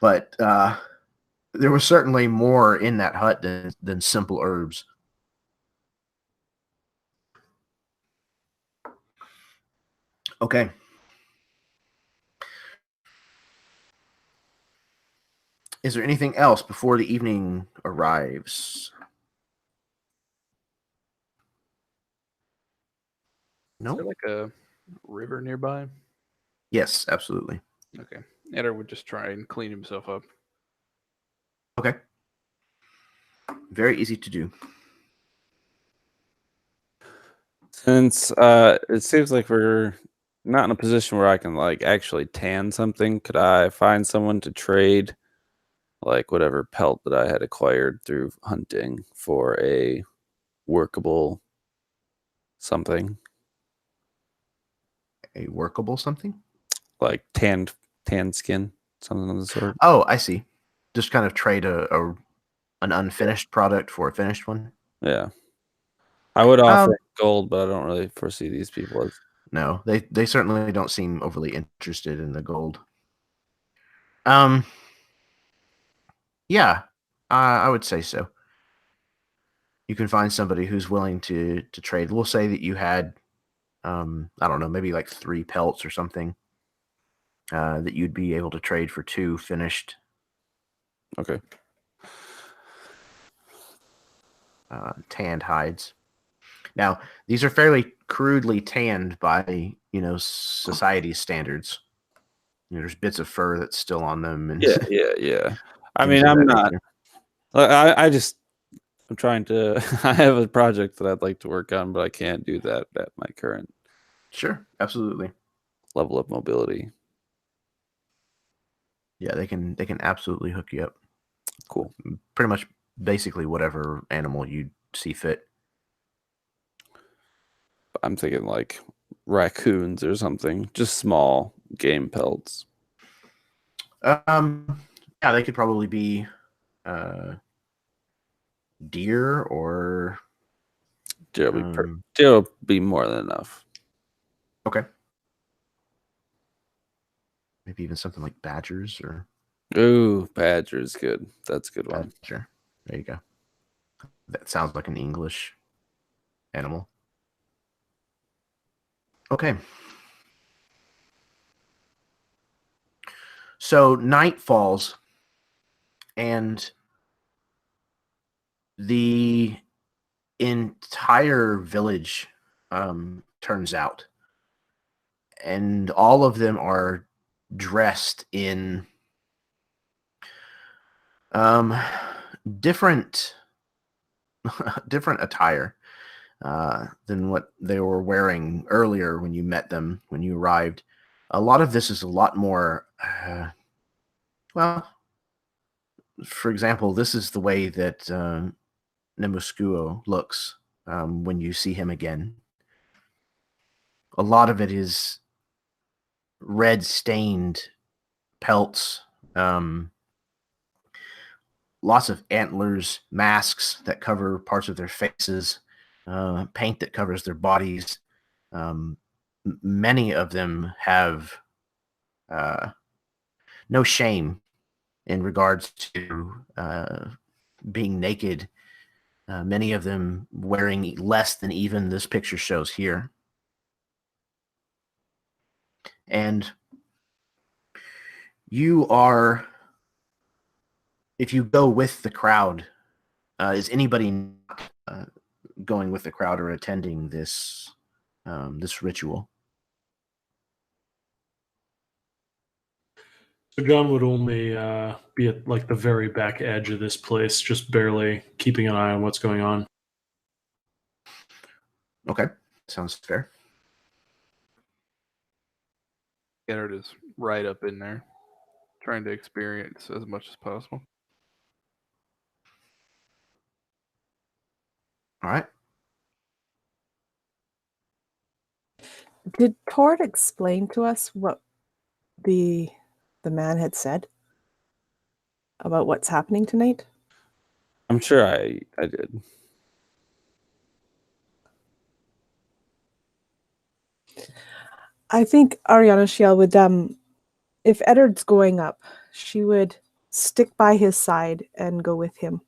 But there was certainly more in that hut than simple herbs. Okay. Is there anything else before the evening arrives? Is No? there like a river nearby? Yes, absolutely. Okay. Eder would just try and clean himself up. Okay. Very easy to do. Since it seems like we're not in a position where I can like actually tan something, could I find someone to trade like whatever pelt that I had acquired through hunting for a workable something? A workable something? Like tan skin, something of the sort. Oh, I see. Just kind of trade an unfinished product for a finished one. Yeah. I would offer gold, but I don't really foresee these people as. No, they certainly don't seem overly interested in the gold. Yeah, I would say so. You can find somebody who's willing to trade. We'll say that you had, I don't know, maybe like 3 pelts or something that you'd be able to trade for 2 finished. Okay. Tanned hides. Now, these are fairly crudely tanned by, society's standards. There's bits of fur that's still on them. And Yeah. I things mean, of I'm that not. nature. I'm trying to. I have a project that I'd like to work on, but I can't do that at my current Sure, absolutely. level of mobility. Yeah, they can absolutely hook you up. Cool. Pretty much, basically whatever animal you see fit. I'm thinking like raccoons or something, just small game pelts. Yeah, they could probably be deer or Deer will be more than enough. okay. Maybe even something like badgers or Ooh, badger's good. That's a good one. badger. There you go. That sounds like an English animal. Okay. So night falls, and the entire village turns out, and all of them are dressed in different attire than what they were wearing earlier when you met them, when you arrived. A lot of this is a lot more well, for example, this is the way that Nemuskuo looks when you see him again. A lot of it is red stained pelts, lots of antlers, masks that cover parts of their faces, paint that covers their bodies. Many of them have no shame in regards to being naked. Many of them wearing less than even this picture shows here. And you are, if you go with the crowd, is anybody going with the crowd or attending this this ritual? So John would only be at like the very back edge of this place, just barely keeping an eye on what's going on. Okay, sounds fair. Eder is right up in there, trying to experience as much as possible. All right. Did Tord explain to us what the man had said about what's happening tonight? I'm sure I did. I think Ariana Shiel would, if Eddard's going up, she would stick by his side and go with him.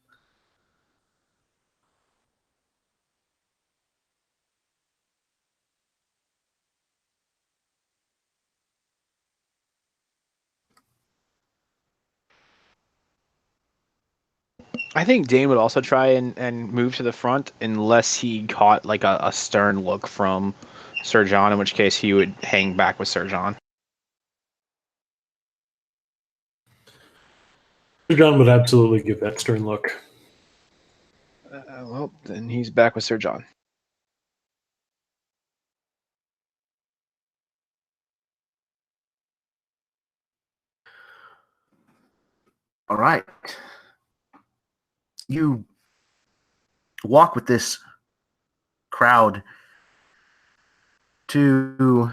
I think Dane would also try and move to the front unless he caught like a stern look from Sir John, in which case he would hang back with Sir John. Sir John would absolutely give that stern look. Well, then he's back with Sir John. All right. You walk with this crowd to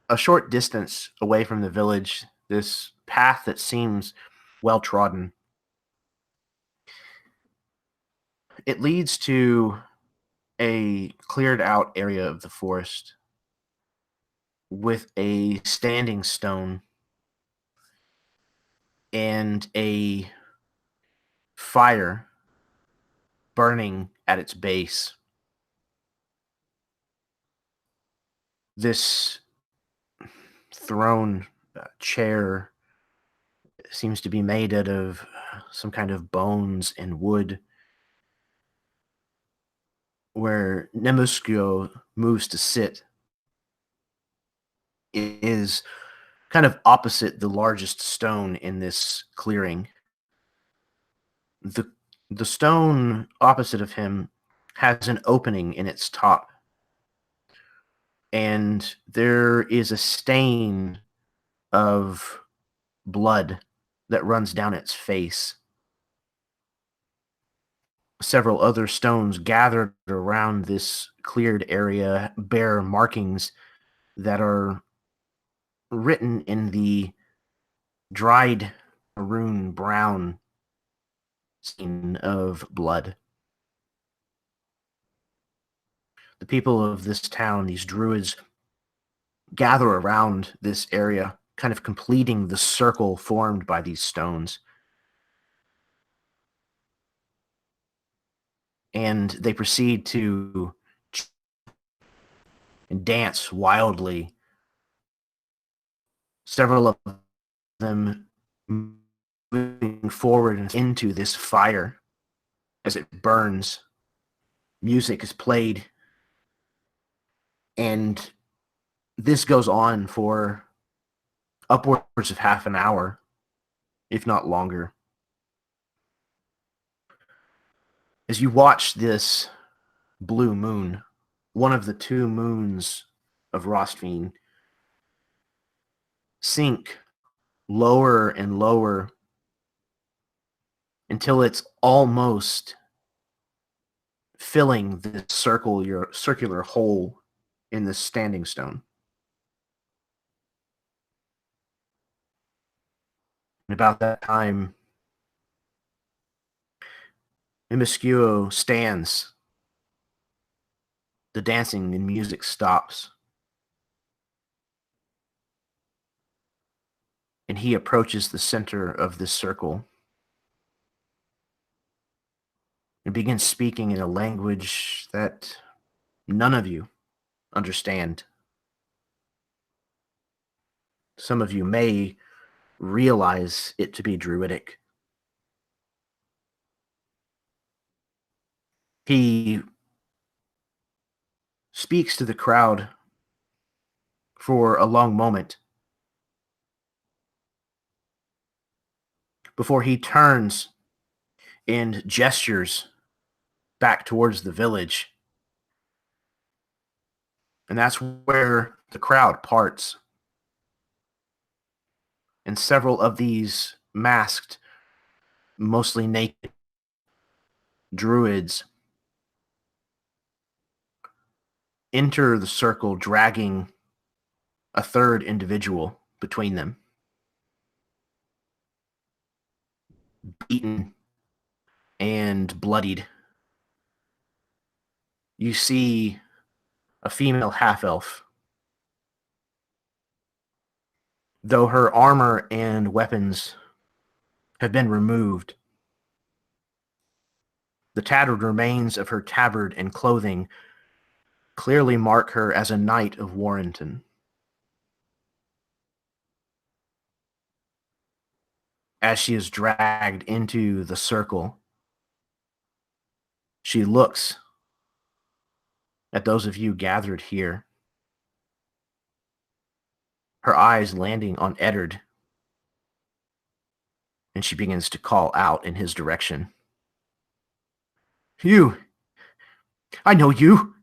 a short distance away from the village, this path that seems well trodden. It leads to a cleared out area of the forest with a standing stone and a fire burning at its base. This throne chair seems to be made out of some kind of bones and wood, where Nemuscio moves to sit. It is kind of opposite the largest stone in this clearing. The stone opposite of him has an opening in its top, and there is a stain of blood that runs down its face. Several other stones gathered around this cleared area bear markings that are written in the dried maroon brown stain of blood. The people of this town, these druids, gather around this area, kind of completing the circle formed by these stones. And they proceed to dance wildly. Several of them moving forward into this fire as it burns. Music is played, and this goes on for upwards of half an hour, if not longer. As you watch this blue moon, one of the two moons of Rostveen, sink lower and lower until it's almost filling this circular hole in the standing stone. And about that time, Nemuscio stands. The dancing and music stops. And he approaches the center of this circle and begins speaking in a language that none of you understand. Some of you may realize it to be Druidic. He speaks to the crowd for a long moment before he turns and gestures back towards the village. And that's where the crowd parts. And several of these masked, mostly naked druids enter the circle, dragging a third individual between them. Beaten and bloodied. You see a female half-elf. Though her armor and weapons have been removed, the tattered remains of her tabard and clothing clearly mark her as a knight of Warrenton. As she is dragged into the circle, she looks at those of you gathered here, her eyes landing on Eddard, and she begins to call out in his direction. You! I know you!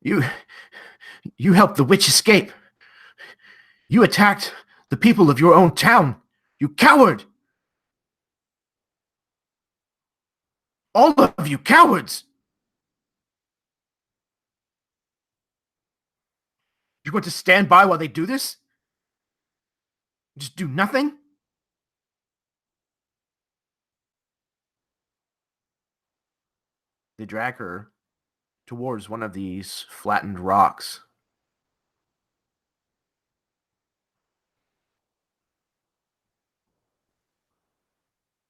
You helped the witch escape! You attacked the people of your own town! You coward! All of you cowards! You're going to stand by while they do this? Just do nothing? They drag her towards one of these flattened rocks.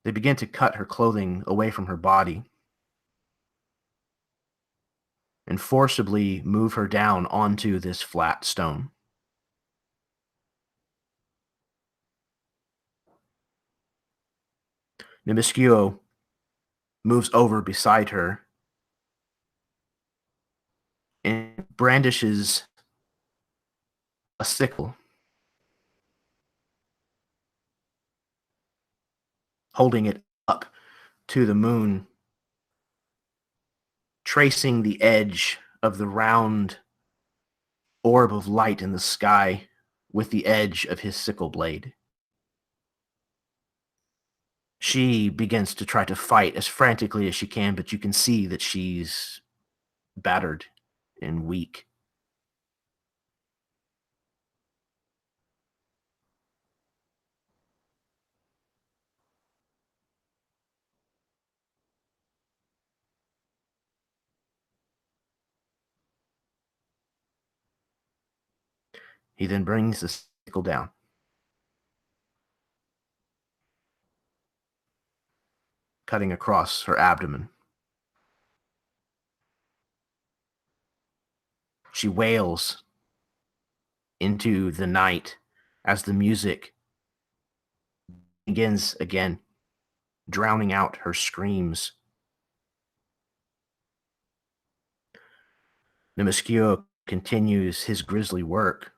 They begin to cut her clothing away from her body and forcibly move her down onto this flat stone. Nemiskio moves over beside her and brandishes a sickle, holding it up to the moon, tracing the edge of the round orb of light in the sky with the edge of his sickle blade. She begins to try to fight as frantically as she can, but you can see that she's battered and weak. He then brings the sickle down. Cutting across her abdomen. She wails into the night as the music begins again, drowning out her screams. Nemiskio continues his grisly work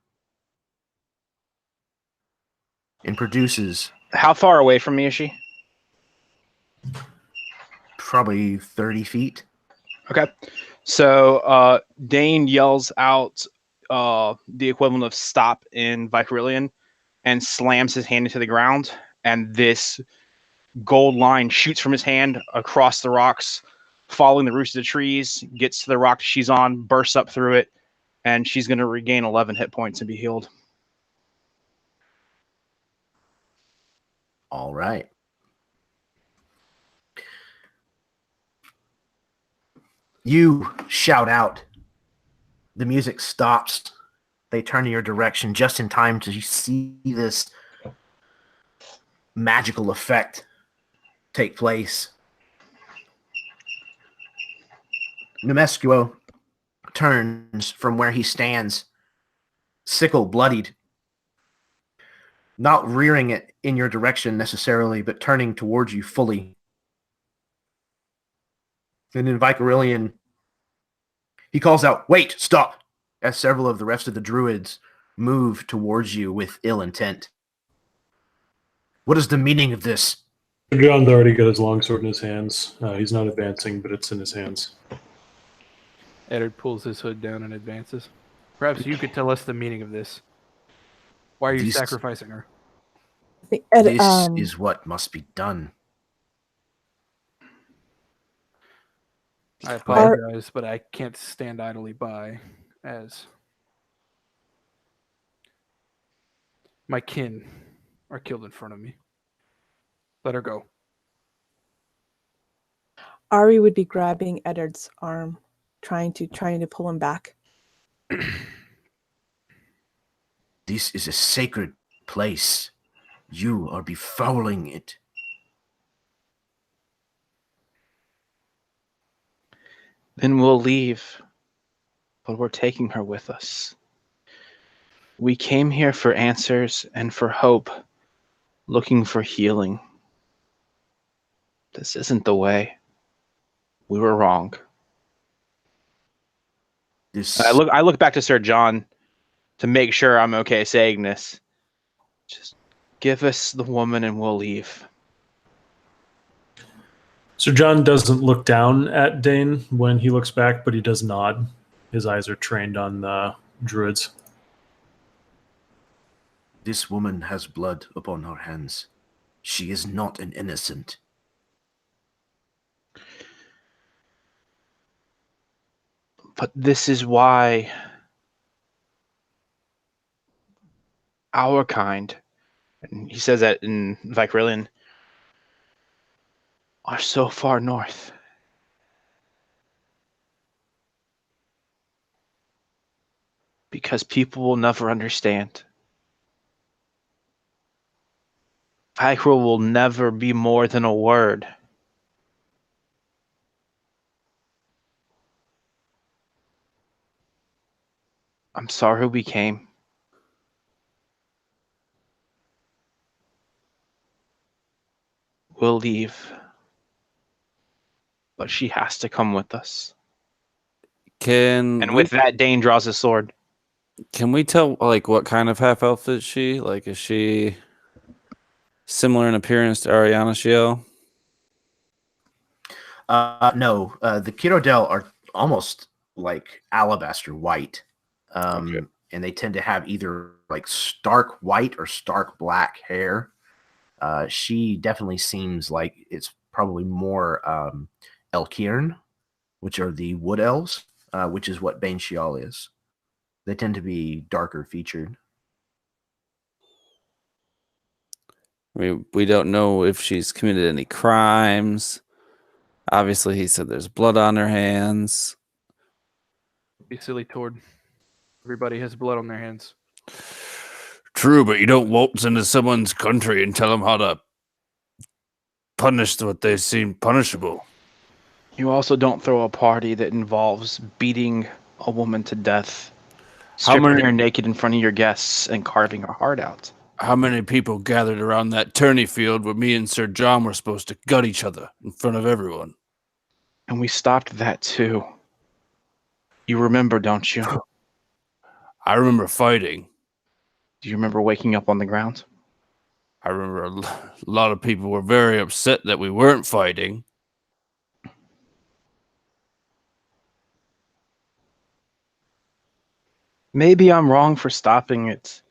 and produces... How far away from me is she? Probably 30 feet. Okay. So Dane yells out the equivalent of stop in Vykarilian and slams his hand into the ground. And this gold line shoots from his hand across the rocks, following the roots of the trees, gets to the rock she's on, bursts up through it, and she's going to regain 11 hit points and be healed. All right. You shout out. The music stops. They turn in your direction just in time to see this magical effect take place. Nemescuo turns from where he stands, sickle bloodied, not rearing it in your direction necessarily, but turning towards you fully. And in Vykarilian, he calls out, "Wait, stop!" as several of the rest of the druids move towards you with ill intent. What is the meaning of this? John's already got his longsword in his hands. He's not advancing, but it's in his hands. Eddard pulls his hood down and advances. Perhaps you could tell us the meaning of this. Why are you sacrificing her? This is what must be done. I apologize, but I can't stand idly by as my kin are killed in front of me. Let her go. Ari would be grabbing Eddard's arm, trying to pull him back. This is a sacred place. You are befouling it. Then we'll leave. But we're taking her with us. We came here for answers and for hope, looking for healing. This isn't the way. We were wrong. I look back to Sir John to make sure I'm okay saying this. Just give us the woman and we'll leave. Sir John doesn't look down at Dane when he looks back, but he does nod. His eyes are trained on the druids. This woman has blood upon her hands. She is not an innocent. But this is why our kind, and he says that in Vykaril, are so far north. Because people will never understand. Vykaril will never be more than a word. I'm sorry we came. We'll leave. But she has to come with us. And with that, Dane draws his sword. Can we tell, like, what kind of half-elf is she? Like, is she similar in appearance to Ariana Shiel? No. The Kirodel are almost like alabaster white. Okay. And they tend to have either like stark white or stark black hair. She definitely seems like it's probably more Elkirn, which are the wood elves, which is what Bane Shial is. They tend to be darker featured. We don't know if she's committed any crimes. Obviously, he said there's blood on her hands. Be silly, Tord. Everybody has blood on their hands. True, but you don't waltz into someone's country and tell them how to punish what they seem punishable. You also don't throw a party that involves beating a woman to death, stripping her naked in front of your guests, and carving her heart out. How many people gathered around that tourney field where me and Sir John were supposed to gut each other in front of everyone? And we stopped that too. You remember, don't you? I remember fighting. Do you remember waking up on the ground? I remember a lot of people were very upset that we weren't fighting. Maybe I'm wrong for stopping it.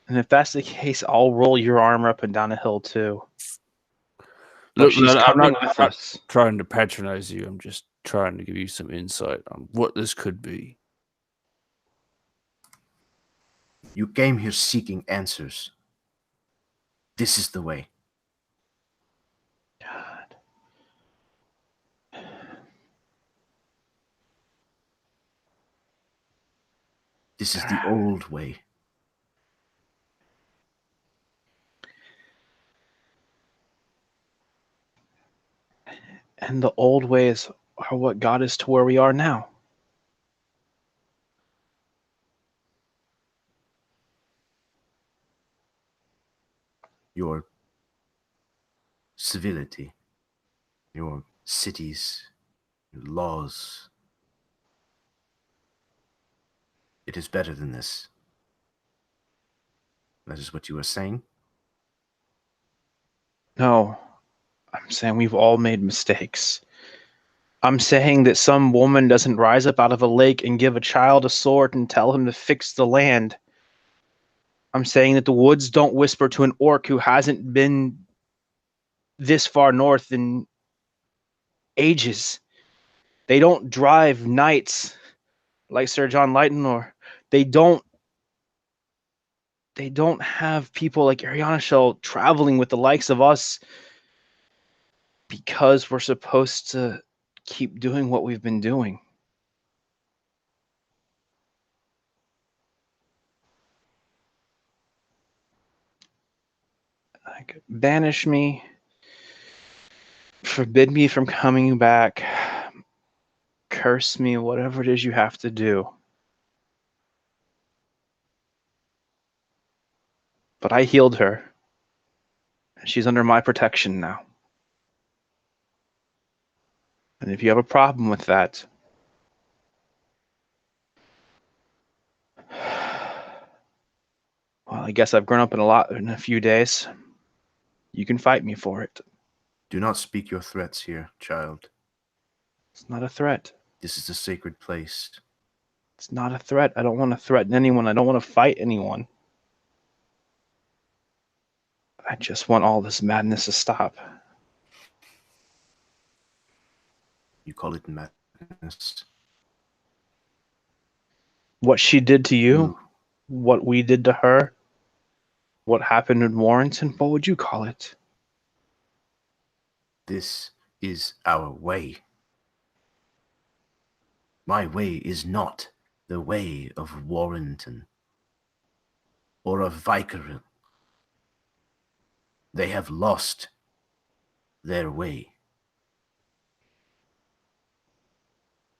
And if that's the case, I'll roll your armor up and down a hill too. Look, she's coming with us. Trying to patronize you. I'm just trying to give you some insight on what this could be. You came here seeking answers. This is the way. God. This is the old way. And the old ways are what got us to where we are now. Your civility, your cities, your laws. It is better than this. That is what you are saying? No, I'm saying we've all made mistakes. I'm saying that some woman doesn't rise up out of a lake and give a child a sword and tell him to fix the land. I'm saying that the woods don't whisper to an orc who hasn't been this far north in ages They don't drive knights like Sir John Lightenor. They don't have people like Ariana Shell traveling with the likes of us because we're supposed to keep doing what we've been doing. Like, banish me, forbid me from coming back, curse me, whatever it is you have to do. But I healed her, and she's under my protection now. And if you have a problem with that, well, I guess I've grown up in a few days. You can fight me for it. Do not speak your threats here, child. It's not a threat. This is a sacred place. It's not a threat. I don't want to threaten anyone. I don't want to fight anyone. I just want all this madness to stop. You call it madness. What she did to you, You- what we did to her, what happened in Warrington, what would you call it? This is our way. My way is not the way of Warrington or of Vykaril. They have lost their way.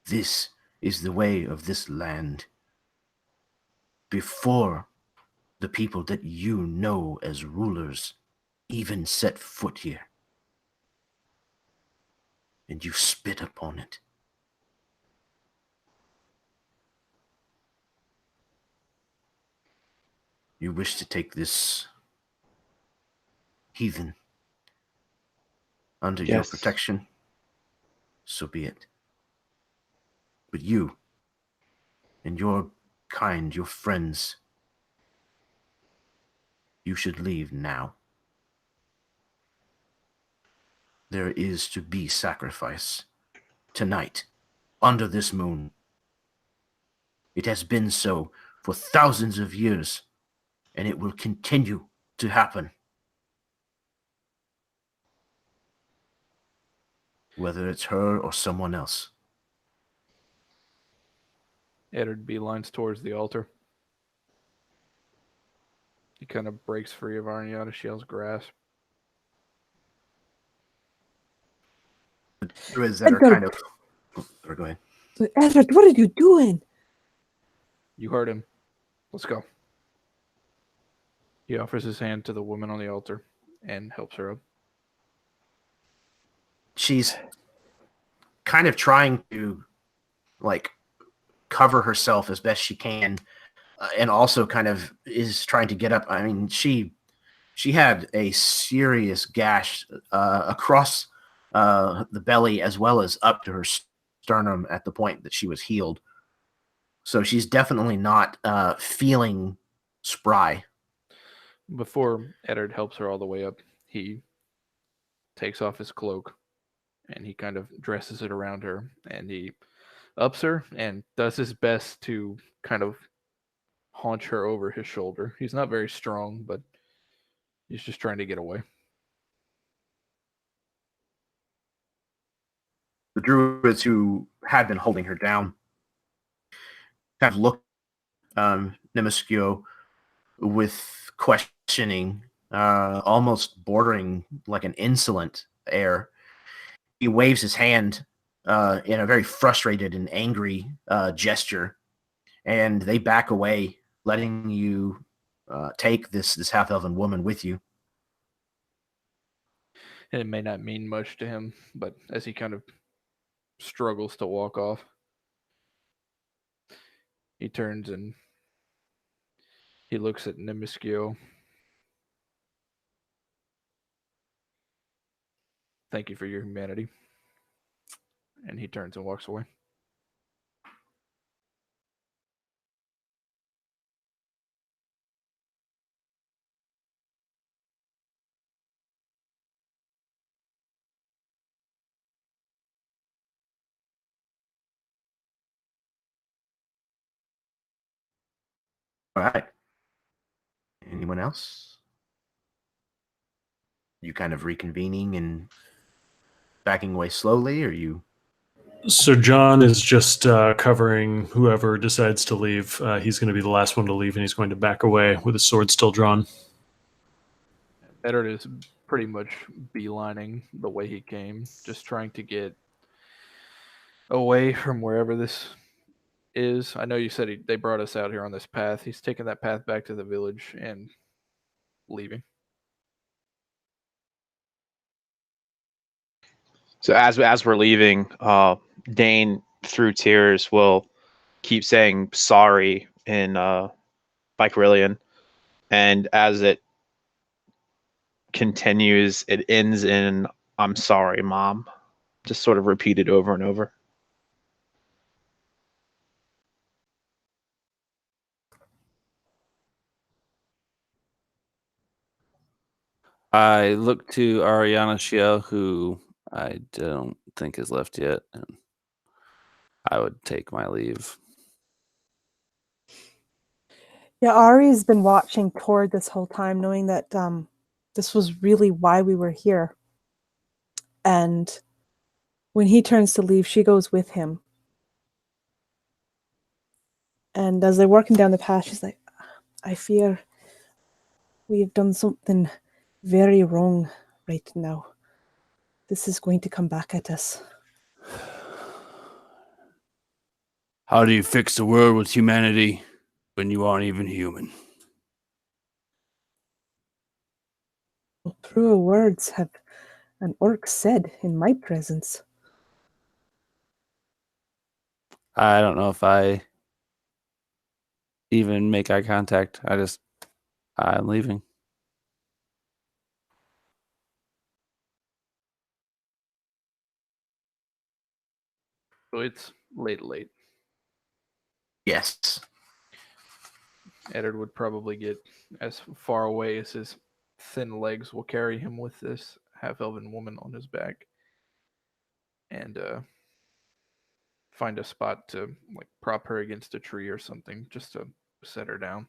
This is the way of this land. Before the people that you know as rulers even set foot here. And you spit upon it. You wish to take this heathen under your Yes. protection, so be it. But you and your kind, your friends, you should leave now. There is to be sacrifice tonight, under this moon. It has been so for thousands of years, and it will continue to happen. Whether it's her or someone else. Eddard beelines towards the altar. He kind of breaks free of Ariana Shell's grasp. The druids that are Edgar. kind of... Or go ahead. Edward, what are you doing? You heard him. Let's go. He offers his hand to the woman on the altar and helps her up. She's kind of trying to, like, cover herself as best she can, and also kind of is trying to get up. I mean, she had a serious gash across the belly as well as up to her sternum at the point that she was healed. So she's definitely not feeling spry. Before Eddard helps her all the way up, he takes off his cloak and he kind of dresses it around her and he ups her and does his best to kind of haunch her over his shoulder. He's not very strong, but he's just trying to get away. The druids who had been holding her down kind of look Nemiskio with questioning, almost bordering like an insolent air. He waves his hand in a very frustrated and angry gesture, and they back away, letting you take this half-elven woman with you. And it may not mean much to him, but as he kind of struggles to walk off, he turns and he looks at Nemiskio. Thank you for your humanity. And he turns and walks away. All right. Anyone else? You kind of reconvening and backing away slowly, or you? So John is just covering whoever decides to leave. He's going to be the last one to leave, and he's going to back away with his sword still drawn. Eddard is pretty much beelining the way he came, just trying to get away from wherever this is. I know you said they brought us out here on this path. He's taking that path back to the village and leaving. So as we're leaving, Dane through tears will keep saying sorry in Vykarilian, and as it continues, it ends in "I'm sorry, Mom," just sort of repeated over and over. I look to Ariana Shiel, who I don't think has left yet, and I would take my leave. Yeah, Ari's been watching Tord this whole time, knowing that this was really why we were here. And when he turns to leave, she goes with him. And as they're walking down the path, she's like, I fear we have done something very wrong right now. This is going to come back at us. How do you fix the world with humanity when you aren't even human? Well, truer words have an orc said in my presence. I don't know if I even make eye contact. I'm leaving. So it's late. Yes. Eddard would probably get as far away as his thin legs will carry him with this half-elven woman on his back, and find a spot to like prop her against a tree or something, just to set her down,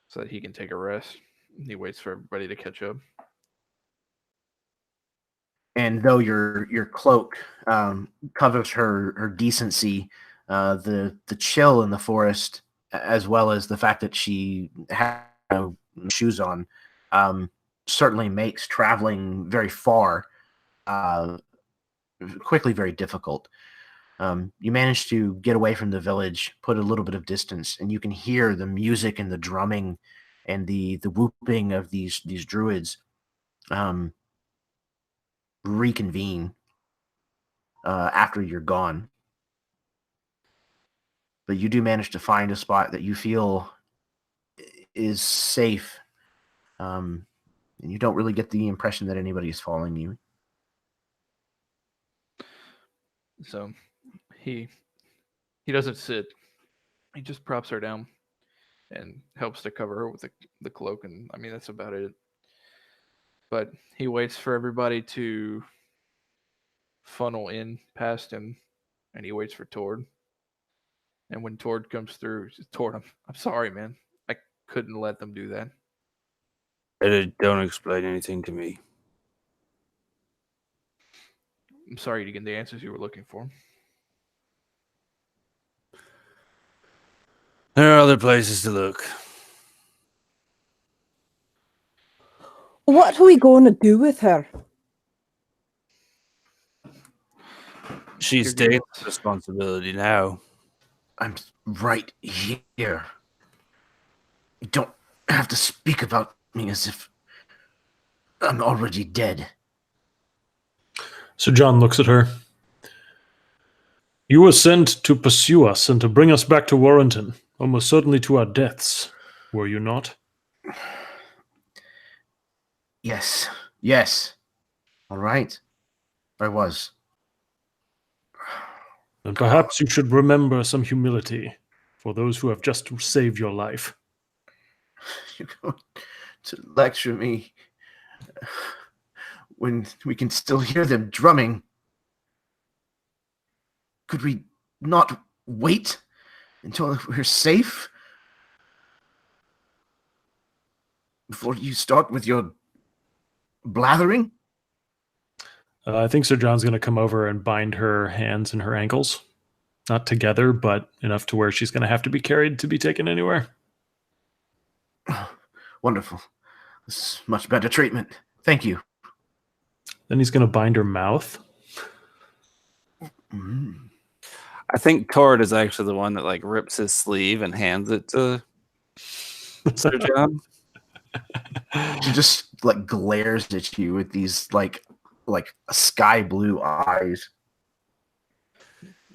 so that he can take a rest. He waits for everybody to catch up. And though your cloak covers her decency, the chill in the forest, as well as the fact that she has no shoes on, certainly makes traveling very far quickly very difficult. You manage to get away from the village, put a little bit of distance, and you can hear the music and the drumming and the whooping of these druids reconvene after you're gone. But you do manage to find a spot that you feel is safe, and you don't really get the impression that anybody is following you. So he doesn't sit. He just props her down and helps to cover her with the cloak, and I mean that's about it. But he waits for everybody to funnel in past him, and he waits for Tord. And when Tord comes through, he says, Tord, I'm sorry, man. I couldn't let them do that. Don't explain anything to me. I'm sorry you didn't get the answers you were looking for. There are other places to look. What are we going to do with her? She's Your Dane's guess. responsibility now. I'm right here. You don't have to speak about me as if I'm already dead. So John looks at her. You were sent to pursue us and to bring us back to Warrington, almost certainly to our deaths, were you not? Yes. All right. I was. And perhaps you should remember some humility for those who have just saved your life. You're going to lecture me when we can still hear them drumming. Could we not wait until we're safe? before you start with your blathering? I think Sir John's going to come over and bind her hands and her ankles. Not together, but enough to where she's going to have to be carried to be taken anywhere. Wonderful. This is much better treatment. Thank you. Then he's going to bind her mouth. Mm. I think Cord is actually the one that like rips his sleeve and hands it to Sir John. She just like glares at you with these like sky blue eyes.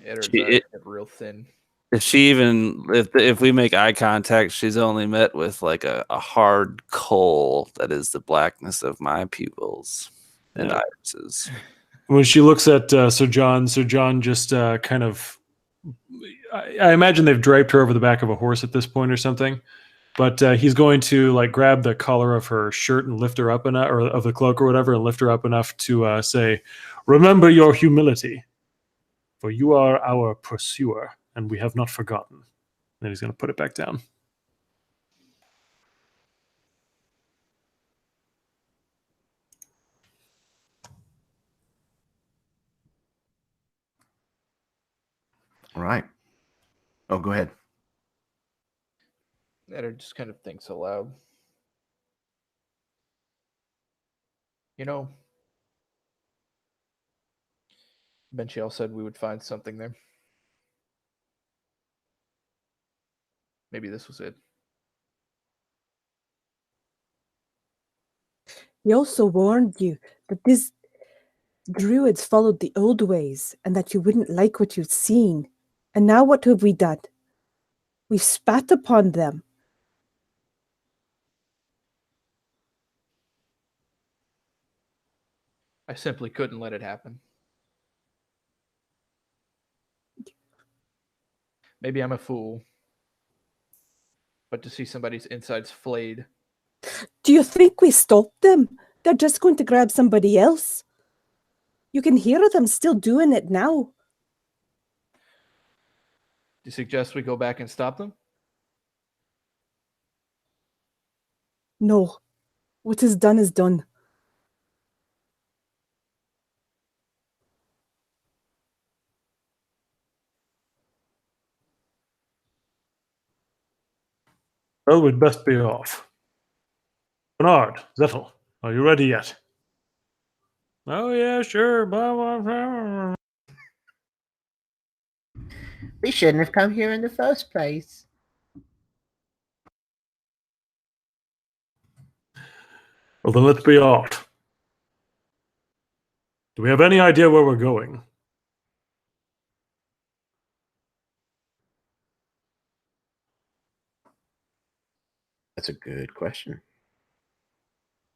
Eddard's She- eyes it- get real thin. If we make eye contact, she's only met with like a hard coal that is the blackness of my pupils and Yeah. irises. When she looks at Sir John just kind of... I imagine they've draped her over the back of a horse at this point or something. But he's going to like grab the collar of her shirt and lift her up enough, or of the cloak or whatever, and lift her up enough to say, "Remember your humility, for you are our pursuer, and we have not forgotten." And then he's going to put it back down. All right. Oh, go ahead. Eddard just kind of thinks aloud. You know, Benchiel said we would find something there. Maybe this was it. He also warned you that these druids followed the old ways and that you wouldn't like what you've seen. And now what have we done? We've spat upon them. I simply couldn't let it happen. Maybe I'm a fool, but to see somebody's insides flayed, Do you think we stopped them? They're just going to grab somebody else. You can hear them still doing it now. do you suggest we go back and stop them? No. What is done is done. Well, we'd best be off. Bernard, Zettel, are you ready yet? Oh yeah, sure. Blah, blah, blah. We shouldn't have come here in the first place. Well, then let's be off. Do we have any idea where we're going? That's a good question.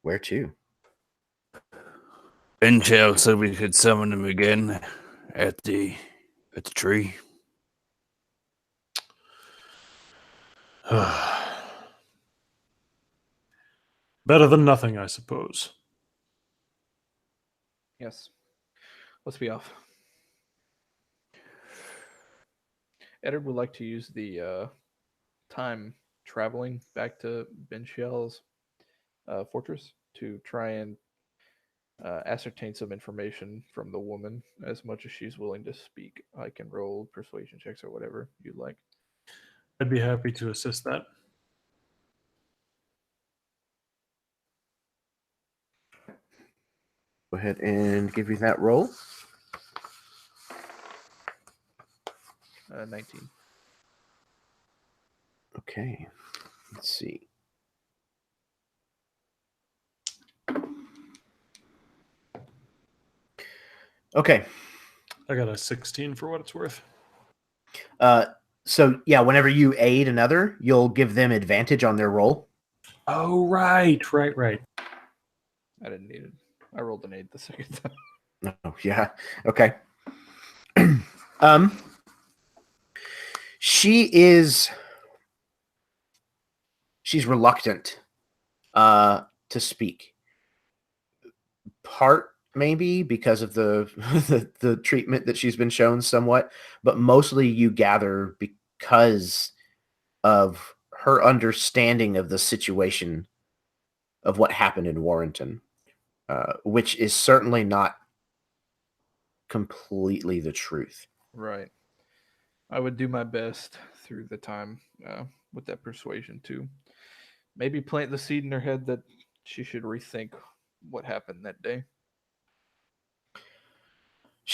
Where to? Benchel said we could summon him again at the tree. Better than nothing, I suppose. Yes. Let's be off. Eddard would like to use the time traveling back to Benchiel's fortress to try and ascertain some information from the woman as much as she's willing to speak. I can roll persuasion checks or whatever you'd like. I'd be happy to assist that. Go ahead and give you that roll. 19. Okay. Let's see. Okay. I got a 16 for what it's worth. So yeah, whenever you aid another, you'll give them advantage on their roll. Oh, right. I didn't need it. I rolled an 8 the second time. Oh, yeah. Okay. She's reluctant to speak. Part maybe because of the treatment that she's been shown somewhat, but mostly you gather because of her understanding of the situation of what happened in Warrington, which is certainly not completely the truth. Right. I would do my best through the time with that persuasion too. Maybe plant the seed in her head that she should rethink what happened that day.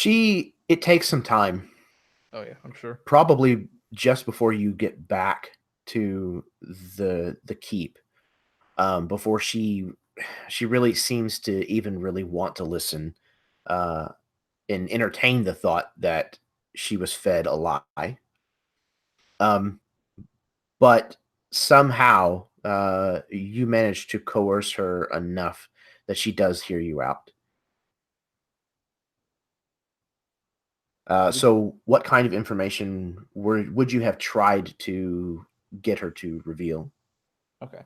It takes some time, Oh yeah, I'm sure. probably just before you get back to the keep, before she really seems to even really want to listen, uh, and entertain the thought that she was fed a lie. But somehow you manage to coerce her enough that she does hear you out. So what kind of information would you have tried to get her to reveal? Okay.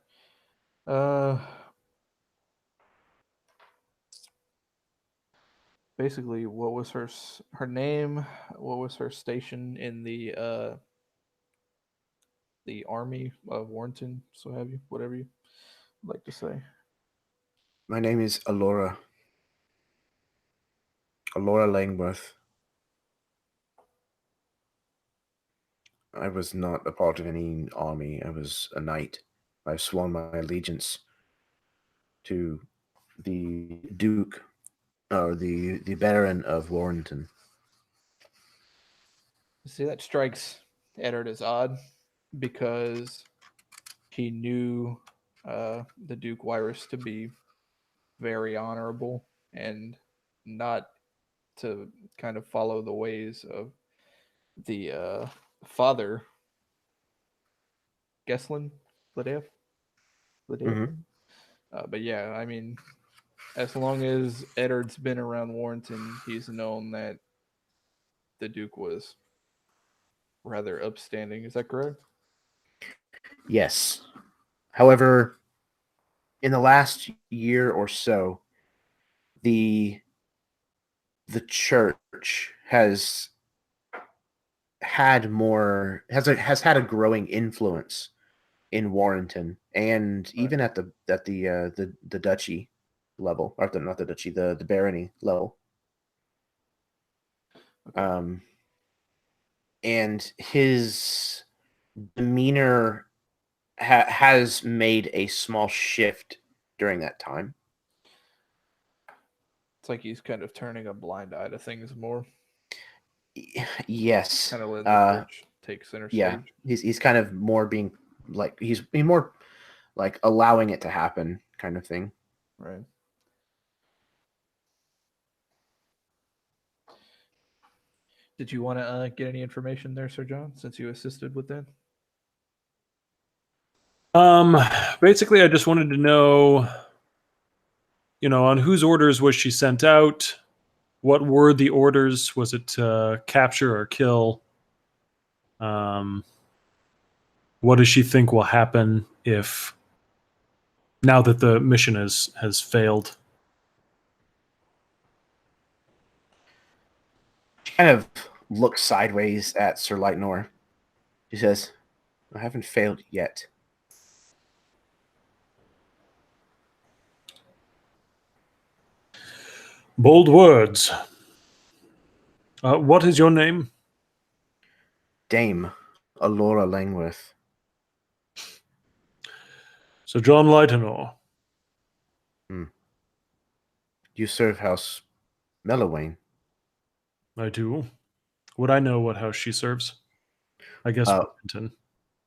Basically, what was her name? What was her station in the army of Warrington? So have you, whatever you like to say. My name is Alora Langworth. I was not a part of any army. I was a knight. I've sworn my allegiance to the Duke, or the Baron of Warrington. See, that strikes Eddard as odd because he knew the Duke Wyrus to be very honorable and not to kind of follow the ways of the father, Geslin, Ladev. Mhm. But yeah, I mean, as long as Eddard's been around Warrington, he's known that the Duke was rather upstanding. Is that correct? Yes. However, in the last year or so, the church has had a growing influence in Warrington, and even at the duchy level, or not the duchy, the barony level. Okay. And his demeanor has made a small shift during that time. It's like he's kind of turning a blind eye to things more. Yes. Kind of letting the church take center Yeah. stage. He's kind of more being like, he's being more like allowing it to happen, kind of thing. Right. Did you want to get any information there, Sir John, since you assisted with that? Basically, I just wanted to know, on whose orders was she sent out? What were the orders? Was it to capture or kill? What does she think will happen if, now that the mission has failed? She kind of looks sideways at Sir Lightnor. She says, I haven't failed yet. Bold words. What is your name? Dame Alora Langworth. Sir John Lightenor. You serve House Mellowayne. I do. Would I know what house she serves? I guess Warrington.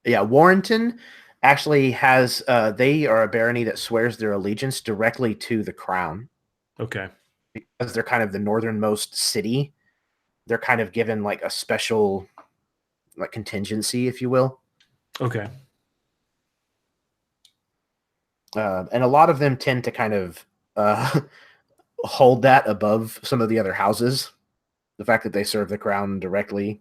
Yeah, Warrington actually has, they are a barony that swears their allegiance directly to the crown. Okay. Because they're kind of the northernmost city. They're kind of given like a special like contingency, if you will. Okay. And a lot of them tend to kind of hold that above some of the other houses. The fact that they serve the crown directly.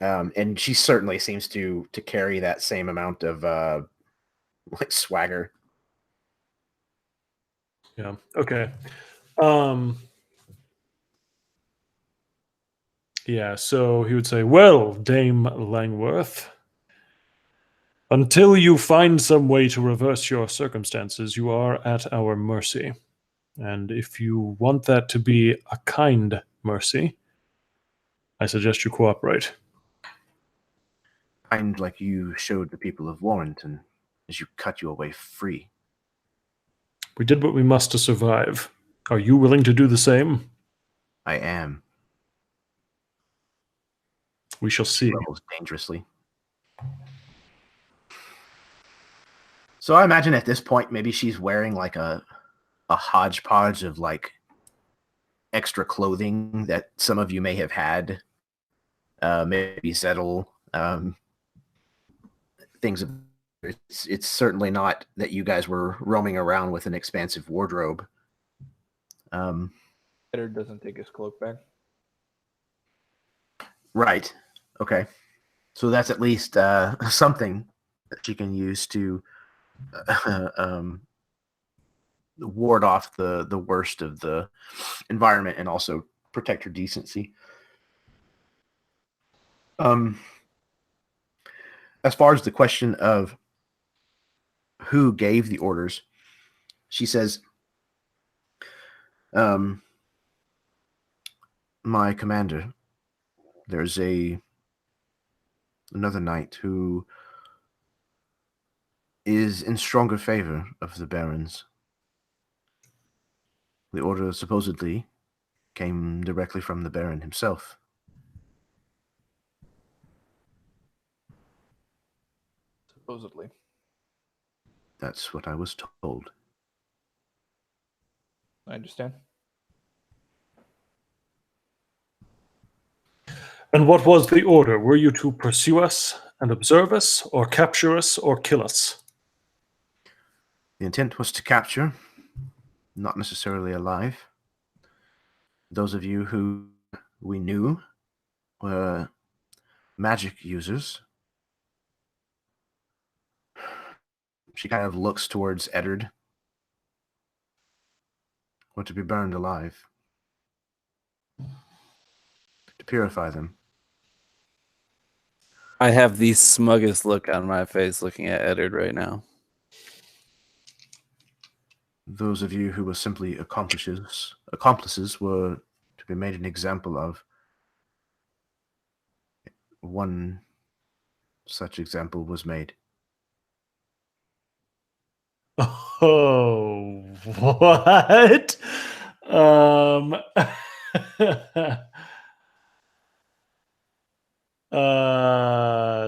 And she certainly seems to carry that same amount of like swagger. Yeah. Okay. Yeah, so he would say, well, Dame Langworth, Until you find some way to reverse your circumstances, you are at our mercy. And if you want that to be a kind mercy, I suggest you cooperate. Kind like you showed the people of Warrington as you cut your way free. We did what we must to survive. Are you willing to do the same? I am. We shall see. Levels dangerously. So I imagine at this point, maybe she's wearing like a hodgepodge of like extra clothing that some of you may have had. Maybe settle things. It's certainly not that you guys were roaming around with an expansive wardrobe. Eddard doesn't take his cloak back. Right. Okay. So that's at least something that she can use to ward off the worst of the environment and also protect her decency. As far as the question of who gave the orders, she says, my commander, there's another knight who is in stronger favor of the barons. The order supposedly came directly from the baron himself. Supposedly. That's what I was told. I understand. And what was the order? Were you to pursue us and observe us, or capture us, or kill us? The intent was to capture, not necessarily alive. Those of you who we knew were magic users. She kind of looks towards Eddard. Or to be burned alive. To purify them. I have the smuggest look on my face looking at Eddard right now. Those of you who were simply accomplices were to be made an example of. One such example was made. Oh, what?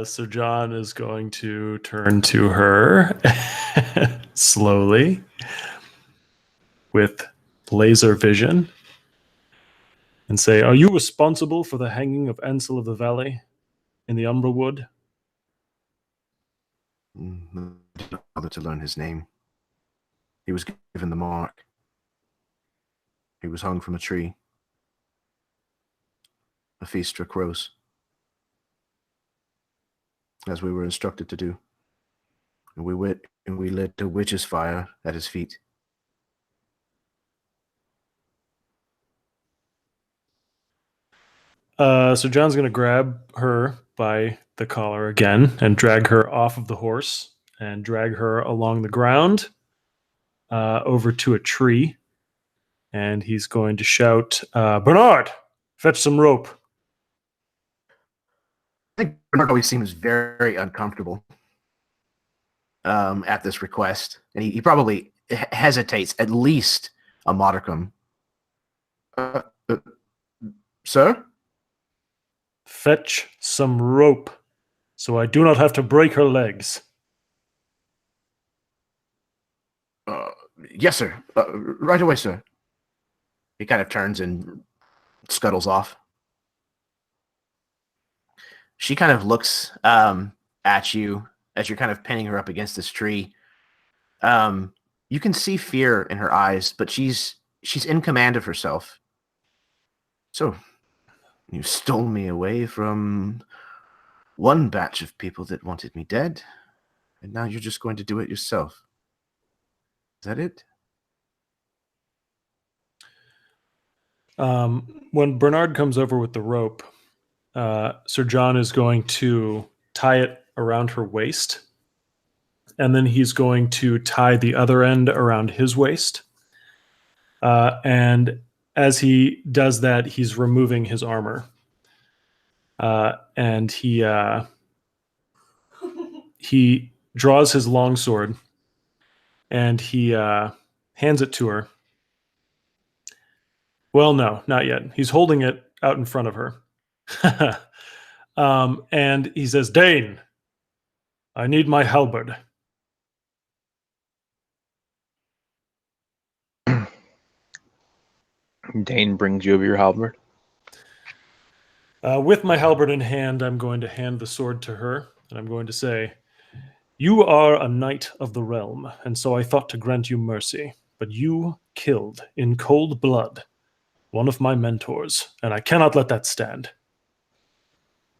So John is going to turn to her slowly with laser vision and say, are you responsible for the hanging of Ansel of the Valley in the Umbra Wood? I did not bother to learn his name. He was given the mark. He was hung from a tree. A feast struck rose. As we were instructed to do. And we lit a witch's fire at his feet. So John's going to grab her by the collar again and drag her off of the horse and drag her along the ground over to a tree. And he's going to shout, Bernard, fetch some rope. I think Bernard always seems very uncomfortable at this request. And he probably hesitates at least a modicum. Sir? Fetch some rope so I do not have to break her legs. Yes, sir. Right away, sir. He kind of turns and scuttles off. She kind of looks at you as you're kind of pinning her up against this tree. You can see fear in her eyes, but she's in command of herself. So, you stole me away from one batch of people that wanted me dead, and now you're just going to do it yourself. Is that it? When Bernard comes over with the rope, Sir John is going to tie it around her waist and then he's going to tie the other end around his waist. And as he does that, he's removing his armor. And he draws his longsword and he hands it to her. Well, no, not yet. He's holding it out in front of her. And he says, Dane, I need my halberd. Dane brings you over your halberd. With my halberd in hand, I'm going to hand the sword to her, and I'm going to say, you are a knight of the realm, and so I thought to grant you mercy, but you killed, in cold blood, one of my mentors, and I cannot let that stand.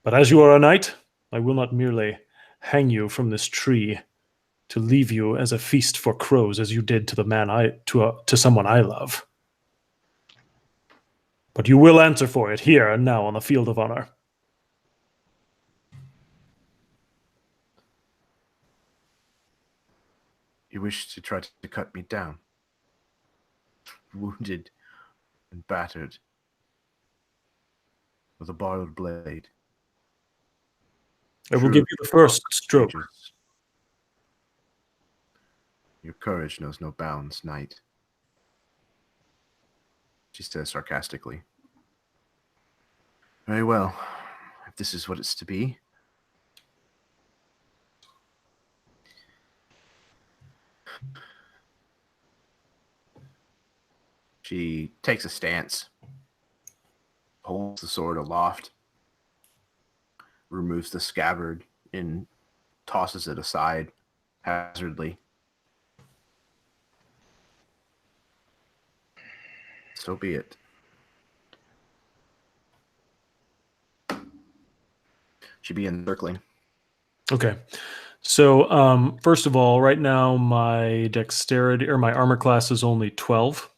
But as you are a knight, I will not merely hang you from this tree to leave you as a feast for crows, as you did to the man to someone I love. But you will answer for it here and now on the field of honor. You wish to try to cut me down, wounded and battered, with a borrowed blade. I will give you the first stroke. Your courage knows no bounds, knight, she says sarcastically. Very well, if this is what it's to be. She takes a stance, holds the sword aloft, removes the scabbard, and tosses it aside hazardly. So be it. She begins circling. Okay. So, first of all, right now my dexterity or my armor class is only 12.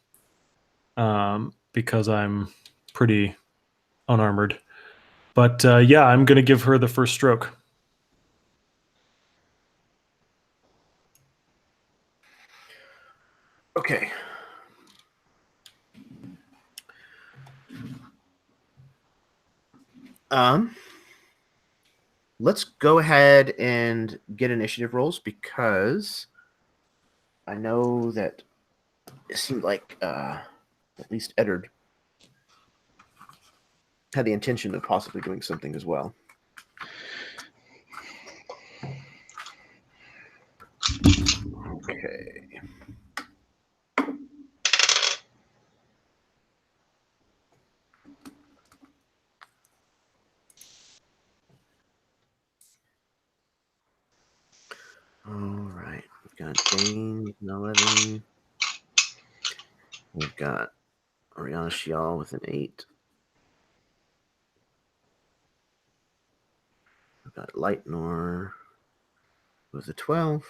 Because I'm pretty unarmored. But yeah, I'm going to give her the first stroke. Okay. Let's go ahead and get initiative rolls because I know that it seemed like at least Eddard had the intention of possibly doing something as well. Okay. All right. We've got Dane with an 11. We've got Ariana Shial with an 8. We've got Lightnor with a 12.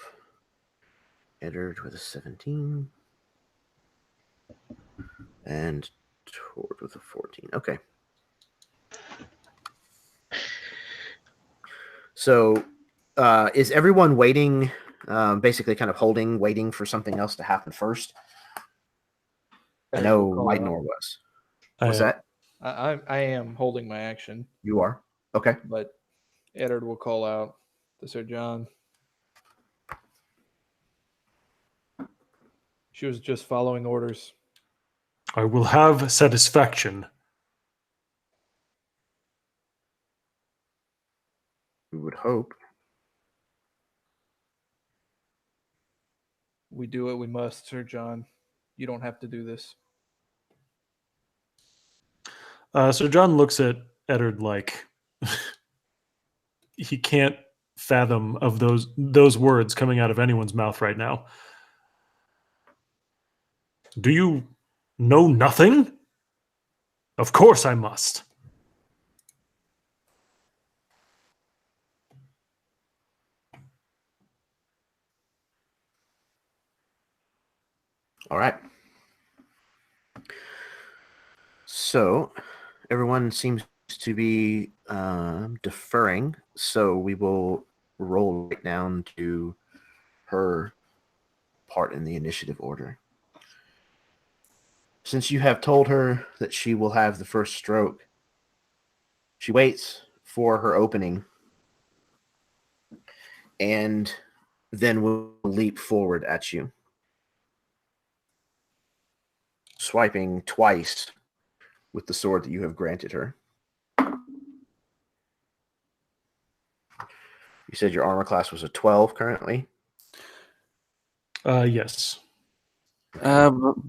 Eddard with a 17. And Tord with a 14. Okay. So is everyone waiting, basically kind of holding, waiting for something else to happen first? I know Lightnor was. Was that? I am holding my action. You are? Okay. But Eddard will call out to Sir John. She was just following orders. I will have satisfaction. We would hope. We do what we must, Sir John. You don't have to do this. Sir John looks at Eddard like he can't fathom of those words coming out of anyone's mouth right now. Do you know nothing? Of course I must. All right. So everyone seems to be deferring. So we will roll right down to her part in the initiative order. Since you have told her that she will have the first stroke, she waits for her opening and then will leap forward at you, swiping twice with the sword that you have granted her. You said your armor class was a 12 currently? Yes.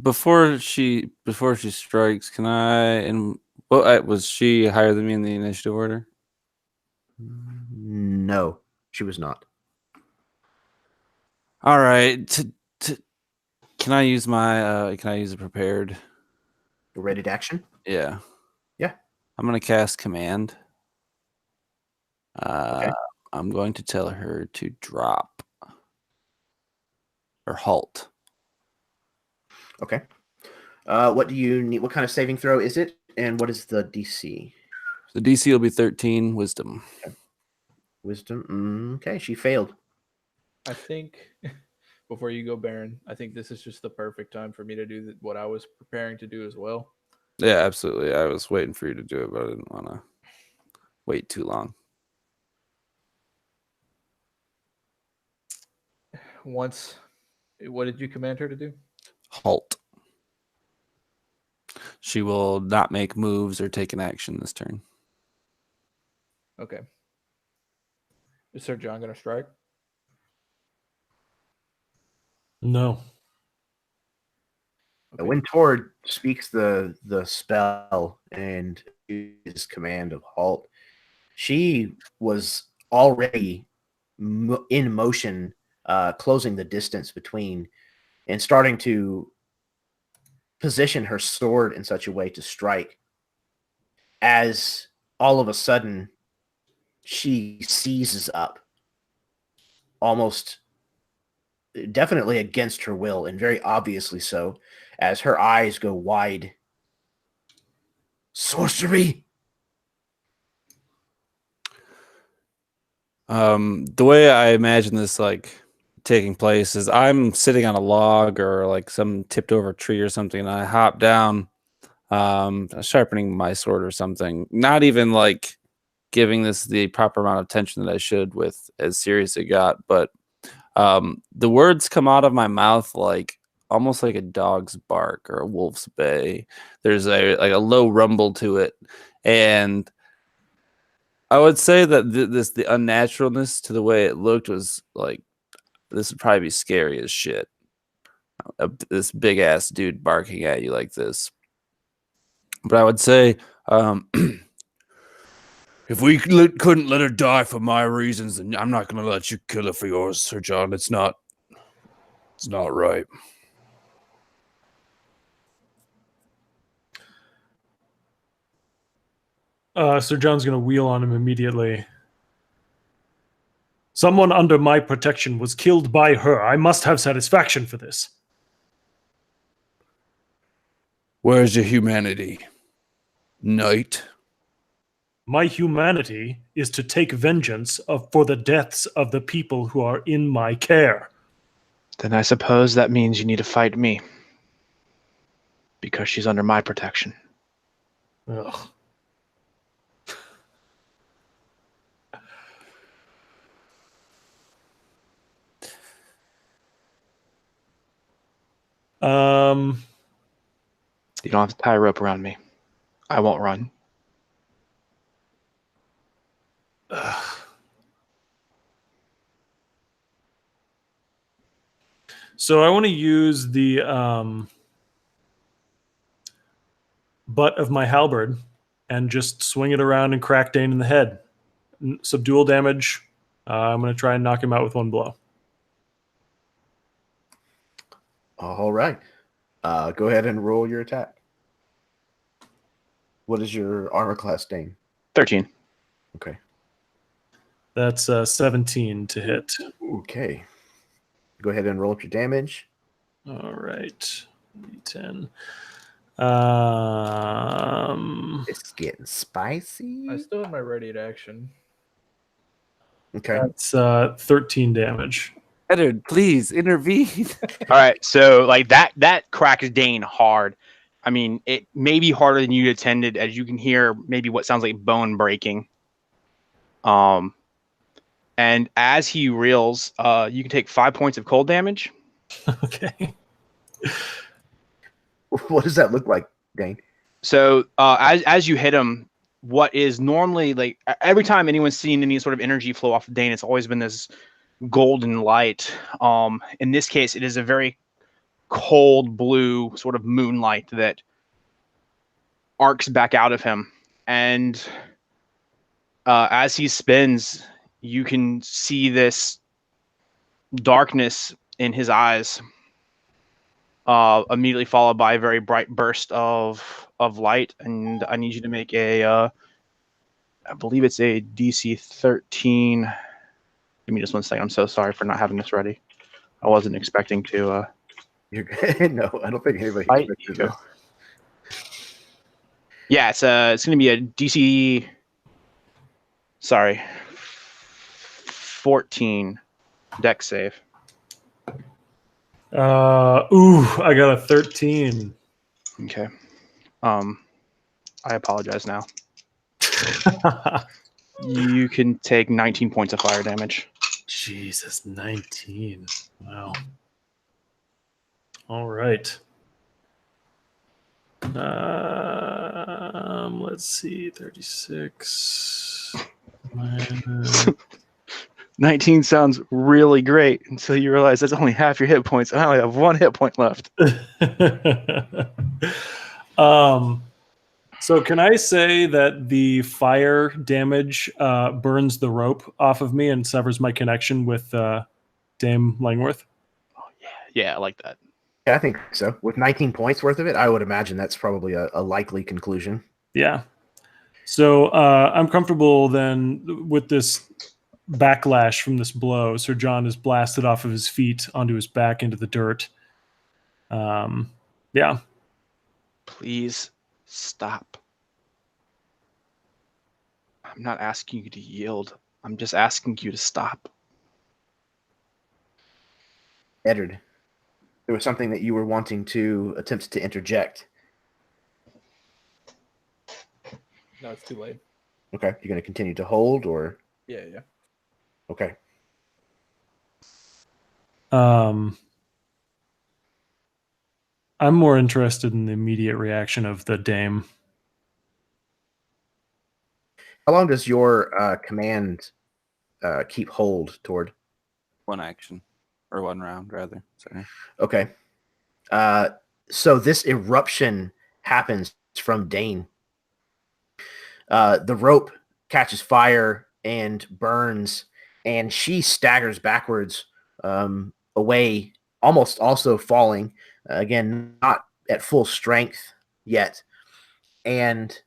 Before she strikes, can I? And was she higher than me in the initiative order? No, she was not. All right. Can I use my? Can I use a prepared? A ready to action? Yeah. Yeah. I'm gonna cast command. Okay. I'm going to tell her to drop or halt. Okay. What do you need? What kind of saving throw is it? And what is the DC? The DC will be 13 wisdom. Wisdom. Okay, she failed. I think before you go, Baron, I think this is just the perfect time for me to do what I was preparing to do as well. Yeah, absolutely. I was waiting for you to do it, but I didn't want to wait too long. What did you command her to do? Halt. She will not make moves or take an action this turn. Okay. Is Sir John going to strike? No. Okay. When Tord speaks the spell and his command of halt, she was already in motion, closing the distance between and starting to position her sword in such a way to strike, as all of a sudden she seizes up, almost definitely against her will, and very obviously so, as her eyes go wide. Sorcery! The way I imagine this taking place is I'm sitting on a log or like some tipped over tree or something, and I hop down, sharpening my sword or something. Not even like giving this the proper amount of attention that I should with as serious it got, but the words come out of my mouth like almost like a dog's bark or a wolf's bay. There's a low rumble to it, and I would say that the unnaturalness to the way it looked was like this would probably be scary as shit. This big ass dude barking at you like this. But I would say, if we couldn't let her die for my reasons, then I'm not going to let you kill her for yours, Sir John. It's not right. Sir John's going to wheel on him immediately. Someone under my protection was killed by her. I must have satisfaction for this. Where's your humanity, knight? My humanity is to take vengeance for the deaths of the people who are in my care. Then I suppose that means you need to fight me. Because she's under my protection. Ugh. You don't have to tie a rope around me. I won't run. So I want to use the butt of my halberd and just swing it around and crack Dane in the head. Subdual damage. I'm going to try and knock him out with one blow. All right. Go ahead and roll your attack. What is your armor class, Dane? 13. Okay. That's 17 to hit. Okay. Go ahead and roll up your damage. All right. D10. It's getting spicy. I still have my ready to action. Okay. That's 13 damage. Edward, please intervene. All right, so like that cracks Dane hard. I mean, it may be harder than you intended, as you can hear maybe what sounds like bone breaking. And as he reels, you can take 5 points of cold damage. Okay. What does that look like, Dane? So as you hit him, what is normally like every time anyone's seen any sort of energy flow off of Dane, it's always been this golden light. In this case, it is a very cold blue sort of moonlight that arcs back out of him. And as he spins, you can see this darkness in his eyes, immediately followed by a very bright burst of light. And I need you to make a, I believe it's a DC 13. Give me just 1 second. I'm so sorry for not having this ready. I wasn't expecting to. You're good. No, I don't think anybody Fight expected you. this. Yeah, it's going to be a DC. Sorry, 14 dex save. I got a 13. Okay. I apologize now. You can take 19 points of fire damage. Jesus, 19. Wow. All right. Let's see, 36. minus- 19 sounds really great until you realize that's only half your hit points. I only have 1 hit point left. So can I say that the fire damage burns the rope off of me and severs my connection with Dame Langworth? Oh, yeah, I like that. Yeah, I think so. With 19 points worth of it, I would imagine that's probably a likely conclusion. Yeah. So I'm comfortable then with this backlash from this blow. Sir John is blasted off of his feet onto his back into the dirt. Yeah. Please stop. I'm not asking you to yield. I'm just asking you to stop. Edward, there was something that you were wanting to attempt to interject. No, it's too late. Okay, you're going to continue to hold, or Yeah. okay? I'm more interested in the immediate reaction of the dame. How long does your command keep hold toward? One action. Or one round, rather. Sorry. Okay. So this eruption happens from Dane. The rope catches fire and burns, and she staggers backwards away, almost also falling. Again, not at full strength yet. And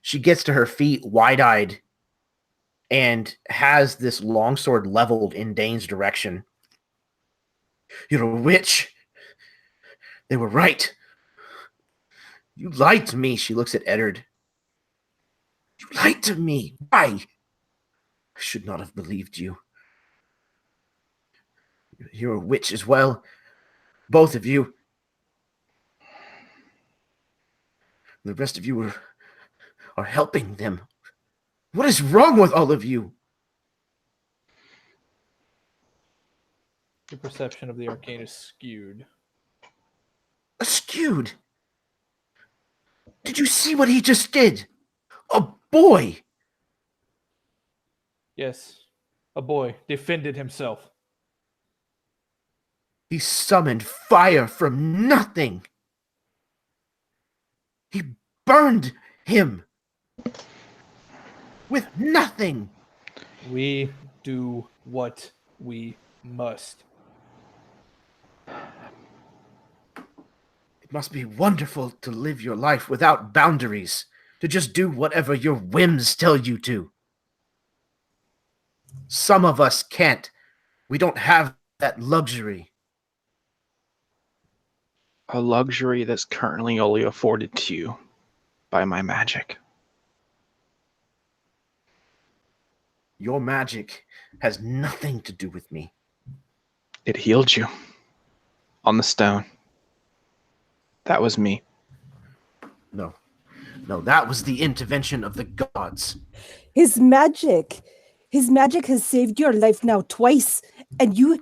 she gets to her feet wide-eyed and has this longsword leveled in Dane's direction. You're a witch. They were right. You lied to me. She looks at Eddard. You lied to me. Why? I should not have believed you. You're a witch as well. Both of you. The rest of you are helping them. What is wrong with all of you? Your perception of the arcane is skewed. Skewed. Did you see what he just did? A boy. Yes, a boy defended himself. He summoned fire from nothing. He burned him with nothing. We do what we must. It must be wonderful to live your life without boundaries, to just do whatever your whims tell you to. Some of us can't. We don't have that luxury. A luxury that's currently only afforded to you by my magic. Your magic has nothing to do with me. It healed you on the stone. That was me. No, that was the intervention of the gods. His magic has saved your life now twice, and you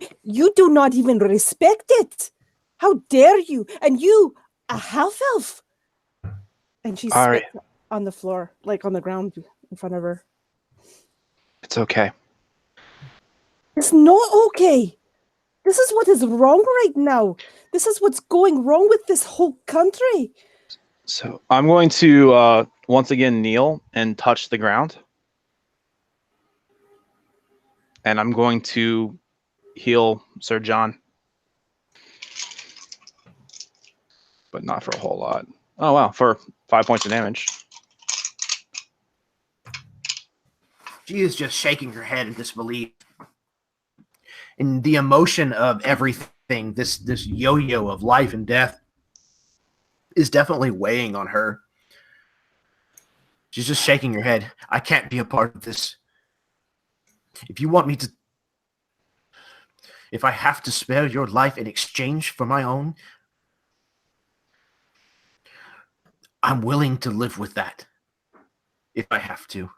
do not even respect it. How dare you? And you, a half-elf. And she Ari. spits on the floor, like on the ground in front of her. It's okay. It's not okay. This is what is wrong right now. This is what's going wrong with this whole country. So I'm going to once again kneel and touch the ground. And I'm going to heal Sir John. But not for a whole lot. Oh, wow. For 5 points of damage. She is just shaking her head in disbelief. And the emotion of everything, this yo-yo of life and death, is definitely weighing on her. She's just shaking her head. I can't be a part of this. If you want me to... If I have to spare your life in exchange for my own, I'm willing to live with that. If I have to.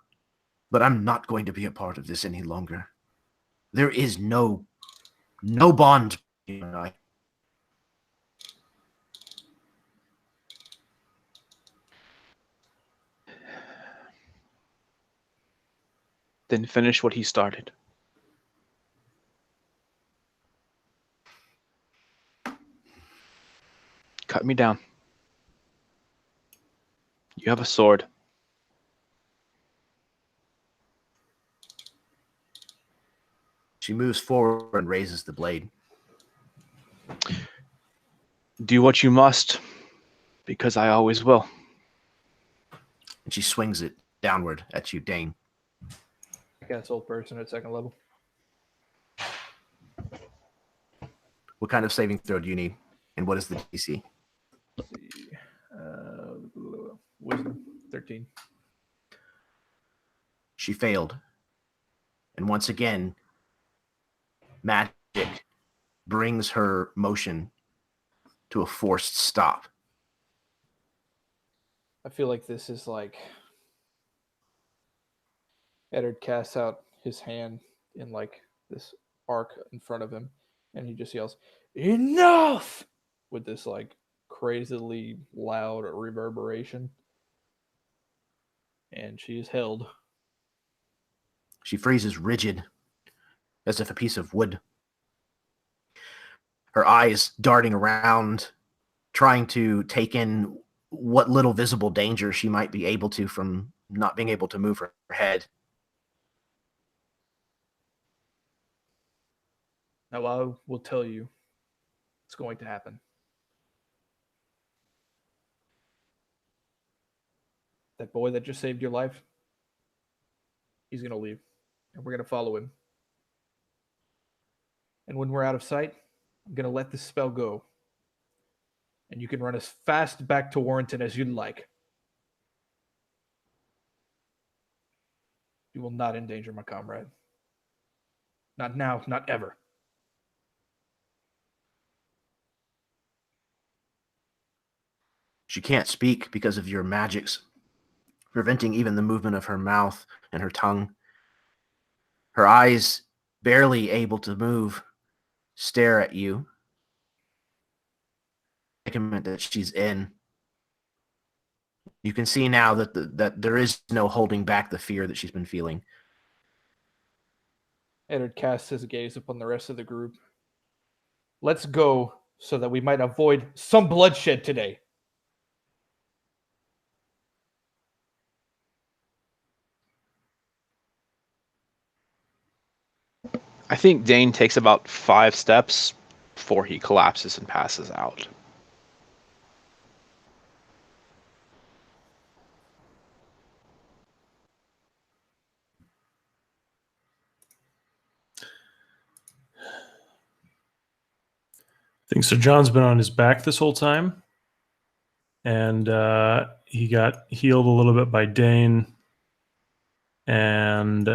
But I'm not going to be a part of this any longer. There is no bond between you and I. Then finish what he started. Cut me down. You have a sword. She moves forward and raises the blade. Do what you must, because I always will. And she swings it downward at you, Dane. Cast old person at second level. What kind of saving throw do you need? And what is the DC? Let's see. Wisdom 13. She failed. And once again, magic brings her motion to a forced stop. I feel like this is like Eddard casts out his hand in like this arc in front of him, and he just yells, "Enough!" with this like crazily loud reverberation. And she is held. She freezes rigid, as if a piece of wood. Her eyes darting around, trying to take in what little visible danger she might be able to from not being able to move her head. Now I will tell you what's going to happen. That boy that just saved your life, he's going to leave. And we're going to follow him. And when we're out of sight, I'm going to let this spell go. And you can run as fast back to Warrington as you'd like. You will not endanger my comrade. Not now, not ever. She can't speak because of your magics, preventing even the movement of her mouth and her tongue. Her eyes, barely able to move, stare at you. Predicament that she's in. You can see now that there is no holding back the fear that she's been feeling. Eddard casts his gaze upon the rest of the group. Let's go so that we might avoid some bloodshed today. I think Dane takes about 5 steps before he collapses and passes out. I think Sir John's been on his back this whole time. And he got healed a little bit by Dane. And,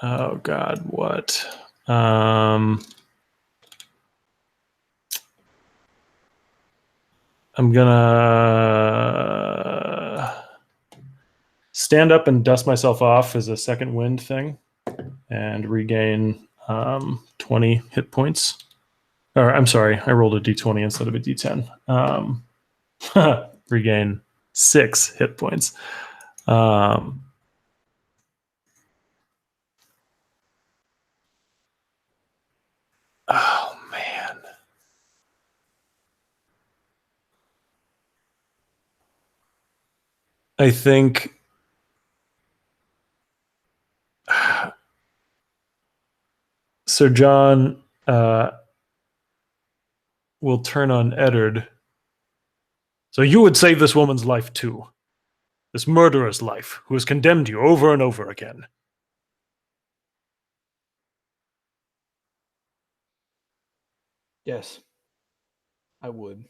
oh God, what? I'm gonna stand up and dust myself off as a second wind thing and regain 20 hit points. Or I'm sorry, I rolled a d20 instead of a d10. Regain 6 hit points. Oh man. I think Sir John will turn on Eddard. So you would save this woman's life too. This murderer's life, who has condemned you over and over again. Yes, I would.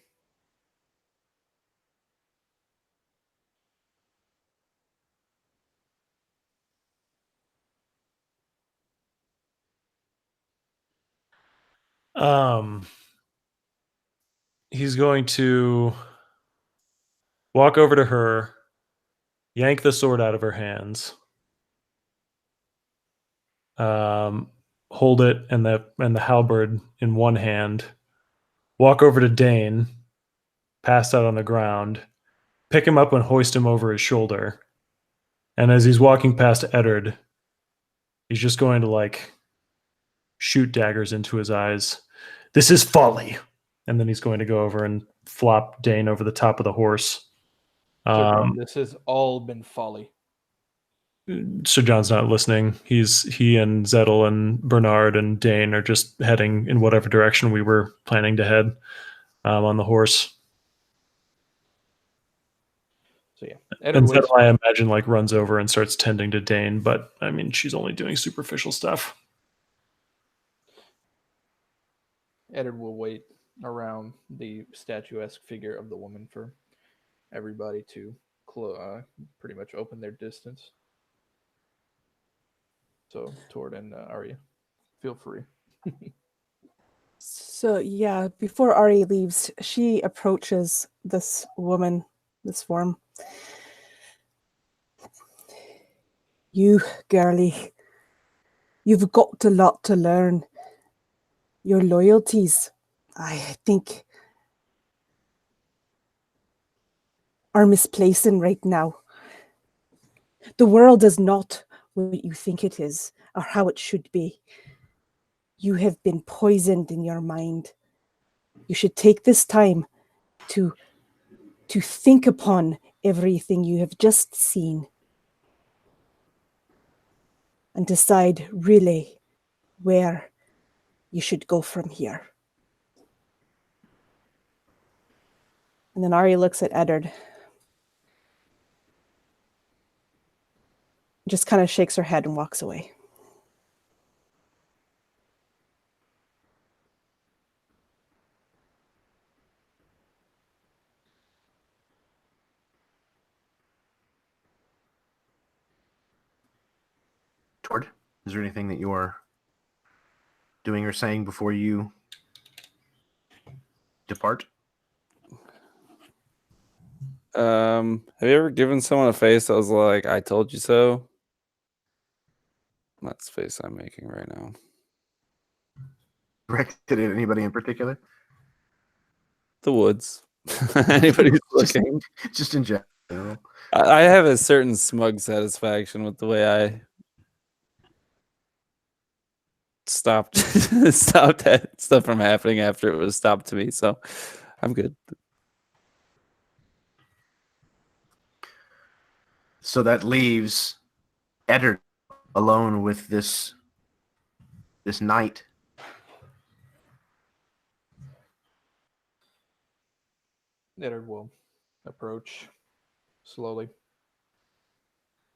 He's going to walk over to her, yank the sword out of her hands, hold it and the halberd in one hand, walk over to Dane, passed out on the ground, pick him up and hoist him over his shoulder. And as he's walking past Eddard, he's just going to shoot daggers into his eyes. This is folly. And then he's going to go over and flop Dane over the top of the horse. This has all been folly. Sir John's not listening. He and Zettel and Bernard and Dane are just heading in whatever direction we were planning to head on the horse. So yeah, And Zettel, I imagine, runs over and starts tending to Dane, but I mean, she's only doing superficial stuff. Eddard will wait around the statuesque figure of the woman for everybody to pretty much open their distance. So, Tord and Arya, feel free. So, yeah, before Ari leaves, she approaches this woman, this form. You, girlie, you've got a lot to learn. Your loyalties, I think, are misplacing right now. The world is not what you think it is or how it should be. You have been poisoned in your mind. You should take this time to think upon everything you have just seen and decide really where you should go from here. And then Arya looks at Eddard. Just kind of shakes her head and walks away. Tord, is there anything that you're doing or saying before you depart? Have you ever given someone a face that was like, I told you so? That's the face I'm making right now. Directed at anybody in particular? The woods. Anybody who's looking. Just in general. I have a certain smug satisfaction with the way I stopped that stuff from happening after it was stopped to me, so I'm good. So that leaves Eddard alone with this knight. Eddard will approach slowly.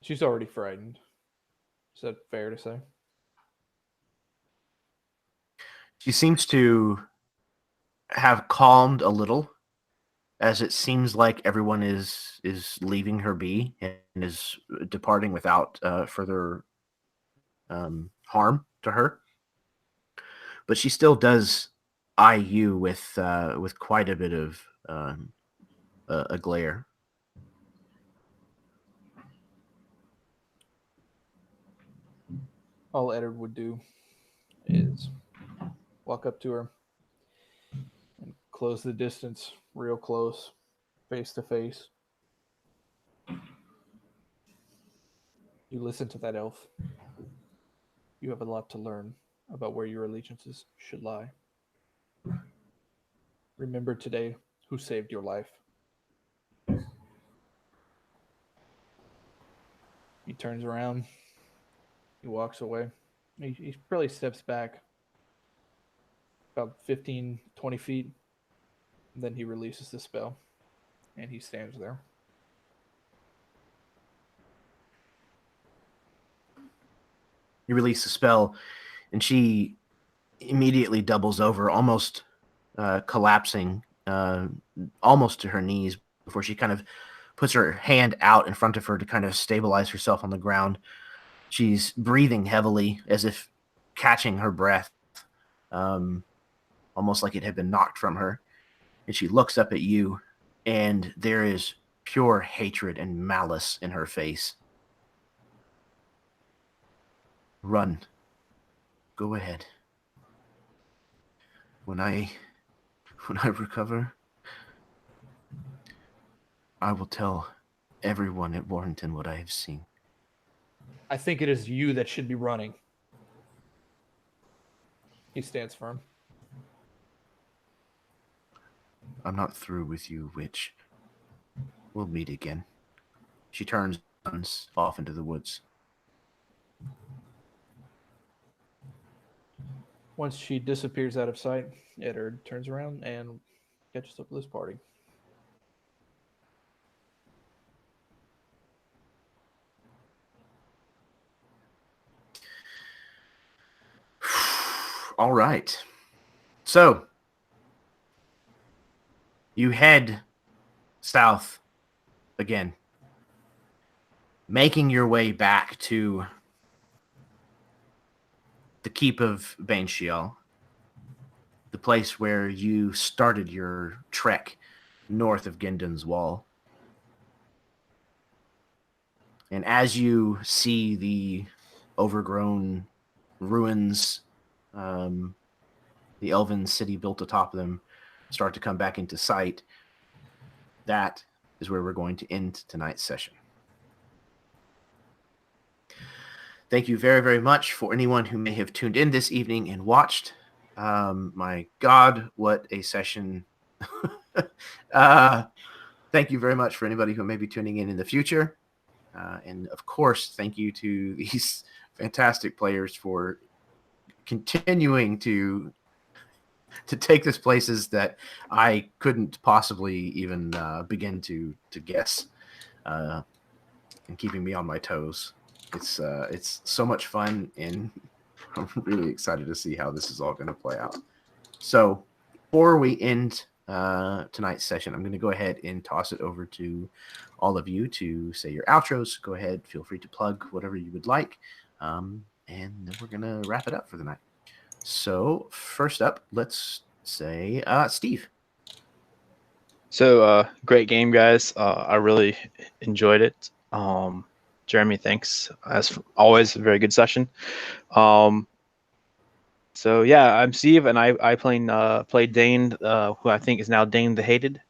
She's already frightened. Is that fair to say? She seems to have calmed a little, as it seems like everyone is leaving her be and is departing without further harm to her. But she still does eye you with quite a bit of a glare. All Eddard would do is walk up to her and close the distance real close, face to face. You listen to that elf. You have a lot to learn about where your allegiances should lie. Remember today who saved your life. He turns around. He walks away. He probably steps back about 15, 20 feet. Then he releases the spell, and he stands there. You release the spell, and she immediately doubles over, almost collapsing, almost to her knees, before she kind of puts her hand out in front of her to kind of stabilize herself on the ground. She's breathing heavily, as if catching her breath, almost like it had been knocked from her. And she looks up at you, and there is pure hatred and malice in her face. Run. Go ahead. When I recover, I will tell everyone at Warrington what I have seen. I think it is you that should be running. He stands firm. I'm not through with you, witch. We'll meet again. She turns off into the woods. Once she disappears out of sight, Eddard turns around and catches up with his party. All right. So, you head south again, making your way back to the keep of Baneshiel, the place where you started your trek north of Ginden's Wall. And as you see the overgrown ruins, the elven city built atop them, start to come back into sight, that is where we're going to end tonight's session. Thank you very, very much for anyone who may have tuned in this evening and watched. My God, what a session. Thank you very much for anybody who may be tuning in the future. And of course, thank you to these fantastic players for continuing to take this places that I couldn't possibly even begin to guess, and keeping me on my toes. It's so much fun, and I'm really excited to see how this is all going to play out. So before we end tonight's session, I'm going to go ahead and toss it over to all of you to say your outros. Go ahead, feel free to plug whatever you would like, and then we're going to wrap it up for the night. So first up, let's say Steve. So great game, guys. I really enjoyed it. Jeremy, thanks. As always, a very good session. So yeah, I'm Steve, and I played Dane, who I think is now Dane the Hated.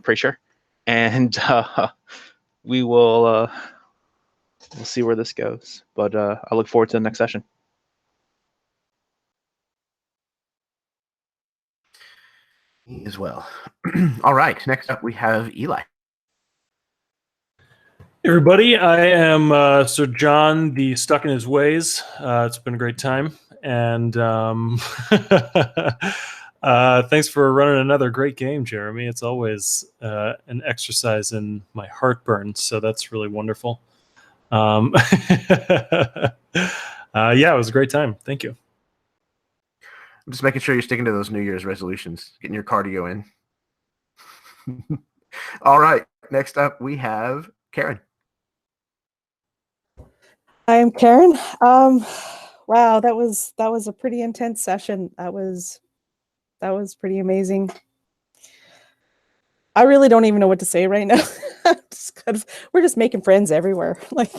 Pretty sure. And we will we'll see where this goes. But I look forward to the next session. Me as well. All right, next up we have Eli. Everybody, I am Sir John, the Stuck in His Ways. It's been a great time, and thanks for running another great game, Jeremy. It's always an exercise in my heartburn, so that's really wonderful. Yeah, it was a great time. Thank you. I'm just making sure you're sticking to those New Year's resolutions, getting your cardio in. All right, next up we have Karen. I am Karen. Wow, that was a pretty intense session. That was pretty amazing. I really don't even know what to say right now. We're just making friends everywhere. Like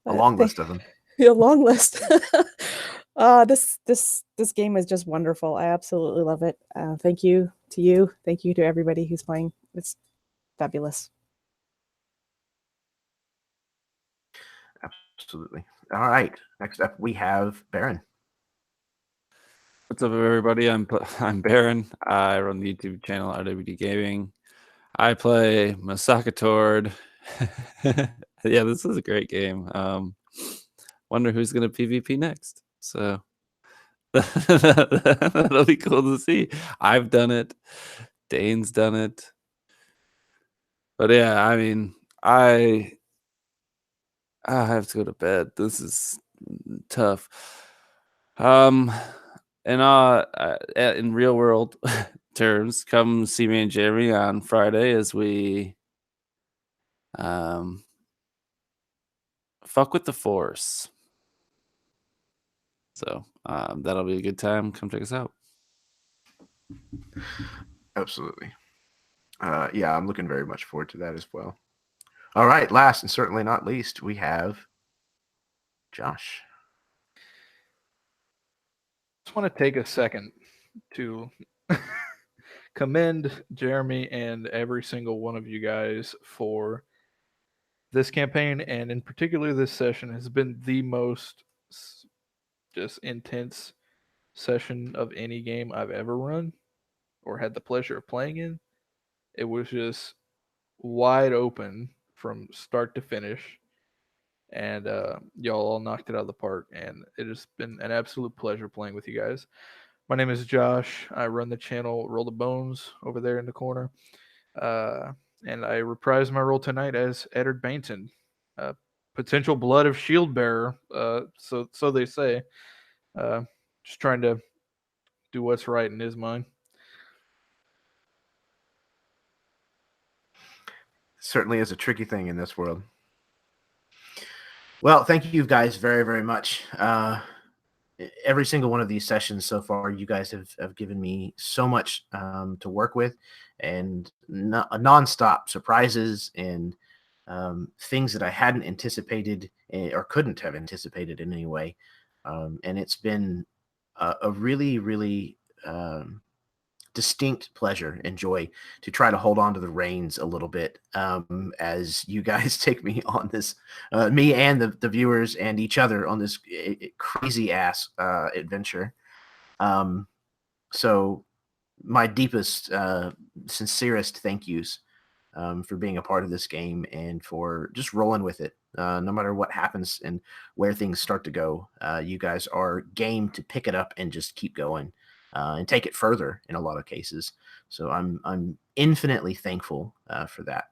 A long list of them. a long list. This game is just wonderful. I absolutely love it. Thank you to you. Thank you to everybody who's playing. It's fabulous. Absolutely. All right. Next up, we have Baron. What's up, everybody? I'm Baron. I run the YouTube channel RWD Gaming. I play Masaka Tord. Yeah, this is a great game. Wonder who's gonna PvP next. So that'll be cool to see. I've done it. Dane's done it. But yeah, I mean, I have to go to bed. This is tough. In real world terms, come see me and Jeremy on Friday as we fuck with the Force. So that'll be a good time. Come check us out. Absolutely. Yeah, I'm looking very much forward to that as well. All right. Last and certainly not least, we have Josh. Just want to take a second to commend Jeremy and every single one of you guys for this campaign, and in particular this session has been the most just intense session of any game I've ever run or had the pleasure of playing in. It was just wide open from start to finish, and y'all all knocked it out of the park, and it has been an absolute pleasure playing with you guys. My name is Josh. I run the channel Roll the Bones over there in the corner, and I reprise my role tonight as Eddard Bainton, potential blood of shield bearer. So they say. Just trying to do what's right in his mind. Certainly is a tricky thing in this world. Well, thank you guys very, very much. Every single one of these sessions so far, you guys have given me so much to work with, and nonstop surprises and things that I hadn't anticipated or couldn't have anticipated in any way. And it's been a really, really distinct pleasure and joy to try to hold on to the reins a little bit as you guys take me on this, me and the viewers and each other on this crazy ass adventure. So my deepest, sincerest thank yous for being a part of this game and for just rolling with it. No matter what happens and where things start to go, you guys are game to pick it up and just keep going. And take it further in a lot of cases. So I'm infinitely thankful for that.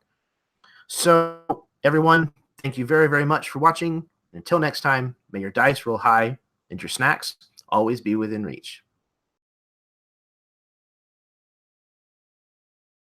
So everyone, thank you very, very much for watching. Until next time, may your dice roll high and your snacks always be within reach.